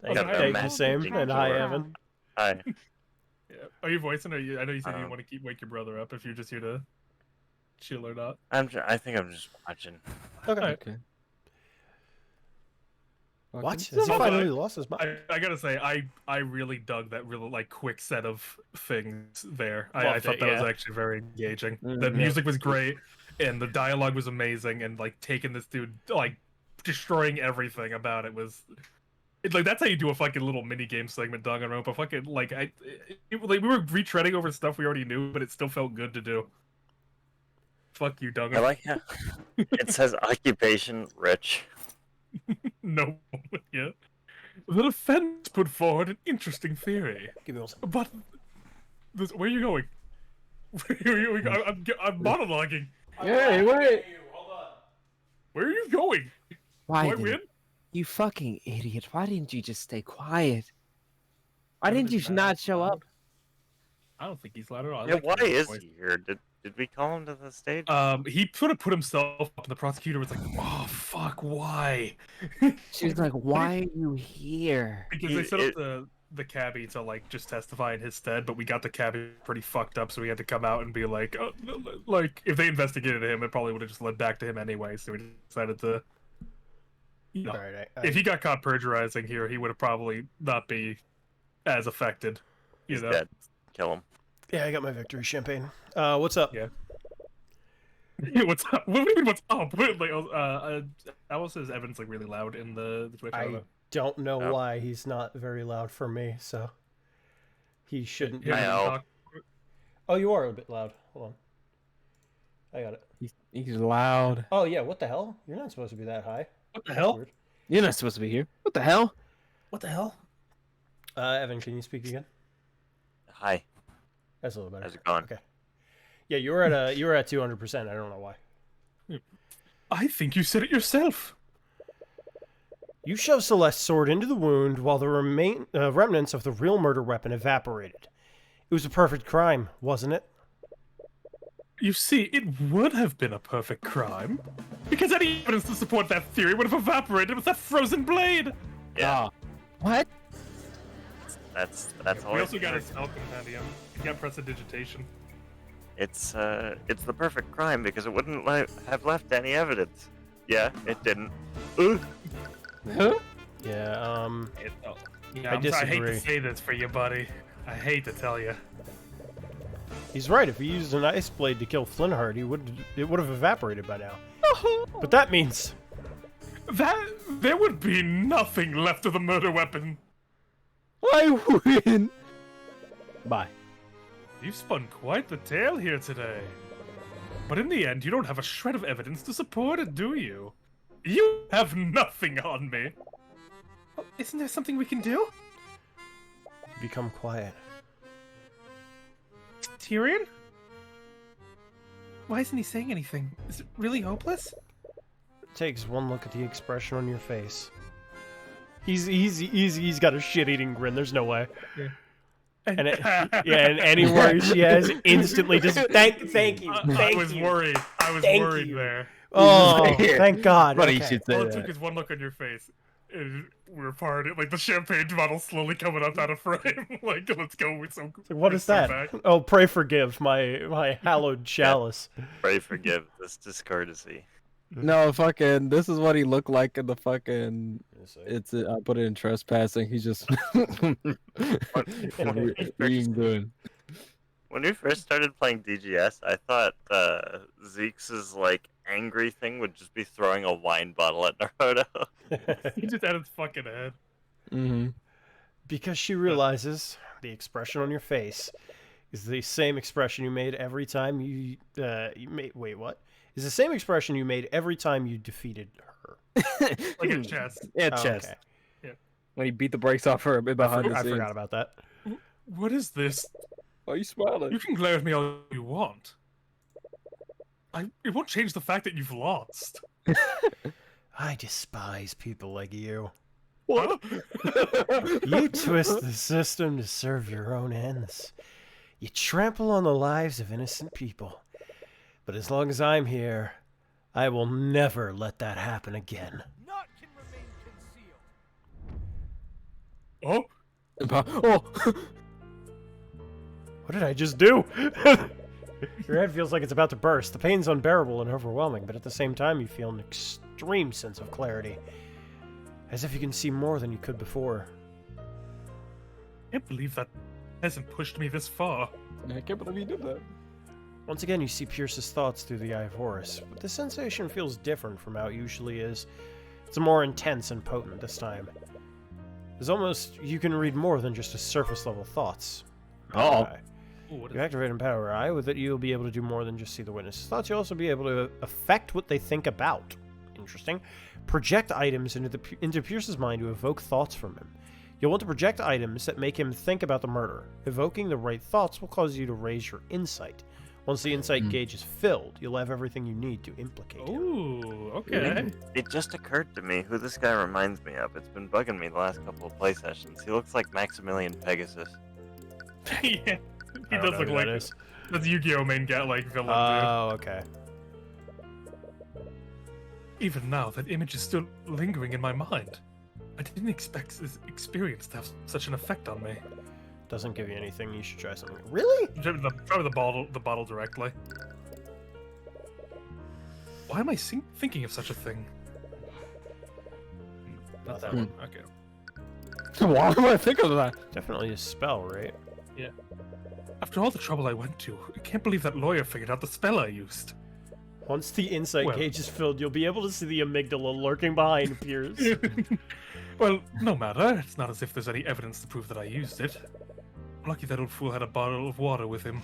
[SPEAKER 1] Thank you, Sam, and hi, Evan.
[SPEAKER 8] Hi.
[SPEAKER 2] Yeah. Are you voicing? Or I know you said you want to wake your brother up. If you're just here to chill or not.
[SPEAKER 8] I think I'm just watching.
[SPEAKER 1] Okay. What? Has he finally lost his mind?
[SPEAKER 2] I gotta say, I really dug that really quick set of things there. I
[SPEAKER 1] Loved
[SPEAKER 2] thought
[SPEAKER 1] it,
[SPEAKER 2] that was
[SPEAKER 1] yeah.
[SPEAKER 2] actually very engaging. The music was great, and the dialogue was amazing, and taking this dude, destroying everything about it was. That's how you do a fucking little mini game segment, Danganronpa. Fucking we were retreading over stuff we already knew, but it still felt good to do. Fuck you, Danganronpa.
[SPEAKER 8] I like how it says occupation rich.
[SPEAKER 2] No, yeah. The defense put forward an interesting theory.
[SPEAKER 1] Give me one second.
[SPEAKER 2] But where are you going? I'm monologuing.
[SPEAKER 3] Hey, wait.
[SPEAKER 2] Where are you going?
[SPEAKER 5] Why
[SPEAKER 2] Do I
[SPEAKER 5] didn't
[SPEAKER 2] win?
[SPEAKER 5] you fucking idiot? Why didn't you just stay quiet? Why didn't you not show up?
[SPEAKER 2] I don't think he's loud at all.
[SPEAKER 8] Yeah, why is he here? Did we call him to the stage?
[SPEAKER 2] He sort of put himself up, and the prosecutor was like, "Oh fuck, why?"
[SPEAKER 5] She's like, "Why are you here?"
[SPEAKER 2] Because they set up the cabbie to just testify in his stead, but we got the cabbie pretty fucked up, so we had to come out and be like, if they investigated him, it probably would have just led back to him anyway. So we decided to,
[SPEAKER 1] All right,
[SPEAKER 2] if he got caught perjurizing here, he would have probably not be as affected.
[SPEAKER 8] He's dead. Kill him.
[SPEAKER 1] Yeah, I got my victory champagne. What's up?
[SPEAKER 2] Yeah. What's up? What do you mean, what's up? Alice says Evan's really loud in the Twitch.
[SPEAKER 1] I don't know why he's not very loud for me, so he shouldn't be. Oh, you are a bit loud. Hold on. I got it.
[SPEAKER 3] He's loud.
[SPEAKER 1] Oh, yeah, what the hell? You're not supposed to be that high.
[SPEAKER 2] What the hell?
[SPEAKER 1] Weird.
[SPEAKER 3] You're not supposed to be here. What the hell?
[SPEAKER 2] What the hell?
[SPEAKER 1] Evan, can you speak again?
[SPEAKER 8] Hi.
[SPEAKER 1] That's a little better.
[SPEAKER 8] How's it going?
[SPEAKER 1] Okay. Yeah, you were at 200%. I don't know why.
[SPEAKER 2] I think you said it yourself.
[SPEAKER 1] You shoved Celeste's sword into the wound while the remnants of the real murder weapon evaporated. It was a perfect crime, wasn't it?
[SPEAKER 2] You see, it would have been a perfect crime. Because any evidence to support that theory would have evaporated with that frozen blade.
[SPEAKER 8] Yeah.
[SPEAKER 3] What?
[SPEAKER 8] That's all.
[SPEAKER 2] We also got his spell compendium. He got prestidigitation.
[SPEAKER 8] It's the perfect crime because it wouldn't have left any evidence. Yeah, it didn't.
[SPEAKER 3] Huh?
[SPEAKER 1] Yeah,
[SPEAKER 2] I hate to say this for you, buddy. I hate to tell you.
[SPEAKER 1] He's right. If he used an ice blade to kill Flintheart, it would have evaporated by now. But that means
[SPEAKER 2] that there would be nothing left of the murder weapon.
[SPEAKER 3] I win. Bye.
[SPEAKER 2] You've spun quite the tale here today. But in the end, you don't have a shred of evidence to support it, do you? You have nothing on me. Well, isn't there something we can do?
[SPEAKER 1] become quiet.
[SPEAKER 2] Tyrion? Why isn't he saying anything? Is it really hopeless?
[SPEAKER 1] It takes one look at the expression on your face. He's got a shit-eating grin. There's no way.
[SPEAKER 2] Yeah.
[SPEAKER 1] And anywhere she has instantly just thank you.
[SPEAKER 2] I was worried. I was worried there.
[SPEAKER 1] Oh, thank God.
[SPEAKER 3] Funny
[SPEAKER 1] Okay.
[SPEAKER 3] you should say
[SPEAKER 2] All it
[SPEAKER 3] that.
[SPEAKER 2] took is one look on your face. And we're partying, like the champagne bottle slowly coming up out of frame. Like, let's go. We're so.
[SPEAKER 1] What is that?
[SPEAKER 2] Back.
[SPEAKER 1] Oh, pray forgive my hallowed chalice.
[SPEAKER 8] Pray forgive this discourtesy.
[SPEAKER 3] No, fucking. This is what he looked like in the fucking. It's. I put it in trespassing. He's just. Being good.
[SPEAKER 8] When we first started playing DGS, I thought Zeke's like angry thing would just be throwing a wine bottle at Naruto.
[SPEAKER 7] He just had his fucking head.
[SPEAKER 3] Mm-hmm.
[SPEAKER 1] Because she realizes the expression on your face is the same expression you made every time you made. Wait, what? Is the same expression you made every time you defeated her.
[SPEAKER 7] Like in chess.
[SPEAKER 3] Yeah,
[SPEAKER 1] Oh,
[SPEAKER 3] chest.
[SPEAKER 1] okay.
[SPEAKER 7] Yeah.
[SPEAKER 3] When he beat the brakes off her a bit behind the
[SPEAKER 1] I
[SPEAKER 3] scenes.
[SPEAKER 1] forgot about that.
[SPEAKER 7] What is this?
[SPEAKER 3] Why are you smiling?
[SPEAKER 7] You can glare at me all you want. It won't change the fact that you've lost.
[SPEAKER 1] I despise people like you.
[SPEAKER 7] What?
[SPEAKER 1] You twist the system to serve your own ends. You trample on the lives of innocent people. But as long as I'm here, I will never let that happen again.
[SPEAKER 9] Naught can remain concealed.
[SPEAKER 7] Oh,
[SPEAKER 3] Oh!
[SPEAKER 1] What did I just do? Your head feels like it's about to burst. The pain's unbearable and overwhelming, but at the same time you feel an extreme sense of clarity. As if you can see more than you could before.
[SPEAKER 7] I can't believe that hasn't pushed me this far.
[SPEAKER 3] I can't believe you did that.
[SPEAKER 1] Once again, you see Pierce's thoughts through the eye of Horus, but the sensation feels different from how it usually is. It's more intense and potent this time. It's almost, you can read more than just a surface-level thoughts.
[SPEAKER 3] Oh.
[SPEAKER 1] You activate Empower Eye. With it, you'll be able to do more than just see the witness's thoughts. You'll also be able to affect what they think about. Interesting. Project items into Pierce's mind to evoke thoughts from him. You'll want to project items that make him think about the murder. Evoking the right thoughts will cause you to raise your insight. Once the insight gauge is filled, you'll have everything you need to implicate him.
[SPEAKER 7] Ooh, okay.
[SPEAKER 8] It just occurred to me who this guy reminds me of. It's been bugging me the last couple of play sessions. He looks like Maximilian Pegasus.
[SPEAKER 7] Yeah, he
[SPEAKER 1] I don't
[SPEAKER 7] does
[SPEAKER 1] know
[SPEAKER 7] look
[SPEAKER 1] who
[SPEAKER 7] like
[SPEAKER 1] that is.
[SPEAKER 7] that's Yu-Gi-Oh main guy, like villain.
[SPEAKER 1] Oh, okay.
[SPEAKER 7] Dude. Even now, that image is still lingering in my mind. I didn't expect this experience to have such an effect on me.
[SPEAKER 1] Doesn't give you anything. You should try something. Really?
[SPEAKER 7] Try the bottle directly. Why am I thinking of such a thing? Not that one. Okay.
[SPEAKER 3] Why am I thinking of that?
[SPEAKER 1] Definitely a spell, right?
[SPEAKER 7] Yeah. After all the trouble I went to, I can't believe that lawyer figured out the spell I used.
[SPEAKER 1] Once the insight
[SPEAKER 7] Well-
[SPEAKER 1] gauge is filled, you'll be able to see the amygdala lurking behind Pierce.
[SPEAKER 7] Well, no matter. It's not as if there's any evidence to prove that I used it. Lucky that old fool had a bottle of water with him.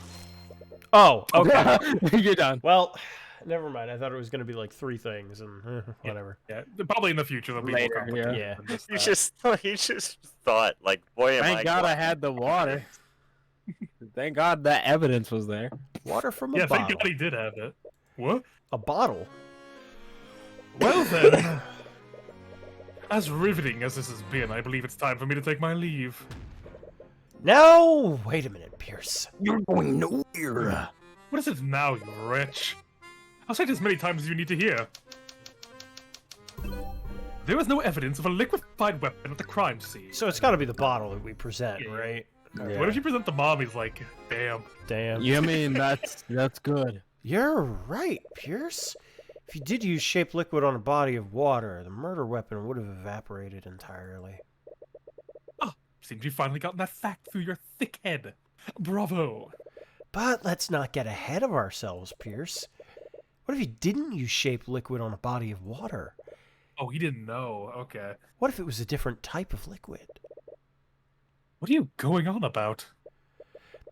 [SPEAKER 1] Oh, okay.
[SPEAKER 3] You're done.
[SPEAKER 1] Well, never mind. I thought it was going to be like 3 things and whatever.
[SPEAKER 7] Yeah, probably in the future there'll be
[SPEAKER 3] Later,
[SPEAKER 7] more complicated
[SPEAKER 1] yeah.
[SPEAKER 7] than just
[SPEAKER 8] You
[SPEAKER 7] that.
[SPEAKER 8] just thought, like, boy, am
[SPEAKER 3] Thank
[SPEAKER 8] I
[SPEAKER 3] God I
[SPEAKER 8] glad.
[SPEAKER 3] had the water. Thank God that evidence was there.
[SPEAKER 1] Water from a
[SPEAKER 7] Yeah, thank
[SPEAKER 1] bottle.
[SPEAKER 7] God he did have it. What?
[SPEAKER 1] A bottle?
[SPEAKER 7] Well then, as riveting as this has been, I believe it's time for me to take my leave.
[SPEAKER 1] No! Wait a minute, Pierce.
[SPEAKER 3] You're going nowhere.
[SPEAKER 7] What is it now, you wretch? I'll say it as many times as you need to hear. There was no evidence of a liquefied weapon at the crime scene.
[SPEAKER 1] So it's got to be the bottle that we present,
[SPEAKER 7] Yeah.
[SPEAKER 1] right?
[SPEAKER 7] What if you present the mom? He's like, damn.
[SPEAKER 1] Damn.
[SPEAKER 3] You mean that's good.
[SPEAKER 1] You're right, Pierce. If you did use shaped liquid on a body of water, the murder weapon would have evaporated entirely.
[SPEAKER 7] Seems you've finally gotten that fact through your thick head. Bravo.
[SPEAKER 1] But let's not get ahead of ourselves, Pierce. What if you didn't use shaped liquid on a body of water?
[SPEAKER 7] Oh, he didn't know. Okay.
[SPEAKER 1] What if it was a different type of liquid?
[SPEAKER 7] What are you going on about?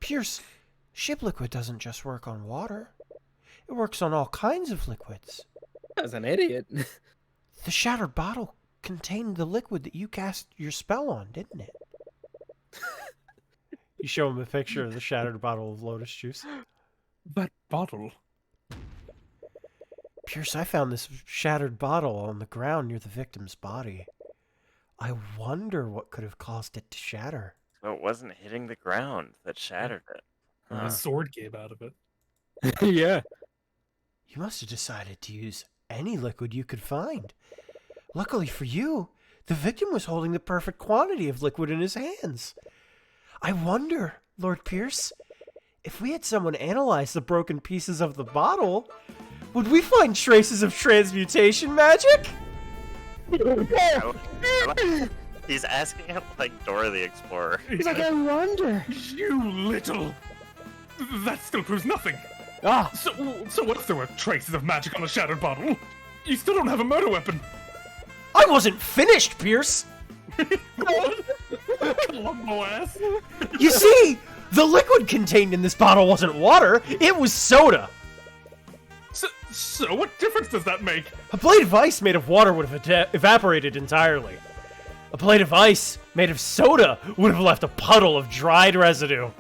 [SPEAKER 1] Pierce, shaped liquid doesn't just work on water. It works on all kinds of liquids.
[SPEAKER 3] As an idiot.
[SPEAKER 1] The shattered bottle contained the liquid that you cast your spell on, didn't it? You show him a picture of the shattered bottle of lotus juice.
[SPEAKER 7] That bottle.
[SPEAKER 1] Pierce, I found this shattered bottle on the ground near the victim's body. I wonder what could have caused it to shatter.
[SPEAKER 8] So it wasn't hitting the ground that shattered it.
[SPEAKER 7] A sword came out of it.
[SPEAKER 3] Yeah.
[SPEAKER 1] You must have decided to use any liquid you could find. Luckily for you, the victim was holding the perfect quantity of liquid in his hands. I wonder, Lord Pierce, if we had someone analyze the broken pieces of the bottle, would we find traces of transmutation magic?
[SPEAKER 8] He's asking it like Dora the Explorer.
[SPEAKER 3] He's like, I wonder.
[SPEAKER 7] You little. That still proves nothing.
[SPEAKER 5] Ah!
[SPEAKER 7] So what if there were traces of magic on a shattered bottle? You still don't have a murder weapon.
[SPEAKER 1] I wasn't finished, Pierce!
[SPEAKER 7] Columbo ass.
[SPEAKER 1] You see, the liquid contained in this bottle wasn't water, it was soda.
[SPEAKER 7] So what difference does that make?
[SPEAKER 1] A blade of ice made of water would have evaporated entirely. A blade of ice made of soda would have left a puddle of dried residue.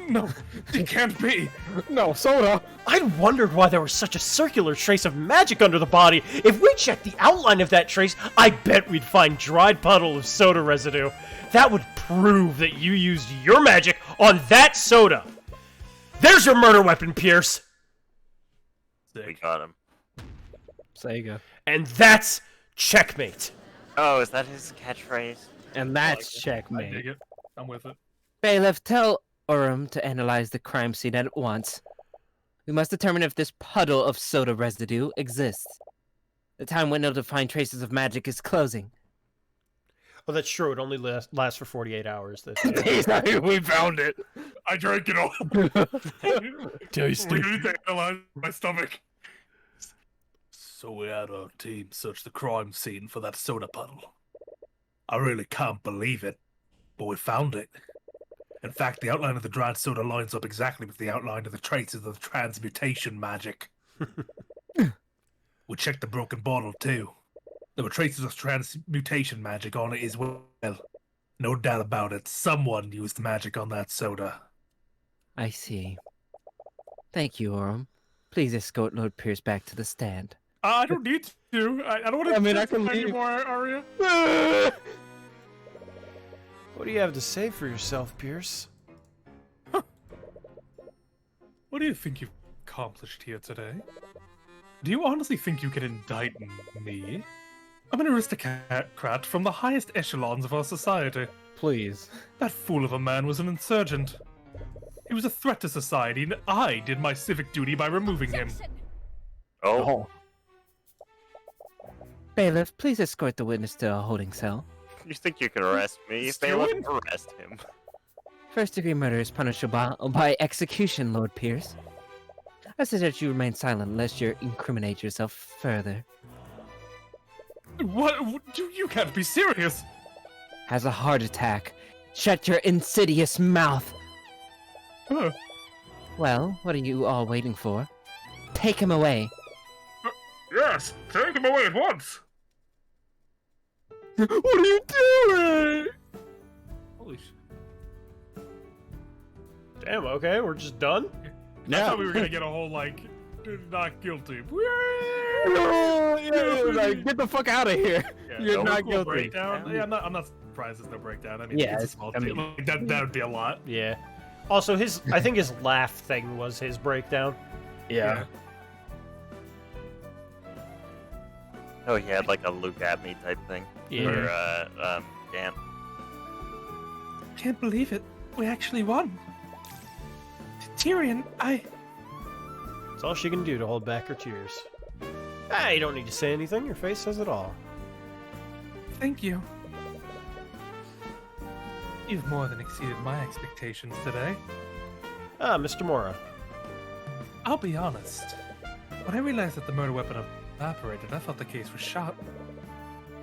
[SPEAKER 7] No, it can't be.
[SPEAKER 3] No, soda.
[SPEAKER 1] I'd wondered why there was such a circular trace of magic under the body. If we checked the outline of that trace, I bet we'd find dried puddle of soda residue. That would prove that you used your magic on that soda. There's your murder weapon, Pierce.
[SPEAKER 8] We got him.
[SPEAKER 3] Sega.
[SPEAKER 1] And that's checkmate.
[SPEAKER 8] Oh, is that his catchphrase?
[SPEAKER 3] And that's
[SPEAKER 7] I dig
[SPEAKER 3] checkmate.
[SPEAKER 7] it. I'm with it.
[SPEAKER 5] Bailiff, tell Urim to analyze the crime scene at once. We must determine if this puddle of soda residue exists. The time window to find traces of magic is closing.
[SPEAKER 1] Oh, that's true. It only lasts for 48 hours.
[SPEAKER 3] We found it.
[SPEAKER 7] I drank it all.
[SPEAKER 1] Tasty.
[SPEAKER 7] We need to analyze my stomach. So we had our team search the crime scene for that soda puddle. I really can't believe it, but we found it. In fact, the outline of the dried soda lines up exactly with the outline of the traces of the transmutation magic. We checked the broken bottle, too. There were traces of transmutation magic on it as well. No doubt about it, someone used magic on that soda.
[SPEAKER 5] I see. Thank you, Urim. Please escort Lord Pierce back to the stand.
[SPEAKER 7] I don't need to. I don't want to.
[SPEAKER 3] I mean, I can leave.
[SPEAKER 7] anymore, Arya.
[SPEAKER 1] What do you have to say for yourself, Pierce?
[SPEAKER 7] What do you think you've accomplished here today? Do you honestly think you can indict me? I'm an aristocrat from the highest echelons of our society.
[SPEAKER 3] Please.
[SPEAKER 7] That fool of a man was an insurgent. He was a threat to society, and I did my civic duty by removing him.
[SPEAKER 8] Oh,
[SPEAKER 5] Bailiff, please escort the witness to a holding cell.
[SPEAKER 8] you think you can arrest me?
[SPEAKER 7] Stealing?
[SPEAKER 8] Bailiff, arrest him.
[SPEAKER 5] First-degree murder is punishable by execution, Lord Pierce. I suggest you remain silent lest you incriminate yourself further.
[SPEAKER 7] What? You can't be serious.
[SPEAKER 5] Has a heart attack. Shut your insidious mouth.
[SPEAKER 7] Huh.
[SPEAKER 5] Well, what are you all waiting for? Take him away.
[SPEAKER 4] Yes, take him away at once.
[SPEAKER 3] What are you doing?
[SPEAKER 7] Holy shit.
[SPEAKER 1] Damn, okay, we're just done?
[SPEAKER 7] I thought we were gonna get a whole, like, not guilty.
[SPEAKER 3] Like, get the fuck out of here.
[SPEAKER 7] Yeah,
[SPEAKER 3] You're
[SPEAKER 7] no
[SPEAKER 3] not
[SPEAKER 7] cool
[SPEAKER 3] guilty.
[SPEAKER 7] breakdown. Yeah, I'm not surprised there's no breakdown. I mean,
[SPEAKER 5] Yeah,
[SPEAKER 7] it's a small
[SPEAKER 3] I
[SPEAKER 7] deal.
[SPEAKER 3] mean-
[SPEAKER 7] Like, that would be a lot.
[SPEAKER 1] Yeah. Also, I think his laugh thing was his breakdown.
[SPEAKER 3] Yeah.
[SPEAKER 8] Oh, he had like a look at me type thing.
[SPEAKER 1] Yeah.
[SPEAKER 8] Or, Gant.
[SPEAKER 7] Can't believe it. We actually won. Tyrion,
[SPEAKER 1] That's all she can do to hold back her tears. Ah, you don't need to say anything. Your face says it all.
[SPEAKER 7] Thank you. You've more than exceeded my expectations today.
[SPEAKER 1] Ah, Mr. Mora.
[SPEAKER 7] I'll be honest. When I realized that the murder weapon evaporated, I thought the case was shot.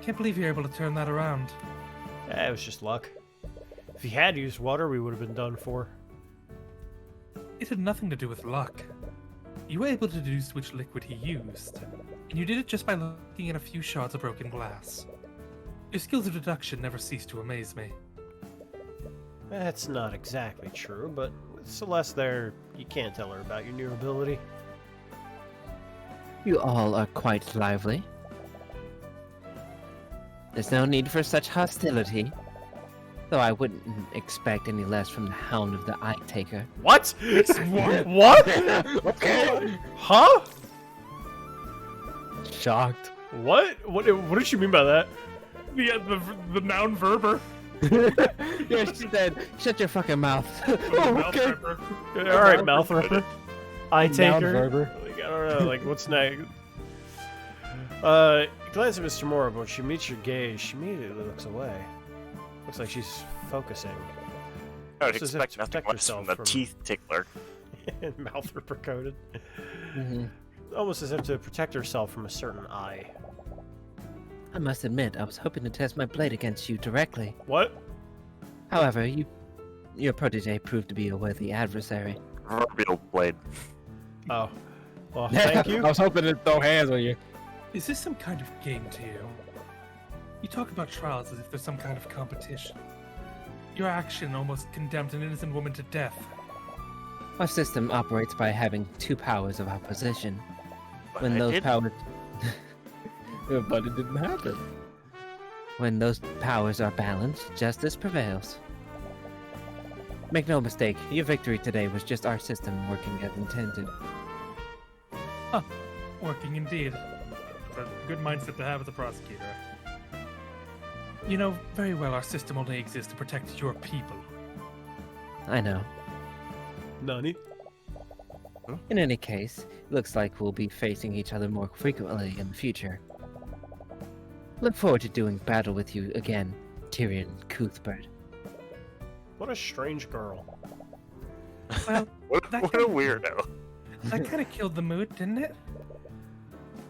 [SPEAKER 7] Can't believe you're able to turn that around.
[SPEAKER 1] It was just luck. If he had used water, we would have been done for.
[SPEAKER 7] It had nothing to do with luck. You were able to deduce which liquid he used, and you did it just by looking at a few shards of broken glass. Your skills of deduction never cease to amaze me.
[SPEAKER 1] That's not exactly true, but with Celeste there, you can't tell her about your new ability.
[SPEAKER 5] You all are quite lively. There's no need for such hostility. Though I wouldn't expect any less from the Hound of the Eye Taker.
[SPEAKER 1] What? What?
[SPEAKER 3] Okay.
[SPEAKER 1] Huh?
[SPEAKER 3] Shocked.
[SPEAKER 1] What? What did you mean by that?
[SPEAKER 7] The noun verber.
[SPEAKER 5] Yeah, she said, shut your fucking mouth.
[SPEAKER 3] Okay.
[SPEAKER 1] All right, mouth ripper. Eye taker.
[SPEAKER 3] Verber.
[SPEAKER 1] Like, I don't know. Like, what's next? Glance at Mr. Mora, but when she meets your gaze, she immediately looks away. Looks like she's focusing.
[SPEAKER 8] I would
[SPEAKER 1] Just have
[SPEAKER 8] expect
[SPEAKER 1] to
[SPEAKER 8] nothing
[SPEAKER 1] protect
[SPEAKER 8] less from
[SPEAKER 1] yourself
[SPEAKER 8] the
[SPEAKER 1] from-
[SPEAKER 8] teeth tickler.
[SPEAKER 1] Mouth ripper coated.
[SPEAKER 3] Mm-hmm.
[SPEAKER 1] Almost as if to protect herself from a certain eye.
[SPEAKER 5] I must admit, I was hoping to test my blade against you directly.
[SPEAKER 1] What?
[SPEAKER 5] However, your protege proved to be a worthy adversary.
[SPEAKER 8] Proverbial blade.
[SPEAKER 1] Oh. Well, thank you.
[SPEAKER 3] I was hoping to throw hands on you.
[SPEAKER 2] Is this some kind of game to you? You talk about trials as if there's some kind of competition. Your action almost condemned an innocent woman to death.
[SPEAKER 5] Our system operates by having two powers of opposition.
[SPEAKER 8] But
[SPEAKER 5] When
[SPEAKER 8] I
[SPEAKER 5] those
[SPEAKER 8] did-
[SPEAKER 5] powers
[SPEAKER 3] But it didn't happen.
[SPEAKER 5] When those powers are balanced, justice prevails. Make no mistake, your victory today was just our system working as intended.
[SPEAKER 2] Working indeed. It's a good mindset to have as a prosecutor. You know very well our system only exists to protect your people.
[SPEAKER 5] I know.
[SPEAKER 1] Nani?
[SPEAKER 5] In any case, it looks like we'll be facing each other more frequently in the future. Look forward to doing battle with you again, Tyrion Cuthbert.
[SPEAKER 1] What a strange girl.
[SPEAKER 2] Well,
[SPEAKER 8] What
[SPEAKER 2] That
[SPEAKER 8] a
[SPEAKER 2] kind of-
[SPEAKER 8] weirdo.
[SPEAKER 2] that kind of killed the mood, didn't it?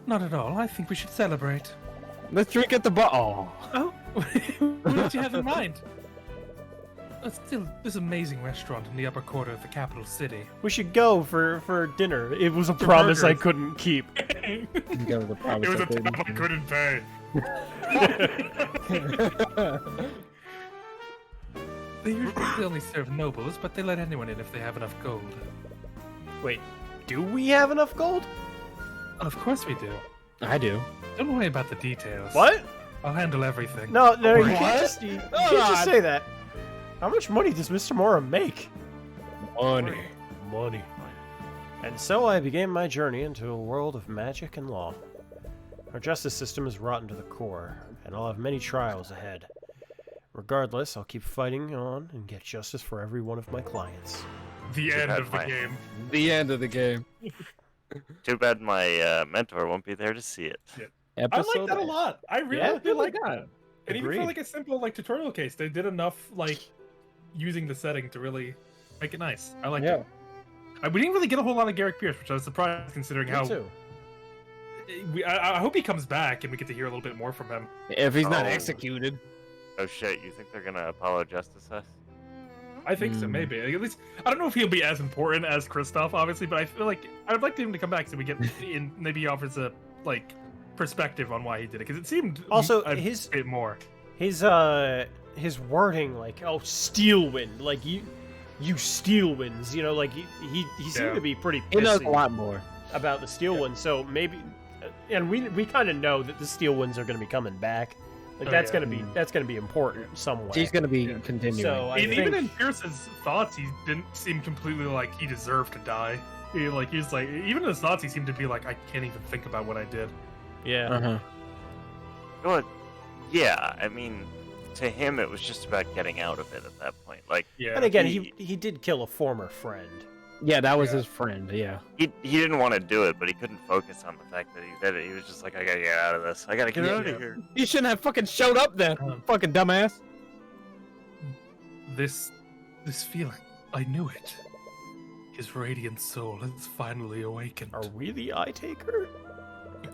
[SPEAKER 2] Not at all. I think we should celebrate.
[SPEAKER 3] Let's drink at the bar. Oh.
[SPEAKER 2] Oh, what did you have in mind? Still, this amazing restaurant in the upper quarter of the capital city.
[SPEAKER 1] We should go for dinner. It was a promise I
[SPEAKER 2] burgers.
[SPEAKER 1] couldn't keep.
[SPEAKER 3] You got the promise
[SPEAKER 4] It was
[SPEAKER 3] I
[SPEAKER 4] a tab
[SPEAKER 3] couldn't.
[SPEAKER 4] I couldn't pay.
[SPEAKER 2] They usually only serve nobles, but they let anyone in if they have enough gold.
[SPEAKER 1] Wait, do we have enough gold?
[SPEAKER 2] Of course we do.
[SPEAKER 3] I do.
[SPEAKER 2] Don't worry about the details.
[SPEAKER 1] What?
[SPEAKER 2] I'll handle everything.
[SPEAKER 1] No, you
[SPEAKER 2] What?
[SPEAKER 1] can't just you can't just say that. How much money does Mr. Mora make?
[SPEAKER 3] Money.
[SPEAKER 1] Money. And so I began my journey into a world of magic and law. Our justice system is rotten to the core, and I'll have many trials ahead. Regardless, I'll keep fighting on and get justice for every one of my clients.
[SPEAKER 4] The end
[SPEAKER 8] bad
[SPEAKER 4] of the
[SPEAKER 8] plan.
[SPEAKER 4] game.
[SPEAKER 3] The end of the game.
[SPEAKER 8] Too bad my mentor won't be there to see it.
[SPEAKER 2] I
[SPEAKER 3] Episode
[SPEAKER 2] like that a lot. I really
[SPEAKER 1] Yeah?
[SPEAKER 2] do like that. And even
[SPEAKER 1] Agreed.
[SPEAKER 2] for like a simple like tutorial case, they did enough like using the setting to really make it nice. I like
[SPEAKER 3] Yeah.
[SPEAKER 2] it. We didn't really get a whole lot of Garrick Pierce, which I was surprised considering
[SPEAKER 1] Me
[SPEAKER 2] how.
[SPEAKER 1] too.
[SPEAKER 2] I hope he comes back and we get to hear a little bit more from him.
[SPEAKER 3] If he's not
[SPEAKER 8] Oh.
[SPEAKER 3] executed.
[SPEAKER 8] Oh shit, you think they're gonna Apollo Justice us?
[SPEAKER 2] I think so,
[SPEAKER 3] Hmm.
[SPEAKER 2] maybe. Like, at least I don't know if he'll be as important as Kristoff, obviously, but I feel like I'd like him to come back so we get in. Maybe he offers a like perspective on why he did it because it seemed
[SPEAKER 1] Also,
[SPEAKER 2] a
[SPEAKER 1] his
[SPEAKER 2] bit more.
[SPEAKER 1] his wording, like, oh, steel wind, like you steel winds, you know, like he seemed
[SPEAKER 2] Yeah.
[SPEAKER 1] to be pretty
[SPEAKER 3] He knows a
[SPEAKER 1] pissy
[SPEAKER 3] lot more.
[SPEAKER 1] about the steel winds. So maybe, and we kind of know that the steel winds are going to be coming back. Like
[SPEAKER 2] Oh,
[SPEAKER 1] that's
[SPEAKER 2] yeah.
[SPEAKER 1] gonna be important some way.
[SPEAKER 3] She's gonna be
[SPEAKER 2] Yeah.
[SPEAKER 3] continuing.
[SPEAKER 1] So I
[SPEAKER 2] Even
[SPEAKER 1] think
[SPEAKER 2] in Pierce's thoughts, he didn't seem completely like he deserved to die. He's like even in his thoughts, he seemed to be like, I can't even think about what I did.
[SPEAKER 1] yeah.
[SPEAKER 3] Uh-huh.
[SPEAKER 8] Well, yeah, I mean, to him it was just about getting out of it at that point. Like,
[SPEAKER 2] Yeah.
[SPEAKER 1] And again, he did kill a former friend.
[SPEAKER 3] Yeah, that was
[SPEAKER 2] Yeah.
[SPEAKER 3] his friend. Yeah.
[SPEAKER 8] he didn't want to do it, but he couldn't focus on the fact that he did it. He was just like, I gotta get out of this. I gotta get out
[SPEAKER 2] Yeah.
[SPEAKER 8] of here.
[SPEAKER 3] You shouldn't have fucking showed up then. Fucking dumbass.
[SPEAKER 2] This feeling, I knew it. His radiant soul has finally awakened.
[SPEAKER 1] Are we the eye taker?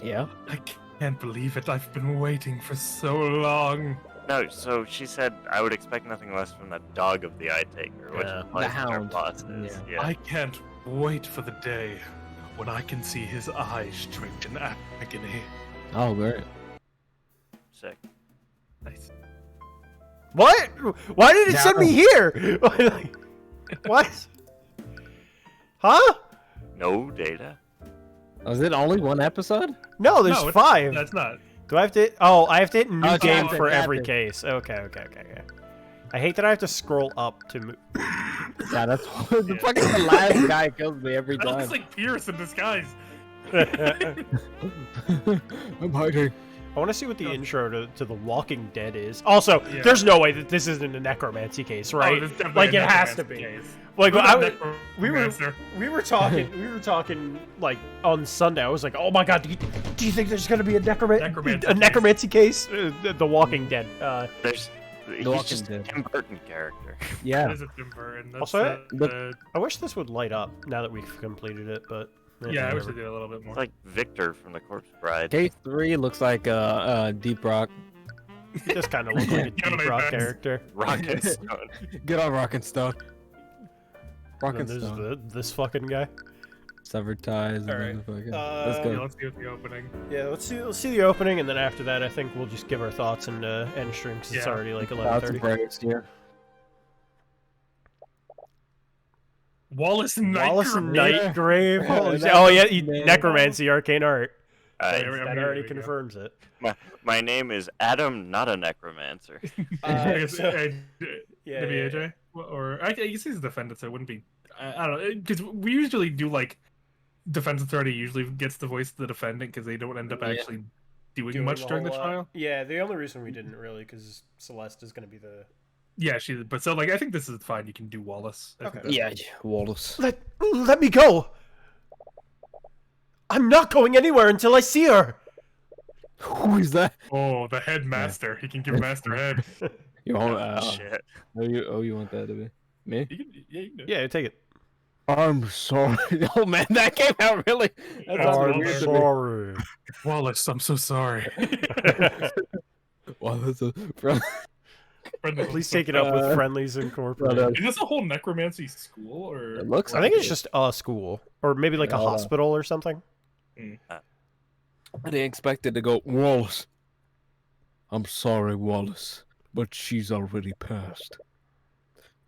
[SPEAKER 3] Yeah.
[SPEAKER 2] I can't believe it. I've been waiting for so long.
[SPEAKER 8] No, so she said I would expect nothing less from the dog of the eye taker, which
[SPEAKER 1] Yeah.
[SPEAKER 8] implies
[SPEAKER 3] The
[SPEAKER 8] that our
[SPEAKER 3] hound.
[SPEAKER 8] boss is.
[SPEAKER 3] Yeah.
[SPEAKER 8] Yeah.
[SPEAKER 2] I can't wait for the day when I can see his eyes streaked in agony.
[SPEAKER 3] Oh, great.
[SPEAKER 8] Sick.
[SPEAKER 2] Nice.
[SPEAKER 1] What? Why did it send me here? What? Huh?
[SPEAKER 8] No data.
[SPEAKER 3] Was it only one episode?
[SPEAKER 1] No, there's
[SPEAKER 2] No, it's-
[SPEAKER 1] 5.
[SPEAKER 2] That's not.
[SPEAKER 1] Do I have to? Oh, I have to hit new
[SPEAKER 3] Oh,
[SPEAKER 1] game
[SPEAKER 3] okay,
[SPEAKER 1] for
[SPEAKER 3] okay.
[SPEAKER 1] every case. Okay. I hate that I have to scroll up to move.
[SPEAKER 3] Yeah, that's the fucking the last guy kills me every
[SPEAKER 2] That looks
[SPEAKER 3] time.
[SPEAKER 2] like Pierce in disguise.
[SPEAKER 3] I'm hiding.
[SPEAKER 1] I want to see what the intro to The Walking Dead is. Also,
[SPEAKER 2] Yeah.
[SPEAKER 1] there's no way that this isn't a necromancy case, right?
[SPEAKER 2] Oh, there's definitely
[SPEAKER 1] Like
[SPEAKER 2] a
[SPEAKER 1] it has to
[SPEAKER 2] necromancy
[SPEAKER 1] be.
[SPEAKER 2] case.
[SPEAKER 1] Like
[SPEAKER 2] Who's
[SPEAKER 1] I,
[SPEAKER 2] that
[SPEAKER 1] we were
[SPEAKER 2] necromancer?
[SPEAKER 1] we were talking like on Sunday. I was like, oh my god, do you think there's gonna be a necromancy
[SPEAKER 2] Necromancy
[SPEAKER 1] case? The Walking Dead.
[SPEAKER 8] There's He's just a Tim Burton character.
[SPEAKER 3] Yeah.
[SPEAKER 2] That is a Tim Burton. That's
[SPEAKER 1] Also,
[SPEAKER 2] the,
[SPEAKER 1] I wish this would light up now that we've completed it, but
[SPEAKER 2] yeah, I wish
[SPEAKER 1] whatever.
[SPEAKER 2] they did a little bit more.
[SPEAKER 8] It's like Victor from the Corpse Bride.
[SPEAKER 3] K3 looks like Deep Rock.
[SPEAKER 1] He just kind of looks like a
[SPEAKER 2] Get on
[SPEAKER 1] Deep
[SPEAKER 2] my
[SPEAKER 1] Rock
[SPEAKER 2] backs.
[SPEAKER 1] character.
[SPEAKER 8] Rock and Stone.
[SPEAKER 3] Get on Rock and Stone. Rock
[SPEAKER 1] And
[SPEAKER 3] and
[SPEAKER 1] then there's
[SPEAKER 3] Stone.
[SPEAKER 1] this fucking guy.
[SPEAKER 3] Severed ties.
[SPEAKER 1] All right.
[SPEAKER 3] And then fucking...
[SPEAKER 1] Let's
[SPEAKER 2] Yeah,
[SPEAKER 3] go.
[SPEAKER 2] let's see what the opening.
[SPEAKER 1] Yeah, let's see the opening, and then after that, I think we'll just give our thoughts and end stream because it's
[SPEAKER 2] Yeah.
[SPEAKER 1] already like
[SPEAKER 3] Lots of
[SPEAKER 1] 11:30.
[SPEAKER 3] praise here.
[SPEAKER 2] Wallace and
[SPEAKER 1] Wallace and
[SPEAKER 3] Yeah.
[SPEAKER 1] Nightgrave.
[SPEAKER 3] Yeah,
[SPEAKER 1] Holy shit.
[SPEAKER 3] that
[SPEAKER 1] Oh yeah,
[SPEAKER 3] was the name.
[SPEAKER 1] necromancy, arcane art.
[SPEAKER 8] I-
[SPEAKER 1] That already confirms it.
[SPEAKER 8] my name is Adam, not a necromancer.
[SPEAKER 2] I guess,
[SPEAKER 1] so-
[SPEAKER 2] yeah,
[SPEAKER 1] yeah,
[SPEAKER 2] maybe
[SPEAKER 1] yeah.
[SPEAKER 2] AJ, or I guess he's defended, so it wouldn't be. I don't know, because we usually do like defense authority usually gets the voice of the defendant because they don't end up
[SPEAKER 3] Yeah.
[SPEAKER 2] actually doing
[SPEAKER 1] Doing
[SPEAKER 2] much
[SPEAKER 1] a
[SPEAKER 2] during the
[SPEAKER 1] whole lot.
[SPEAKER 2] trial.
[SPEAKER 1] Yeah, the only reason we didn't really because Celeste is going to be the.
[SPEAKER 2] Yeah, but so like I think this is fine. You can do Wallace. I think
[SPEAKER 1] Okay.
[SPEAKER 2] that's
[SPEAKER 3] Yeah, Wallace.
[SPEAKER 1] Let me go. I'm not going anywhere until I see her.
[SPEAKER 3] Who is that?
[SPEAKER 2] Oh, the headmaster. He can give master head.
[SPEAKER 3] You want,
[SPEAKER 8] Shit.
[SPEAKER 3] you want that to be me?
[SPEAKER 2] You can, yeah, you can do it.
[SPEAKER 1] Yeah, take it.
[SPEAKER 3] I'm sorry. Oh man, that came out really. That
[SPEAKER 2] I'm
[SPEAKER 3] sounded weird to me.
[SPEAKER 1] sorry.
[SPEAKER 2] Wallace, I'm so sorry.
[SPEAKER 3] Well, that's a
[SPEAKER 1] Please take it up with Friendlies Incorporated.
[SPEAKER 2] Is this a whole necromancy school or?
[SPEAKER 3] It looks
[SPEAKER 1] I think it's just a school, or maybe like a
[SPEAKER 3] Yeah.
[SPEAKER 1] hospital or something.
[SPEAKER 3] I didn't expect it to go, Wallace. I'm sorry, Wallace, but she's already passed.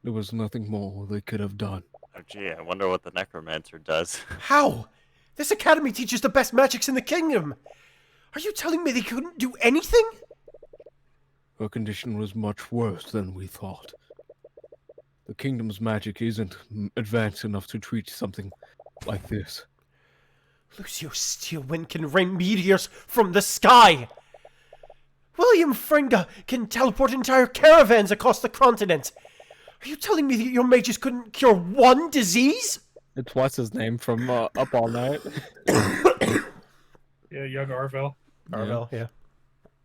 [SPEAKER 3] There was nothing more they could have done.
[SPEAKER 8] Oh, gee, I wonder what the necromancer does.
[SPEAKER 1] How? This academy teaches the best magics in the kingdom. Are you telling me they couldn't do anything?
[SPEAKER 3] Her condition was much worse than we thought. The kingdom's magic isn't advanced enough to treat something like this.
[SPEAKER 1] Lucio Steelwind can rain meteors from the sky. William Fringa can teleport entire caravans across the continent. Are you telling me that your mages couldn't cure one disease?
[SPEAKER 3] It's what's his name from Up All Night.
[SPEAKER 2] Yeah, young Arvel.
[SPEAKER 1] Arvel, yeah.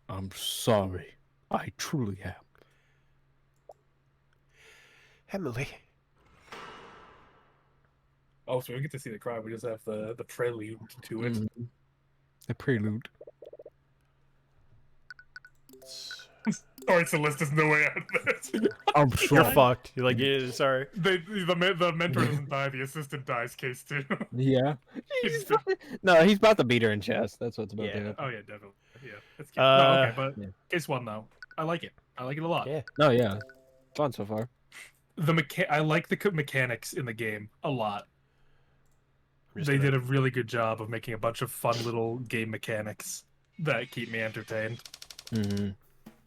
[SPEAKER 3] I'm sorry. I truly am.
[SPEAKER 1] Emily.
[SPEAKER 2] Oh, so we get to see the crime. We just have the prelude to it.
[SPEAKER 3] The prelude.
[SPEAKER 2] Sorry, Celeste, there's no way out of this.
[SPEAKER 3] I'm
[SPEAKER 1] You're
[SPEAKER 3] sorry.
[SPEAKER 1] fucked. You're like, yeah, sorry.
[SPEAKER 2] The mentor doesn't die, the assistant dies, case 2.
[SPEAKER 3] Yeah.
[SPEAKER 2] He's-
[SPEAKER 3] No, he's about to beat her in chess. That's what's about
[SPEAKER 1] Yeah.
[SPEAKER 3] to happen.
[SPEAKER 2] Oh, yeah, definitely. Yeah, that's cute.
[SPEAKER 1] Uh,
[SPEAKER 2] No, okay, but
[SPEAKER 3] yeah.
[SPEAKER 2] case 1, though. I like it. I like it a lot.
[SPEAKER 1] Yeah.
[SPEAKER 3] No, yeah. Fun so far.
[SPEAKER 2] I like the mechanics in the game a lot.
[SPEAKER 1] I'm just
[SPEAKER 2] They
[SPEAKER 1] gonna-
[SPEAKER 2] did a really good job of making a bunch of fun little game mechanics that keep me entertained.
[SPEAKER 3] Mm-hmm.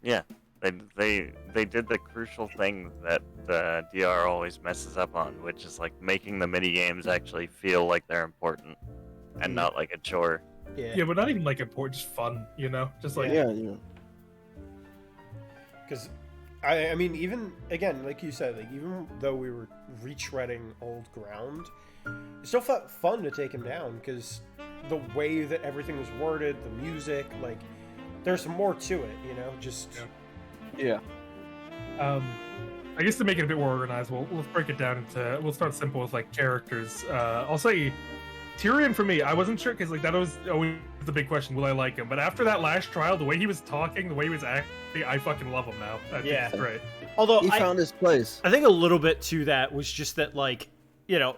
[SPEAKER 8] Yeah, they did the crucial thing that the DR always messes up on, which is like making the mini games actually feel like they're important and not like a chore.
[SPEAKER 1] Yeah.
[SPEAKER 2] Yeah, but not even like important, just fun, you know? Just like,
[SPEAKER 1] Yeah. Because, I mean, even, again, like you said, like, even though we were retreading old ground, it still felt fun to take him down, because the way that everything was worded, the music, like, there's more to it, you know? Just...
[SPEAKER 3] Yeah.
[SPEAKER 2] I guess to make it a bit more organized, we'll break it down into. We'll start simple with like characters. I'll say Tyrion for me. I wasn't sure because like that was always the big question: will I like him? But after that last trial, the way he was talking, the way he was acting, I fucking love him now. I think it's great.
[SPEAKER 1] Although
[SPEAKER 10] He found his place.
[SPEAKER 1] I think a little bit to that was just that, like, you know,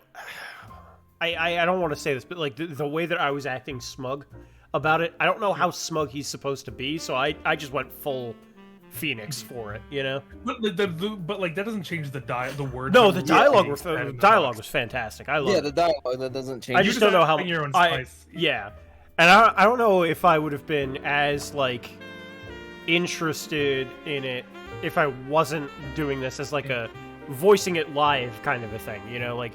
[SPEAKER 1] I don't want to say this, but like the way that I was acting smug about it, I don't know how smug he's supposed to be, so I just went full Phoenix for it, you know.
[SPEAKER 2] But like that doesn't change the words.
[SPEAKER 1] No,
[SPEAKER 2] that
[SPEAKER 1] the
[SPEAKER 2] were
[SPEAKER 1] dialogue
[SPEAKER 2] being
[SPEAKER 1] was
[SPEAKER 2] said in the
[SPEAKER 1] dialogue
[SPEAKER 2] box.
[SPEAKER 1] was fantastic. I love
[SPEAKER 10] Yeah,
[SPEAKER 1] it.
[SPEAKER 10] the dialogue that doesn't change.
[SPEAKER 1] I
[SPEAKER 2] You
[SPEAKER 1] just don't know how.
[SPEAKER 2] adding your own
[SPEAKER 1] I,
[SPEAKER 2] spice.
[SPEAKER 1] yeah, and I don't know if I would have been as like interested in it if I wasn't doing this as like a voicing it live kind of a thing, you know. Like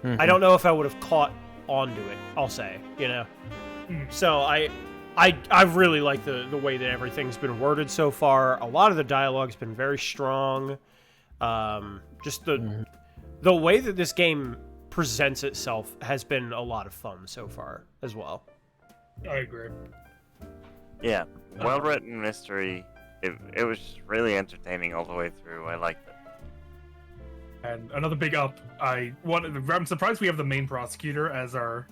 [SPEAKER 1] I don't know if I would have caught onto it. I'll say, you know. So I really like the way that everything's been worded so far. A lot of the dialogue's been very strong. Just the way that this game presents itself has been a lot of fun so far as well.
[SPEAKER 2] I agree.
[SPEAKER 8] Yeah, well-written mystery, it was really entertaining all the way through. I liked it.
[SPEAKER 2] And another big up. I'm surprised we have the main prosecutor as our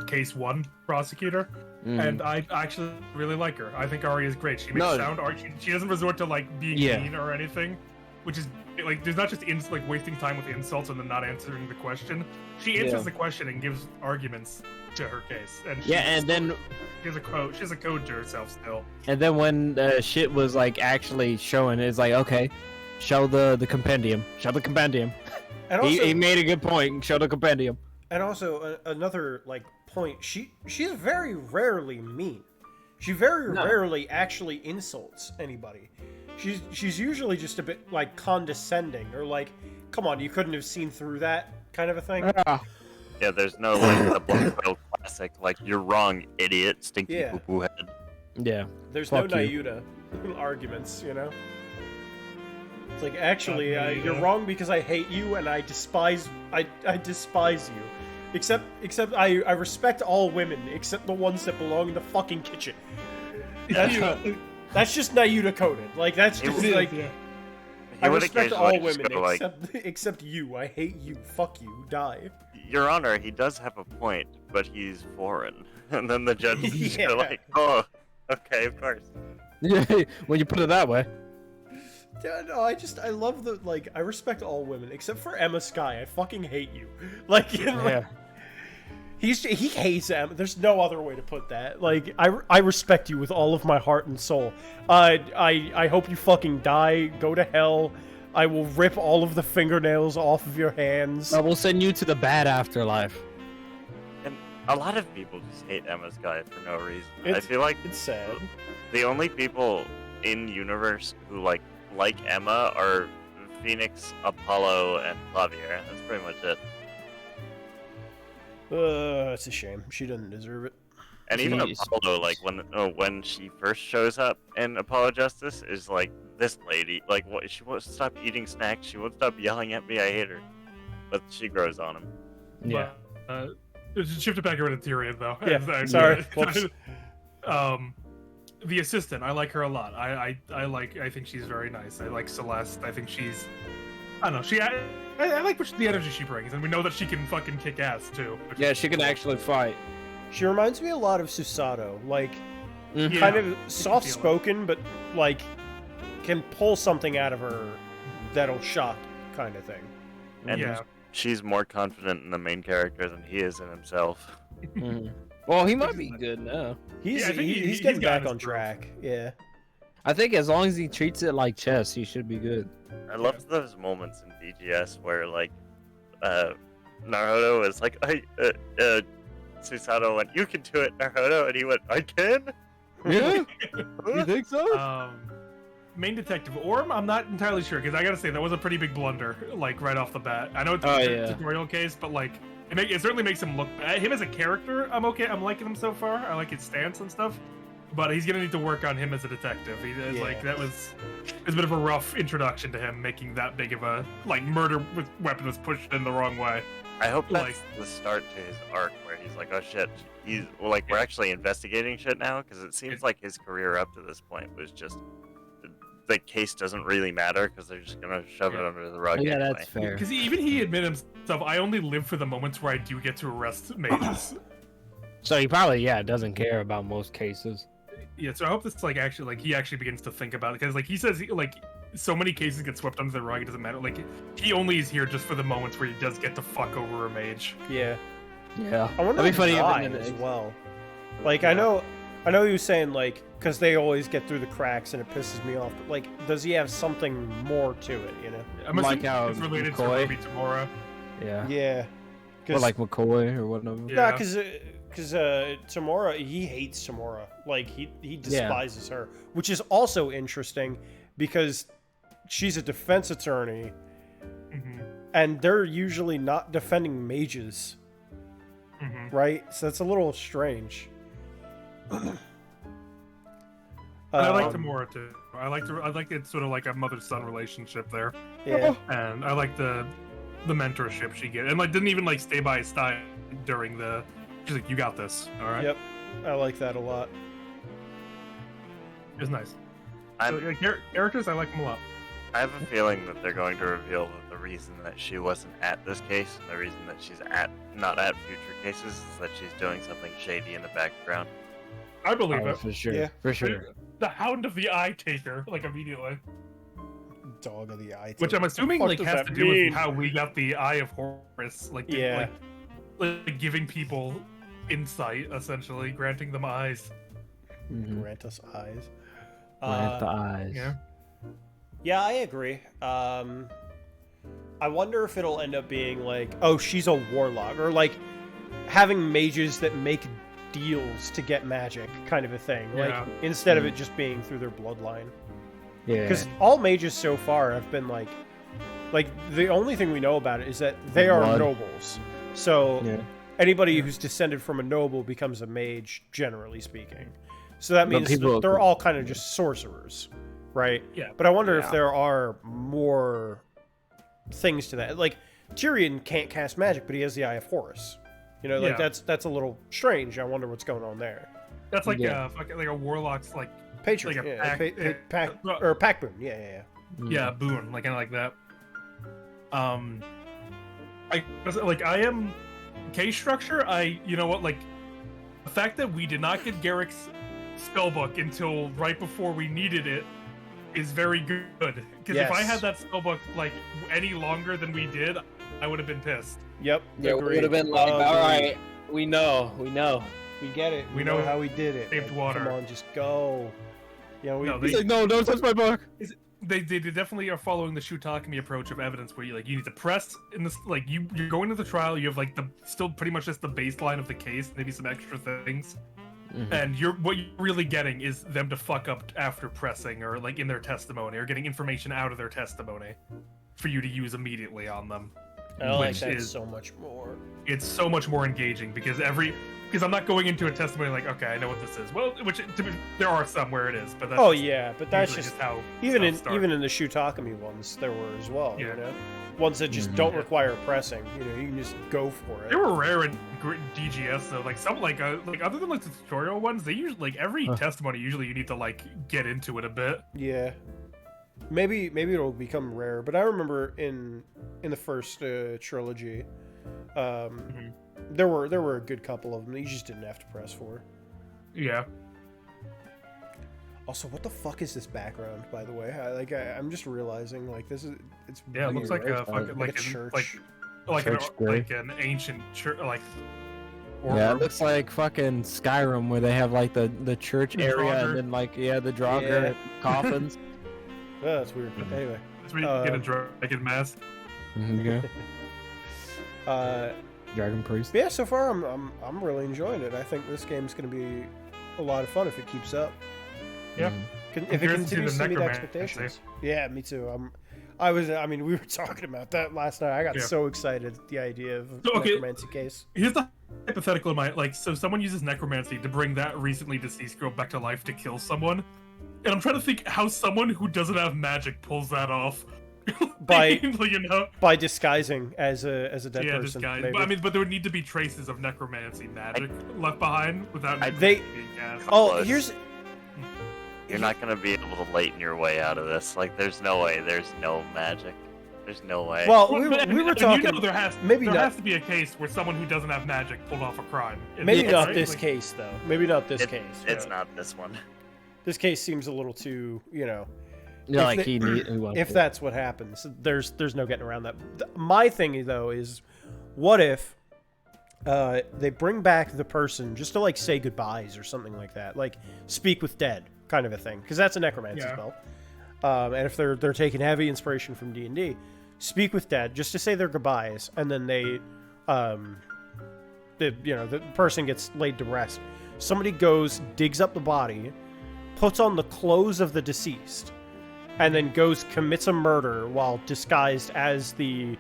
[SPEAKER 2] case 1 prosecutor, and I actually really like her. I think Ari is great. She makes sound art. She doesn't resort to like being mean or anything, which is like there's not just like wasting time with insults and then not answering the question. She answers the question and gives arguments to her case. And
[SPEAKER 3] then
[SPEAKER 2] she has a quote. She has a code to herself still.
[SPEAKER 3] And then when shit was like actually showing, it's like, okay, show the compendium. Show the compendium.
[SPEAKER 1] And also,
[SPEAKER 3] he made a good point. Show the compendium.
[SPEAKER 1] And also another like point. She's very rarely mean. She very rarely actually insults anybody. She's usually just a bit like condescending or like, come on, you couldn't have seen through that kind of a thing.
[SPEAKER 8] Yeah, there's no like the Blackwell classic like you're wrong, idiot, stinky poo poo head.
[SPEAKER 3] Yeah.
[SPEAKER 1] There's no Nayuta arguments, you know. It's like actually you're wrong because I hate you and I despise you. Except I respect all women except the ones that belong in the fucking kitchen. That's just Nayuta coded. Like that's just like I respect all women except you. I hate you. Fuck you. Die.
[SPEAKER 8] Your Honor, he does have a point, but he's foreign. And then the judges are like, oh, okay, of course.
[SPEAKER 3] Yeah, when you put it that way.
[SPEAKER 1] Yeah, no, I love the, like, I respect all women, except for Emma Skye. I fucking hate you. Like, he hates Emma. There's no other way to put that. Like, I respect you with all of my heart and soul. I hope you fucking die, go to hell. I will rip all of the fingernails off of your hands.
[SPEAKER 3] I will send you to the bad afterlife.
[SPEAKER 8] And a lot of people just hate Emma Skye for no reason. I feel like
[SPEAKER 1] it's sad.
[SPEAKER 8] The only people in universe who like Emma are Phoenix, Apollo, and Clavier. That's pretty much it.
[SPEAKER 1] It's a shame. She doesn't deserve it.
[SPEAKER 8] And even Apollo, like when she first shows up in Apollo Justice, is like this lady. Like what? She won't stop eating snacks. She won't stop yelling at me. I hate her. But she grows on him.
[SPEAKER 3] Yeah.
[SPEAKER 2] Shift it back over to Tyrion though.
[SPEAKER 1] Yeah. Sorry.
[SPEAKER 2] The assistant, I like her a lot. I think she's very nice. I like Celeste. I think she's, I don't know. I like the energy she brings, and we know that she can fucking kick ass too.
[SPEAKER 3] Yeah, she can actually fight.
[SPEAKER 1] She reminds me a lot of Susato, like kind of soft-spoken, but like can pull something out of her that'll shock, kind of thing.
[SPEAKER 8] And she's more confident in the main character than he is in himself.
[SPEAKER 3] Well, he might be good now.
[SPEAKER 1] He's getting back on track. Yeah.
[SPEAKER 3] I think as long as he treats it like chess, he should be good.
[SPEAKER 8] I love those moments in BGS where like Naruto is like, Susato went, "You can do it, Naruto," and he went, "I can."
[SPEAKER 3] Yeah. You think so?
[SPEAKER 2] Main detective Orm, I'm not entirely sure because I gotta say that was a pretty big blunder, like right off the bat. I know it's a tutorial case, but like it certainly makes him look. Him as a character, I'm okay. I'm liking him so far. I like his stance and stuff, but he's gonna need to work on him as a detective. Like that was a bit of a rough introduction to him, making that big of a like murder with weapon was pushed in the wrong way.
[SPEAKER 8] I hope that's the start to his arc where he's like, oh shit, we're actually investigating shit now, because it seems like his career up to this point was just the case doesn't really matter because they're just gonna shove it under the rug.
[SPEAKER 3] Yeah,
[SPEAKER 8] anyway.
[SPEAKER 3] that's fair.
[SPEAKER 2] Because even he admitted himself, I only live for the moments where I do get to arrest mages.
[SPEAKER 3] So he probably doesn't care about most cases.
[SPEAKER 2] Yeah, so I hope this he actually begins to think about it, because like he says so many cases get swept under the rug, it doesn't matter. Like he only is here just for the moments where he does get to fuck over a mage.
[SPEAKER 1] Yeah.
[SPEAKER 3] Yeah.
[SPEAKER 1] I wonder if he died as well. Like I know he was saying like because they always get through the cracks and it pisses me off. But like, does he have something more to it? You know,
[SPEAKER 2] I'm
[SPEAKER 3] like how
[SPEAKER 2] it's related
[SPEAKER 3] McCoy?
[SPEAKER 2] to Ruby Tamura.
[SPEAKER 3] Yeah.
[SPEAKER 1] Yeah.
[SPEAKER 3] Or like McCoy or whatever.
[SPEAKER 1] Yeah, because Tamura, he hates Tamura. Like he despises her, which is also interesting because she's a defense attorney, and they're usually not defending mages, right? So that's a little strange.
[SPEAKER 2] I like Tamura too. I like it's sort of like a mother-son relationship there.
[SPEAKER 1] Yeah.
[SPEAKER 2] And I like the mentorship she gets, and like didn't even like stay by his side during the. She's like, "You got this, all right."
[SPEAKER 1] Yep, I like that a lot.
[SPEAKER 2] It's nice. Characters, I like them a lot.
[SPEAKER 8] I have a feeling that they're going to reveal that the reason that she wasn't at this case, and the reason that she's not at future cases, is that she's doing something shady in the background.
[SPEAKER 2] I believe it.
[SPEAKER 3] For sure.
[SPEAKER 1] Yeah.
[SPEAKER 3] For sure.
[SPEAKER 2] The Hound of the Eye Taker, like immediately.
[SPEAKER 1] Dog of the Eye.
[SPEAKER 2] Which I'm assuming
[SPEAKER 1] What
[SPEAKER 2] like
[SPEAKER 1] does
[SPEAKER 2] has
[SPEAKER 1] that
[SPEAKER 2] to do
[SPEAKER 1] mean?
[SPEAKER 2] with how we got the Eye of Horus, like
[SPEAKER 1] Yeah.
[SPEAKER 2] like giving people insight, essentially granting them eyes.
[SPEAKER 1] Grant us eyes.
[SPEAKER 3] Grant the eyes.
[SPEAKER 2] Yeah.
[SPEAKER 1] Yeah, I agree. I wonder if it'll end up being like, oh, she's a warlock, or like having mages that make deals to get magic, kind of a thing. Like instead of it just being through their bloodline.
[SPEAKER 3] Yeah.
[SPEAKER 1] Because all mages so far have been like the only thing we know about it is that they are
[SPEAKER 3] Blood.
[SPEAKER 1] nobles. So
[SPEAKER 3] Yeah.
[SPEAKER 1] anybody who's descended from a noble becomes a mage, generally speaking. So that
[SPEAKER 3] But
[SPEAKER 1] means
[SPEAKER 3] people-
[SPEAKER 1] they're all kind of just sorcerers, right?
[SPEAKER 2] Yeah.
[SPEAKER 1] But I wonder if
[SPEAKER 3] Yeah.
[SPEAKER 1] there are more things to that. Like Tyrion can't cast magic, but he has the Eye of Horus. You know, like
[SPEAKER 2] Yeah.
[SPEAKER 1] that's a little strange. I wonder what's going on there.
[SPEAKER 2] That's like
[SPEAKER 3] Yeah.
[SPEAKER 2] like a warlock's like
[SPEAKER 1] Patron,
[SPEAKER 2] Like a
[SPEAKER 1] yeah,
[SPEAKER 2] pack-
[SPEAKER 1] or pack boon, yeah.
[SPEAKER 2] yeah, boon, like kind of like that. I am case structure. You know what, like the fact that we did not get Garrick's spellbook until right before we needed it is very good. Because if I
[SPEAKER 1] Yes.
[SPEAKER 2] had that spellbook like any longer than we did, I would have been pissed.
[SPEAKER 1] Yep.
[SPEAKER 10] Yeah, we
[SPEAKER 1] agreed.
[SPEAKER 10] would have been like,
[SPEAKER 1] Agreed.
[SPEAKER 10] all right, we know.
[SPEAKER 1] We get it. We
[SPEAKER 2] We
[SPEAKER 1] know
[SPEAKER 2] know
[SPEAKER 1] how we did it.
[SPEAKER 2] saved
[SPEAKER 1] Like,
[SPEAKER 2] water.
[SPEAKER 1] Come on, just go. You know,
[SPEAKER 2] No,
[SPEAKER 3] He's like, no, don't touch my book.
[SPEAKER 2] They definitely are following the Shutakami approach of evidence, where you need to press in this, like you're going to the trial, you have like the still pretty much just the baseline of the case, maybe some extra things, and what you're really getting is them to fuck up after pressing, or like in their testimony, or getting information out of their testimony for you to use immediately on them.
[SPEAKER 1] I like
[SPEAKER 2] which
[SPEAKER 1] that
[SPEAKER 2] is-
[SPEAKER 1] so much more.
[SPEAKER 2] It's so much more engaging because I'm not going into a testimony like, okay, I know what this is. Well, there are some where it is, but that's
[SPEAKER 1] Oh
[SPEAKER 2] just
[SPEAKER 1] yeah, but that's
[SPEAKER 2] usually
[SPEAKER 1] just
[SPEAKER 2] how
[SPEAKER 1] even
[SPEAKER 2] stuff
[SPEAKER 1] in
[SPEAKER 2] starts.
[SPEAKER 1] the Shutakami ones there were as well.
[SPEAKER 2] Yeah.
[SPEAKER 1] You know, ones that just don't require pressing. You know, you can just go for it.
[SPEAKER 2] They were rare in DGS though. Like some like other than like the tutorial ones, they usually like every testimony usually you need to like get into it a bit.
[SPEAKER 1] Yeah. Maybe it'll become rare, but I remember in the first trilogy, there were a good couple of them that you just didn't have to press for.
[SPEAKER 2] Yeah.
[SPEAKER 1] Also, what the fuck is this background, by the way? I'm just realizing, like, it's
[SPEAKER 2] Yeah, it looks like
[SPEAKER 1] weird.
[SPEAKER 2] a fucking
[SPEAKER 1] like a
[SPEAKER 2] like
[SPEAKER 1] church.
[SPEAKER 3] Church
[SPEAKER 2] an ancient church like.
[SPEAKER 3] Yeah, it looks like fucking Skyrim, where they have like the church
[SPEAKER 2] The
[SPEAKER 3] area
[SPEAKER 2] Draugr.
[SPEAKER 3] and then like the Draugr coffins.
[SPEAKER 1] Oh, that's weird. Anyway,
[SPEAKER 2] That's where you can get a dragon mask.
[SPEAKER 3] Yeah.
[SPEAKER 1] uh,
[SPEAKER 3] Dragon priest.
[SPEAKER 1] yeah. So far, I'm really enjoying it. I think this game's gonna be a lot of fun if it keeps up.
[SPEAKER 2] Yeah.
[SPEAKER 1] If it
[SPEAKER 2] curious to see
[SPEAKER 1] continues
[SPEAKER 2] the
[SPEAKER 1] to meet
[SPEAKER 2] necromancy.
[SPEAKER 1] expectations. Yeah, me too. I mean, we were talking about that last night. I got
[SPEAKER 2] Yeah.
[SPEAKER 1] so excited at the idea of
[SPEAKER 2] So, okay.
[SPEAKER 1] necromancy case.
[SPEAKER 2] Here's the hypothetical in my like. So someone uses necromancy to bring that recently deceased girl back to life to kill someone, and I'm trying to think how someone who doesn't have magic pulls that off.
[SPEAKER 1] By-
[SPEAKER 2] you know,
[SPEAKER 1] By disguising as a dead
[SPEAKER 2] yeah,
[SPEAKER 1] person.
[SPEAKER 2] this guy.
[SPEAKER 1] maybe.
[SPEAKER 2] But, I mean, but there would need to be traces of necromancy magic left behind without
[SPEAKER 1] They-
[SPEAKER 2] being cast.
[SPEAKER 1] Oh,
[SPEAKER 8] Close.
[SPEAKER 1] here's
[SPEAKER 8] You're not gonna be able to lighten your way out of this. Like, there's no way. There's no magic. There's no way.
[SPEAKER 1] well,
[SPEAKER 2] Well,
[SPEAKER 1] we
[SPEAKER 2] and-
[SPEAKER 1] were
[SPEAKER 2] and
[SPEAKER 1] talking.
[SPEAKER 2] You know, there has
[SPEAKER 1] not-
[SPEAKER 2] to be a case where someone who doesn't have magic pulled off a crime.
[SPEAKER 1] Maybe
[SPEAKER 2] Right?
[SPEAKER 1] not this
[SPEAKER 2] Like,
[SPEAKER 1] case though. Maybe not this
[SPEAKER 8] It-
[SPEAKER 1] case.
[SPEAKER 8] it's not this one.
[SPEAKER 1] This case seems a little too,
[SPEAKER 3] Yeah,
[SPEAKER 1] If
[SPEAKER 3] like
[SPEAKER 1] they-
[SPEAKER 3] he wants
[SPEAKER 1] if
[SPEAKER 3] it.
[SPEAKER 1] that's what happens, there's no getting around that. My thing though is, what if they bring back the person just to like say goodbyes or something like that, like speak with dead kind of a thing, because that's a necromancy
[SPEAKER 2] Yeah.
[SPEAKER 1] spell. And if they're taking heavy inspiration from D&D, speak with dead just to say their goodbyes, and then the person gets laid to rest. Somebody goes, digs up the body, puts on the clothes of the deceased, and then goes commits a murder while disguised as the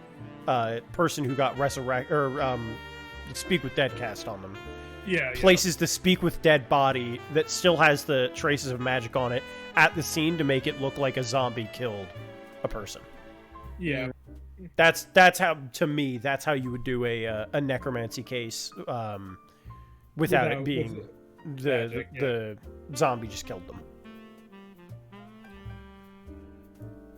[SPEAKER 1] person who got resurrected or speak with dead cast on them.
[SPEAKER 2] Yeah.
[SPEAKER 1] Places the speak with dead body that still has the traces of magic on it at the scene to make it look like a zombie killed a person.
[SPEAKER 2] Yeah.
[SPEAKER 1] That's how, to me, that's how you would do a necromancy case without it being
[SPEAKER 2] magic,
[SPEAKER 1] the zombie just killed them.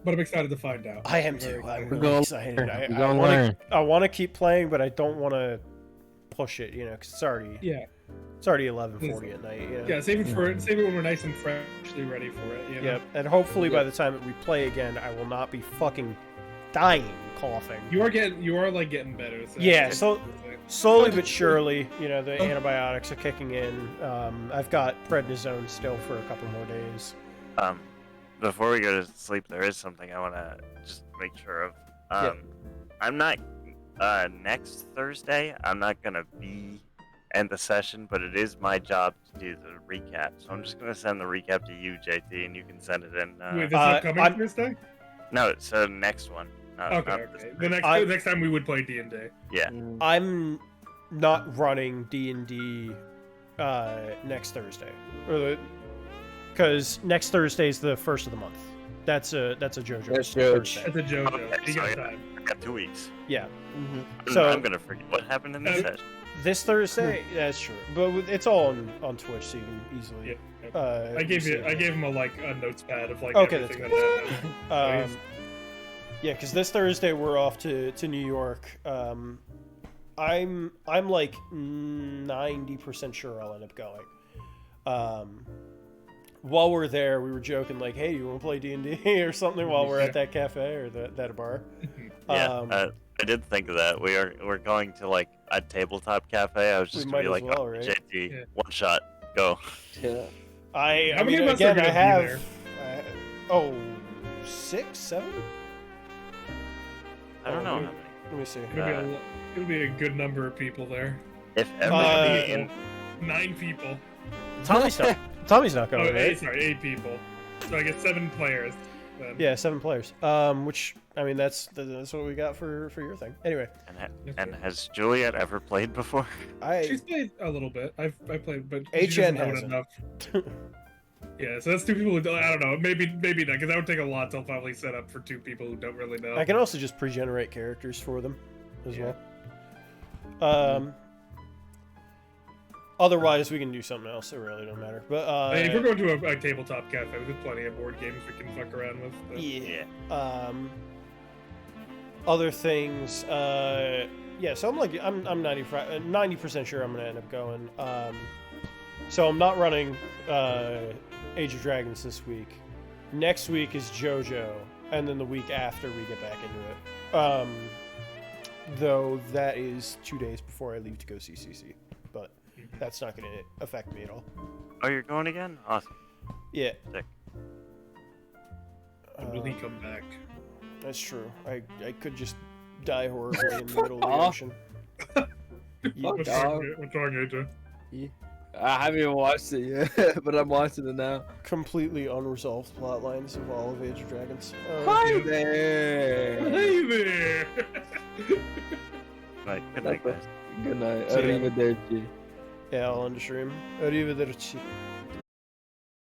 [SPEAKER 2] but I'm excited to find out.
[SPEAKER 1] I am too. I'm
[SPEAKER 3] We're
[SPEAKER 1] really
[SPEAKER 3] gonna
[SPEAKER 1] excited.
[SPEAKER 3] learn.
[SPEAKER 1] I
[SPEAKER 3] We're gonna
[SPEAKER 1] want
[SPEAKER 3] learn.
[SPEAKER 1] to. I want to keep playing, but I don't want to push it. Because it's already.
[SPEAKER 2] Yeah.
[SPEAKER 1] It's already 11:40 at night.
[SPEAKER 2] Yeah, save it when we're nice and freshly ready for it. You know?
[SPEAKER 1] Yep. And hopefully by the time that we play again, I will not be fucking dying coughing.
[SPEAKER 2] You are getting better. So
[SPEAKER 1] Yeah. So slowly but surely, the antibiotics are kicking in. I've got prednisone still for a couple more days.
[SPEAKER 8] Before we go to sleep, there is something I want to just make sure of. I'm not next Thursday. I'm not gonna be in the session, but it is my job to do the recap. So I'm just gonna send the recap to you, JT, and you can send it in.
[SPEAKER 2] Wait, this upcoming Thursday?
[SPEAKER 8] No, it's the next one.
[SPEAKER 2] Okay. The next time we would play D&D.
[SPEAKER 8] Yeah.
[SPEAKER 1] I'm not running D&D next Thursday, because next Thursday is the first of the month. That's a JoJo.
[SPEAKER 3] That's
[SPEAKER 1] Thursday.
[SPEAKER 2] It's a JoJo.
[SPEAKER 8] Okay,
[SPEAKER 2] You
[SPEAKER 8] so
[SPEAKER 2] got
[SPEAKER 8] I
[SPEAKER 2] time.
[SPEAKER 8] got 2 weeks.
[SPEAKER 1] Yeah.
[SPEAKER 8] So I'm gonna forget what happened in this session.
[SPEAKER 1] This Thursday, that's true, but it's all on Twitch, so you can easily.
[SPEAKER 2] Yeah. I gave him a notes pad of
[SPEAKER 1] that's
[SPEAKER 2] everything that
[SPEAKER 1] good.
[SPEAKER 2] happened.
[SPEAKER 1] Yeah, because this Thursday we're off to New York. I'm like 90% sure I'll end up going. While we're there, we were joking like, "Hey, you want to play D&D or something?" While we're at that cafe or that bar.
[SPEAKER 8] Yeah, I did think of that. We're going to like a tabletop cafe. I was just gonna be like,
[SPEAKER 1] well, right?
[SPEAKER 8] JT, one shot, go.
[SPEAKER 3] Yeah.
[SPEAKER 1] I
[SPEAKER 2] How many
[SPEAKER 1] mean,
[SPEAKER 2] of us
[SPEAKER 1] again,
[SPEAKER 2] are
[SPEAKER 1] I
[SPEAKER 2] gonna be
[SPEAKER 1] have.
[SPEAKER 2] there?
[SPEAKER 1] 6, 7.
[SPEAKER 8] I don't know. How many.
[SPEAKER 1] Let me see.
[SPEAKER 2] It'll be a good number of people there.
[SPEAKER 8] If everybody in
[SPEAKER 2] 9 people.
[SPEAKER 1] Tommy's not going, right?
[SPEAKER 2] Sorry, 8 people. So I guess 7 players. Then.
[SPEAKER 1] Yeah, 7 players. Which I mean, that's what we got for your thing. Anyway.
[SPEAKER 8] And has Juliet ever played before?
[SPEAKER 2] She's played a little bit. I played, but
[SPEAKER 1] HN
[SPEAKER 2] she doesn't know it
[SPEAKER 1] hasn't.
[SPEAKER 2] enough. Yeah, so that's 2 people who don't. I don't know. Maybe not, because that would take a lot to probably set up for 2 people who don't really know.
[SPEAKER 1] I can also just pre-generate characters for them as well. Otherwise, we can do something else. It really don't matter. But
[SPEAKER 2] if we're going to a tabletop cafe, there's plenty of board games we can fuck around with. But...
[SPEAKER 1] Yeah. Other things. Yeah. So I'm 90% sure I'm gonna end up going. So I'm not running Age of Dragons this week. Next week is JoJo, and then the week after we get back into it. Though that is 2 days before I leave to go see CC, but that's not going to affect me at all.
[SPEAKER 8] Oh, you're going again? Awesome.
[SPEAKER 1] Yeah.
[SPEAKER 8] Sick.
[SPEAKER 2] Will he come back?
[SPEAKER 1] That's true. I could just die horribly in the middle of the ocean.
[SPEAKER 2] What's wrong, AJ?
[SPEAKER 3] I haven't even watched it yet, but I'm watching it now.
[SPEAKER 1] Completely unresolved plot lines of all of Age of Dragons.
[SPEAKER 3] Hi there!
[SPEAKER 2] Hey there!
[SPEAKER 8] Good night, guys.
[SPEAKER 3] Good night.
[SPEAKER 1] See ya.
[SPEAKER 3] Arrivederci.
[SPEAKER 1] Yeah, I'll end the stream. Arrivederci.